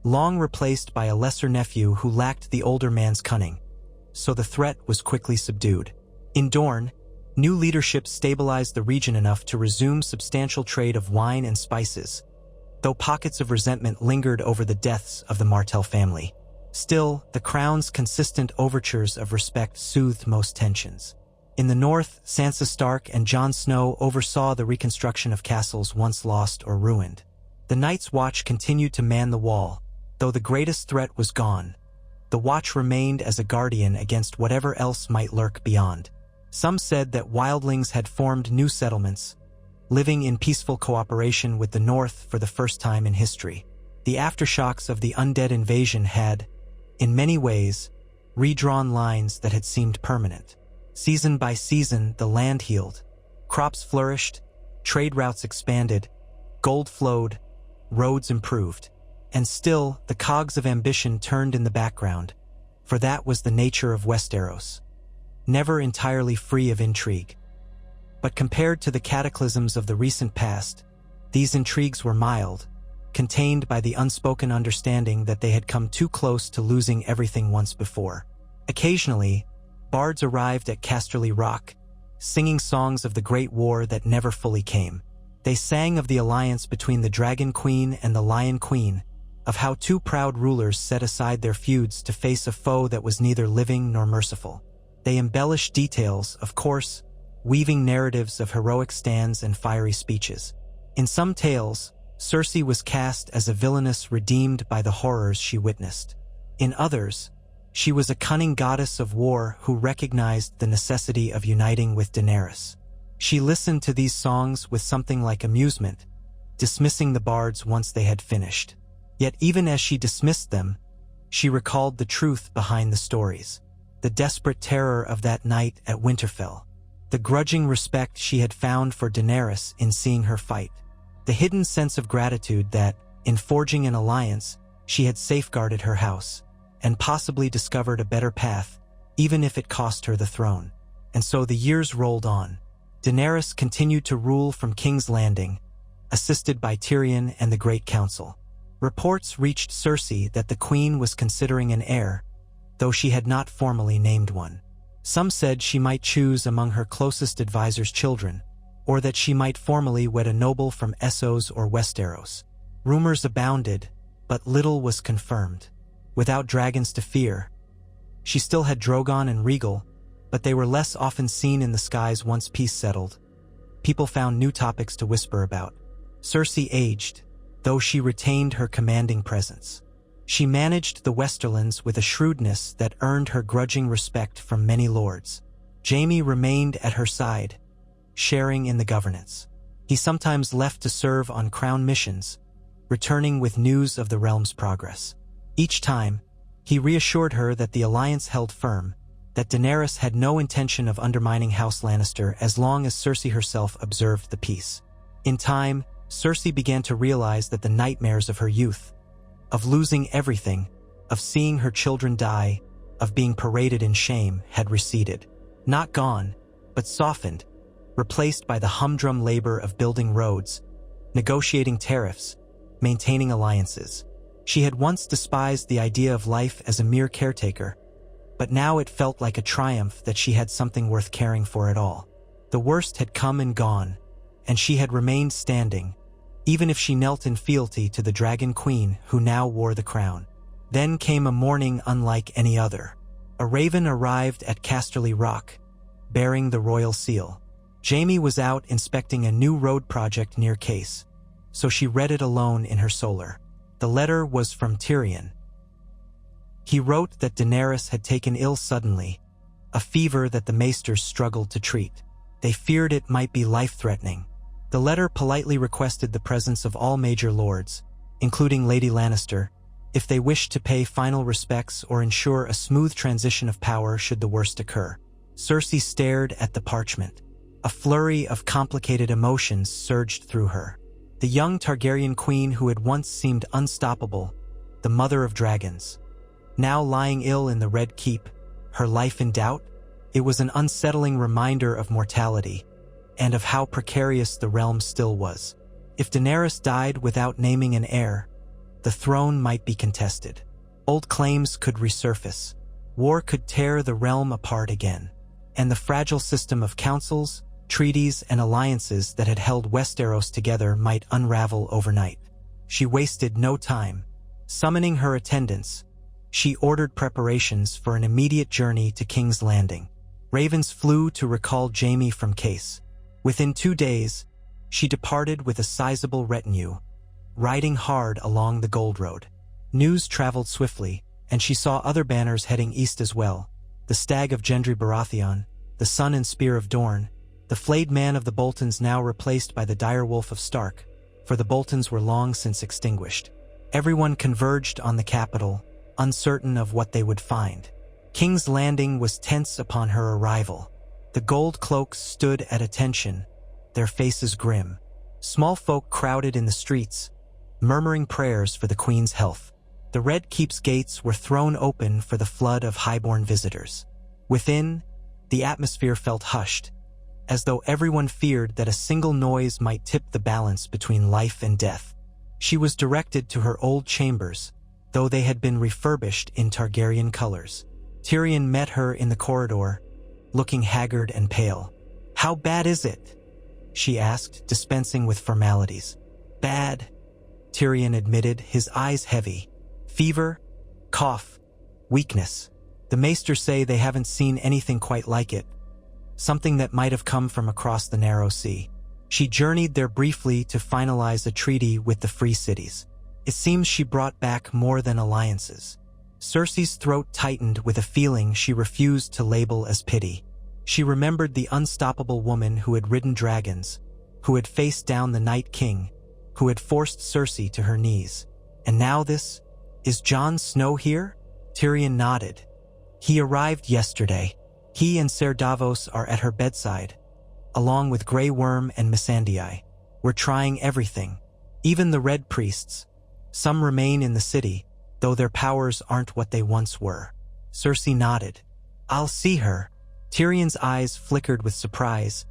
long replaced by a lesser nephew who lacked the older man's cunning, so the threat was quickly subdued. In Dorne, new leadership stabilized the region enough to resume substantial trade of wine and spices, though pockets of resentment lingered over the deaths of the Martell family. Still, the Crown's consistent overtures of respect soothed most tensions. In the north, Sansa Stark and Jon Snow oversaw the reconstruction of castles once lost or ruined. The Night's Watch continued to man the wall, though the greatest threat was gone. The Watch remained as a guardian against whatever else might lurk beyond. Some said that wildlings had formed new settlements, living in peaceful cooperation with the North for the first time in history. The aftershocks of the undead invasion had, in many ways, redrawn lines that had seemed permanent. Season by season, the land healed. Crops flourished, trade routes expanded, gold flowed, roads improved. And still, the cogs of ambition turned in the background, for that was the nature of Westeros, never entirely free of intrigue. But compared to the cataclysms of the recent past, these intrigues were mild, contained by the unspoken understanding that they had come too close to losing everything once before. Occasionally, bards arrived at Casterly Rock, singing songs of the Great War that never fully came. They sang of the alliance between the Dragon Queen and the Lion Queen, of how two proud rulers set aside their feuds to face a foe that was neither living nor merciful. They embellished details, of course, weaving narratives of heroic stands and fiery speeches. In some tales, Cersei was cast as a villainess redeemed by the horrors she witnessed. In others, she was a cunning goddess of war who recognized the necessity of uniting with Daenerys. She listened to these songs with something like amusement, dismissing the bards once they had finished. Yet even as she dismissed them, she recalled the truth behind the stories, the desperate terror of that night at Winterfell, the grudging respect she had found for Daenerys in seeing her fight, the hidden sense of gratitude that, in forging an alliance, she had safeguarded her house, and possibly discovered a better path, even if it cost her the throne. And so the years rolled on. Daenerys continued to rule from King's Landing, assisted by Tyrion and the Great Council. Reports reached Cersei that the Queen was considering an heir, though she had not formally named one. Some said she might choose among her closest advisors' children, or that she might formally wed a noble from Essos or Westeros. Rumors abounded, but little was confirmed. Without dragons to fear, she still had Drogon and Rhaegal, but they were less often seen in the skies once peace settled. People found new topics to whisper about. Cersei aged, though she retained her commanding presence. She managed the Westerlands with a shrewdness that earned her grudging respect from many lords. Jaime remained at her side, sharing in the governance. He sometimes left to serve on crown missions, returning with news of the realm's progress. Each time, he reassured her that the alliance held firm, that Daenerys had no intention of undermining House Lannister as long as Cersei herself observed the peace. In time, Cersei began to realize that the nightmares of her youth, of losing everything, of seeing her children die, of being paraded in shame, had receded. Not gone, but softened, replaced by the humdrum labor of building roads, negotiating tariffs, maintaining alliances. She had once despised the idea of life as a mere caretaker, but now it felt like a triumph that she had something worth caring for at all. The worst had come and gone, and she had remained standing, even if she knelt in fealty to the Dragon Queen who now wore the crown. Then came a morning unlike any other. A raven arrived at Casterly Rock, bearing the royal seal. Jaime was out inspecting a new road project near Case, so she read it alone in her solar. The letter was from Tyrion. He wrote that Daenerys had taken ill suddenly, a fever that the maesters struggled to treat. They feared it might be life-threatening. The letter politely requested the presence of all major lords, including Lady Lannister, if they wished to pay final respects or ensure a smooth transition of power should the worst occur. Cersei stared at the parchment. A flurry of complicated emotions surged through her. The young Targaryen queen who had once seemed unstoppable, the mother of dragons, now lying ill in the Red Keep, her life in doubt? It was an unsettling reminder of mortality, and of how precarious the realm still was. If Daenerys died without naming an heir, the throne might be contested. Old claims could resurface. War could tear the realm apart again, and the fragile system of councils, treaties, and alliances that had held Westeros together might unravel overnight. She wasted no time. Summoning her attendants, she ordered preparations for an immediate journey to King's Landing. Ravens flew to recall Jaime from Case. Within 2 days, she departed with a sizable retinue, riding hard along the Gold Road. News traveled swiftly, and she saw other banners heading east as well. The Stag of Gendry Baratheon, the Sun and Spear of Dorne, the flayed man of the Boltons now replaced by the dire wolf of Stark, for the Boltons were long since extinguished. Everyone converged on the capital, uncertain of what they would find. King's Landing was tense upon her arrival. The gold cloaks stood at attention, their faces grim. Small folk crowded in the streets, murmuring prayers for the Queen's health. The Red Keep's gates were thrown open for the flood of highborn visitors. Within, the atmosphere felt hushed, as though everyone feared that a single noise might tip the balance between life and death. She was directed to her old chambers, though they had been refurbished in Targaryen colors. Tyrion met her in the corridor, looking haggard and pale. "How bad is it?" she asked, dispensing with formalities. "Bad," Tyrion admitted, his eyes heavy. "Fever, cough, weakness. The maesters say they haven't seen anything quite like it. Something that might have come from across the narrow sea." She journeyed there briefly to finalize a treaty with the free cities. It seems she brought back more than alliances. Cersei's throat tightened with a feeling she refused to label as pity. She remembered the unstoppable woman who had ridden dragons, who had faced down the Night King, who had forced Cersei to her knees. And now this? Is Jon Snow here? Tyrion nodded. He arrived yesterday. He and Ser Davos are at her bedside, along with Grey Worm and Missandei. We're trying everything. Even the Red Priests. Some remain in the city, though their powers aren't what they once were. Cersei nodded. I'll see her. Tyrion's eyes flickered with surprise,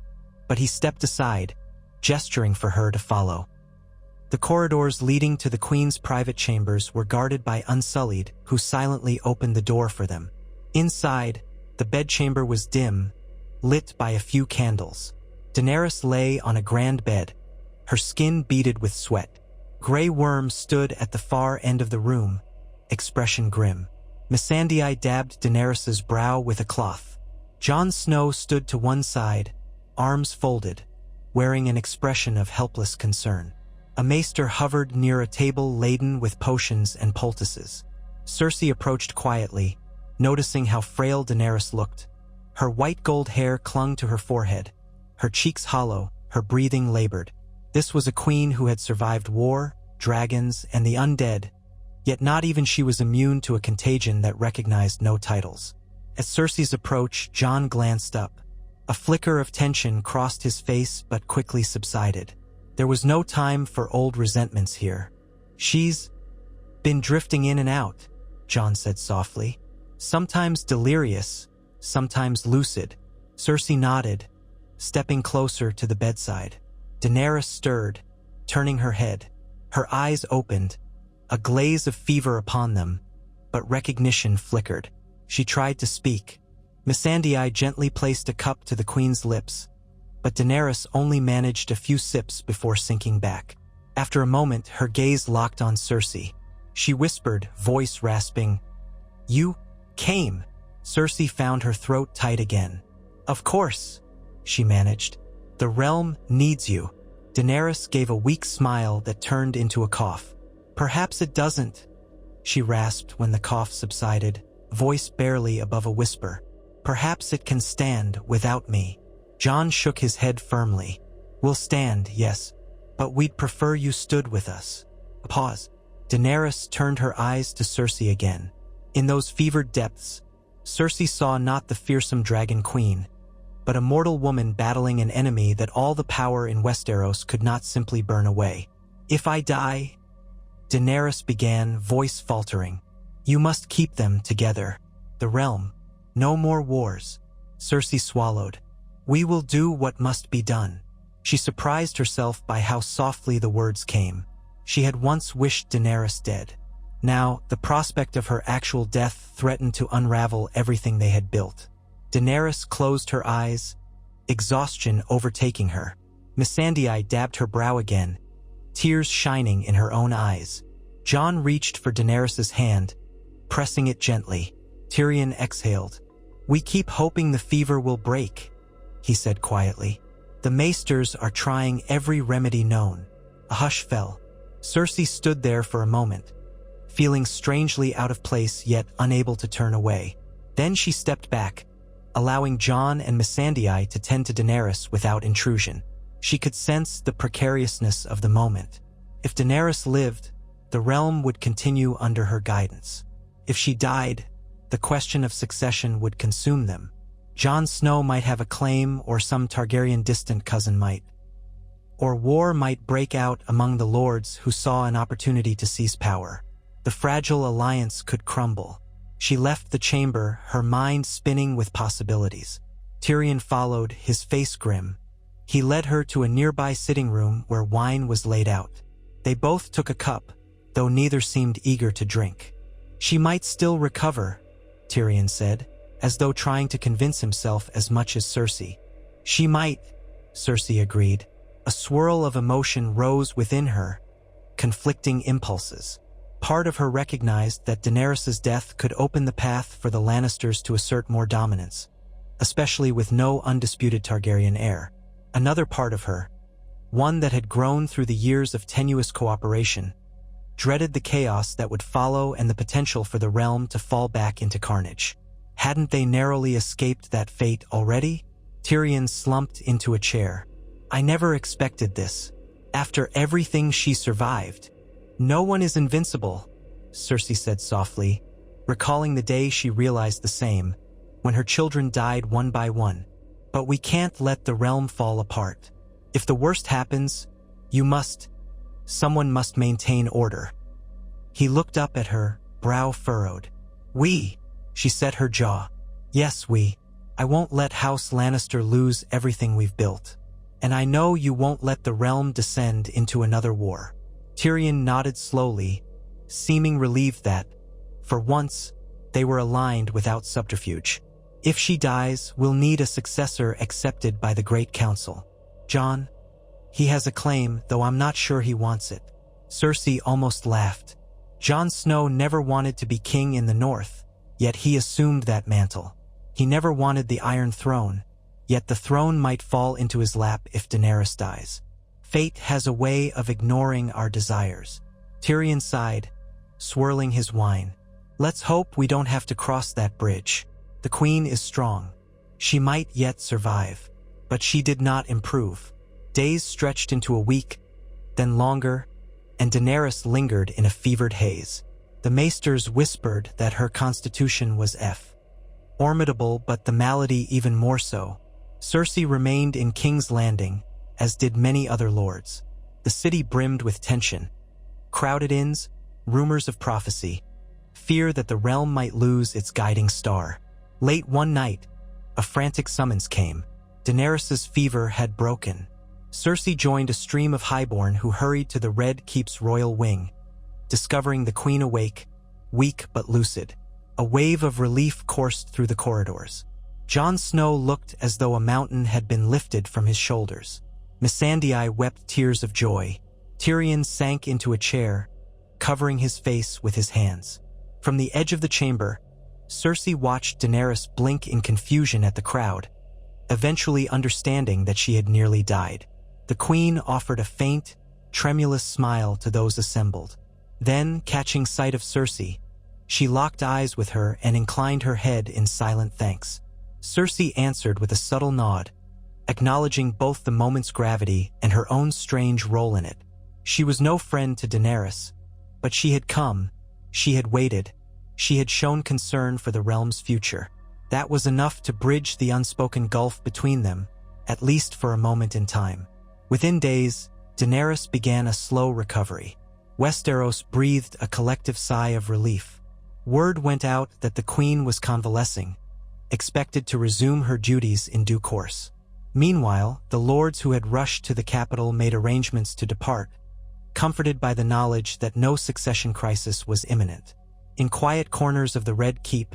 but he stepped aside, gesturing for her to follow. The corridors leading to the Queen's private chambers were guarded by Unsullied, who silently opened the door for them. Inside, the bedchamber was dim, lit by a few candles. Daenerys lay on a grand bed, her skin beaded with sweat. Grey Worm stood at the far end of the room, expression grim. Missandei dabbed Daenerys's brow with a cloth. Jon Snow stood to one side, arms folded, wearing an expression of helpless concern. A maester hovered near a table laden with potions and poultices. Cersei approached quietly, noticing how frail Daenerys looked. Her white gold hair clung to her forehead, her cheeks hollow, her breathing labored. This was a queen who had survived war, dragons, and the undead, yet not even she was immune to a contagion that recognized no titles. At Cersei's approach, Jon glanced up. A flicker of tension crossed his face but quickly subsided. There was no time for old resentments here. She's been drifting in and out, Jon said softly. Sometimes delirious, sometimes lucid. Cersei nodded, stepping closer to the bedside. Daenerys stirred, turning her head. Her eyes opened, a glaze of fever upon them, but recognition flickered. She tried to speak. Missandei gently placed a cup to the Queen's lips, but Daenerys only managed a few sips before sinking back. After a moment, her gaze locked on Cersei. She whispered, voice rasping, "You came." Cersei found her throat tight again. "Of course," she managed. "The realm needs you." Daenerys gave a weak smile that turned into a cough. "Perhaps it doesn't," she rasped when the cough subsided, voice barely above a whisper. "Perhaps it can stand without me." Jon shook his head firmly. "We'll stand, yes, but we'd prefer you stood with us." A pause. Daenerys turned her eyes to Cersei again. In those fevered depths, Cersei saw not the fearsome dragon queen, but a mortal woman battling an enemy that all the power in Westeros could not simply burn away. "If I die," Daenerys began, voice faltering, "you must keep them together. The realm. No more wars." Cersei swallowed. "We will do what must be done." She surprised herself by how softly the words came. She had once wished Daenerys dead. Now, the prospect of her actual death threatened to unravel everything they had built. Daenerys closed her eyes, exhaustion overtaking her. Missandei dabbed her brow again, tears shining in her own eyes. Jon reached for Daenerys's hand, pressing it gently. Tyrion exhaled. "We keep hoping the fever will break," he said quietly. "The maesters are trying every remedy known." A hush fell. Cersei stood there for a moment, feeling strangely out of place yet unable to turn away. Then she stepped back, allowing Jon and Missandei to tend to Daenerys without intrusion. She could sense the precariousness of the moment. If Daenerys lived, the realm would continue under her guidance. If she died, the question of succession would consume them. Jon Snow might have a claim, or some Targaryen distant cousin might. Or war might break out among the lords who saw an opportunity to seize power. The fragile alliance could crumble. She left the chamber, her mind spinning with possibilities. Tyrion followed, his face grim. He led her to a nearby sitting room where wine was laid out. They both took a cup, though neither seemed eager to drink. "She might still recover," Tyrion said, as though trying to convince himself as much as Cersei. "She might," Cersei agreed. A swirl of emotion rose within her, conflicting impulses. Part of her recognized that Daenerys' death could open the path for the Lannisters to assert more dominance, especially with no undisputed Targaryen heir. Another part of her, one that had grown through the years of tenuous cooperation, dreaded the chaos that would follow and the potential for the realm to fall back into carnage. Hadn't they narrowly escaped that fate already? Tyrion slumped into a chair. "I never expected this. After everything she survived." "No one is invincible," Cersei said softly, recalling the day she realized the same, when her children died one by one. "But we can't let the realm fall apart. If the worst happens, someone must maintain order." He looked up at her, brow furrowed. "We," she set her jaw. "Yes, we. I won't let House Lannister lose everything we've built. And I know you won't let the realm descend into another war." Tyrion nodded slowly, seeming relieved that, for once, they were aligned without subterfuge. "If she dies, we'll need a successor accepted by the Great Council. Jon, he has a claim, though I'm not sure he wants it." Cersei almost laughed. Jon Snow never wanted to be king in the North, yet he assumed that mantle. He never wanted the Iron Throne, yet the throne might fall into his lap if Daenerys dies. Fate has a way of ignoring our desires. Tyrion sighed, swirling his wine. "Let's hope we don't have to cross that bridge. The Queen is strong. She might yet survive." But she did not improve. Days stretched into a week, then longer, and Daenerys lingered in a fevered haze. The maesters whispered that her constitution was formidable, but the malady even more so. Cersei remained in King's Landing, as did many other lords. The city brimmed with tension. Crowded inns, rumors of prophecy, fear that the realm might lose its guiding star. Late one night, a frantic summons came. Daenerys' fever had broken. Cersei joined a stream of highborn who hurried to the Red Keep's royal wing, discovering the queen awake, weak but lucid. A wave of relief coursed through the corridors. Jon Snow looked as though a mountain had been lifted from his shoulders. Missandei wept tears of joy. Tyrion sank into a chair, covering his face with his hands. From the edge of the chamber, Cersei watched Daenerys blink in confusion at the crowd, eventually understanding that she had nearly died. The queen offered a faint, tremulous smile to those assembled. Then, catching sight of Cersei, she locked eyes with her and inclined her head in silent thanks. Cersei answered with a subtle nod, acknowledging both the moment's gravity and her own strange role in it. She was no friend to Daenerys, but she had come, she had waited, she had shown concern for the realm's future. That was enough to bridge the unspoken gulf between them, at least for a moment in time. Within days, Daenerys began a slow recovery. Westeros breathed a collective sigh of relief. Word went out that the queen was convalescing, expected to resume her duties in due course. Meanwhile, the lords who had rushed to the capital made arrangements to depart, comforted by the knowledge that no succession crisis was imminent. In quiet corners of the Red Keep,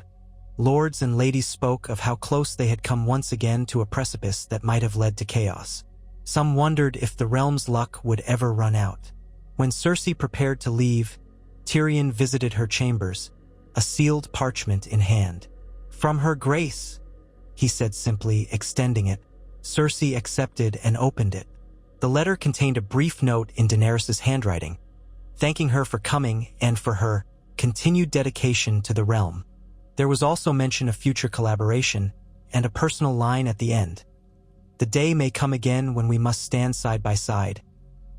lords and ladies spoke of how close they had come once again to a precipice that might have led to chaos. Some wondered if the realm's luck would ever run out. When Cersei prepared to leave, Tyrion visited her chambers, a sealed parchment in hand. "From her grace," he said simply, extending it. Cersei accepted and opened it. The letter contained a brief note in Daenerys' handwriting, thanking her for coming and for her continued dedication to the realm. There was also mention of future collaboration and a personal line at the end. "The day may come again when we must stand side by side,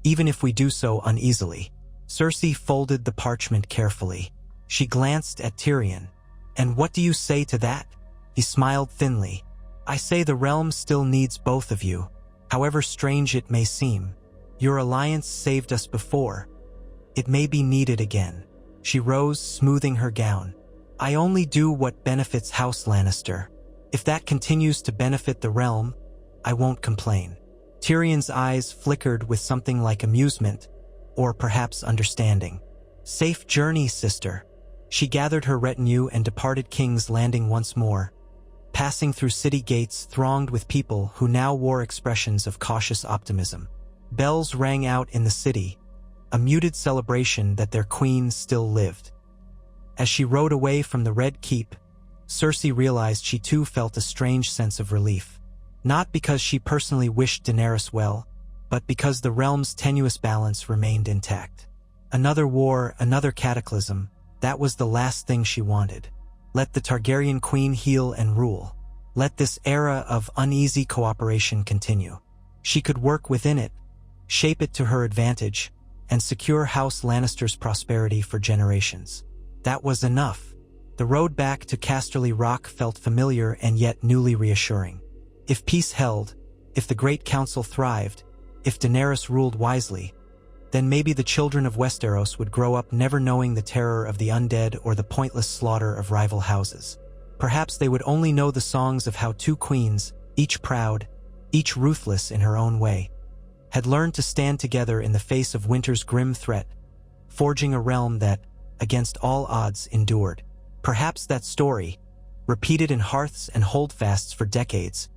even if we do so uneasily." Cersei folded the parchment carefully. She glanced at Tyrion. "And what do you say to that?" He smiled thinly. "I say the realm still needs both of you, however strange it may seem. Your alliance saved us before. It may be needed again." She rose, smoothing her gown. "I only do what benefits House Lannister. If that continues to benefit the realm, I won't complain." Tyrion's eyes flickered with something like amusement, or perhaps understanding. "Safe journey, sister." She gathered her retinue and departed King's Landing once more, passing through city gates thronged with people who now wore expressions of cautious optimism. Bells rang out in the city, a muted celebration that their queen still lived. As she rode away from the Red Keep, Cersei realized she too felt a strange sense of relief. Not because she personally wished Daenerys well, but because the realm's tenuous balance remained intact. Another war, another cataclysm, that was the last thing she wanted. Let the Targaryen queen heal and rule. Let this era of uneasy cooperation continue. She could work within it, shape it to her advantage, and secure House Lannister's prosperity for generations. That was enough. The road back to Casterly Rock felt familiar and yet newly reassuring. If peace held, if the Great Council thrived, if Daenerys ruled wisely, then maybe the children of Westeros would grow up never knowing the terror of the undead or the pointless slaughter of rival houses. Perhaps they would only know the songs of how two queens, each proud, each ruthless in her own way, had learned to stand together in the face of winter's grim threat, forging a realm that, against all odds, endured. Perhaps that story, repeated in hearths and holdfasts for decades,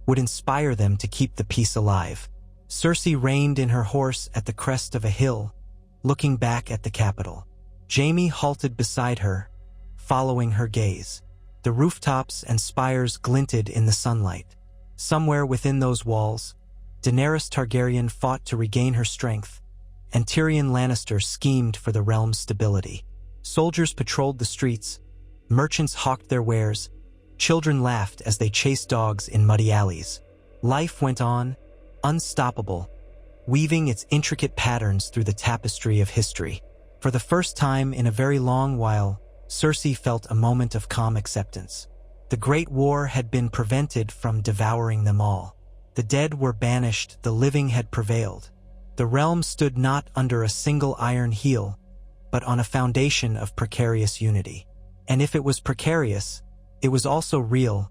would inspire them to keep the peace alive. Cersei reined in her horse at the crest of a hill, looking back at the capital. Jaime halted beside her, following her gaze. The rooftops and spires glinted in the sunlight. Somewhere within those walls, Daenerys Targaryen fought to regain her strength, and Tyrion Lannister schemed for the realm's stability. Soldiers patrolled the streets, merchants hawked their wares, children laughed as they chased dogs in muddy alleys. Life went on, unstoppable, weaving its intricate patterns through the tapestry of history. For the first time in a very long while, Cersei felt a moment of calm acceptance. The Great War had been prevented from devouring them all. The dead were banished, the living had prevailed. The realm stood not under a single iron heel, but on a foundation of precarious unity. And if it was precarious, it was also real,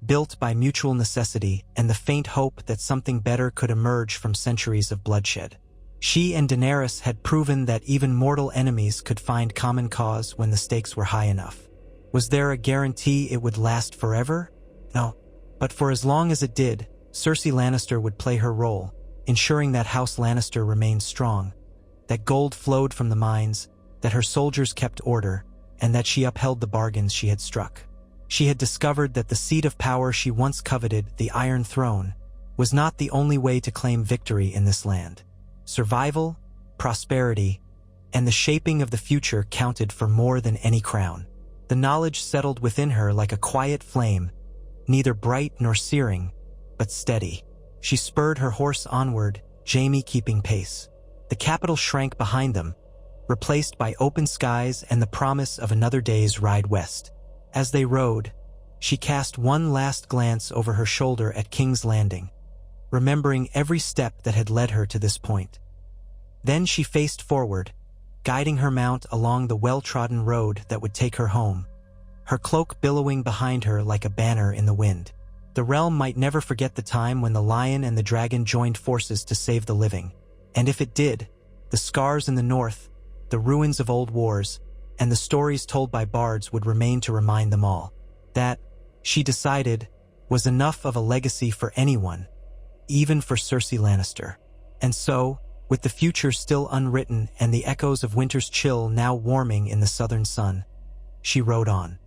built by mutual necessity and the faint hope that something better could emerge from centuries of bloodshed. She and Daenerys had proven that even mortal enemies could find common cause when the stakes were high enough. Was there a guarantee it would last forever? No. But for as long as it did, Cersei Lannister would play her role, ensuring that House Lannister remained strong, that gold flowed from the mines, that her soldiers kept order, and that she upheld the bargains she had struck. She had discovered that the seat of power she once coveted, the Iron Throne, was not the only way to claim victory in this land. Survival, prosperity, and the shaping of the future counted for more than any crown. The knowledge settled within her like a quiet flame, neither bright nor searing, but steady. She spurred her horse onward, Jaime keeping pace. The capital shrank behind them, replaced by open skies and the promise of another day's ride west. As they rode, she cast one last glance over her shoulder at King's Landing, remembering every step that had led her to this point. Then she faced forward, guiding her mount along the well-trodden road that would take her home, her cloak billowing behind her like a banner in the wind. The realm might never forget the time when the lion and the dragon joined forces to save the living, and if it did, the scars in the north, the ruins of old wars, and the stories told by bards would remain to remind them all. That, she decided, was enough of a legacy for anyone, even for Cersei Lannister. And so, with the future still unwritten and the echoes of winter's chill now warming in the southern sun, she rode on.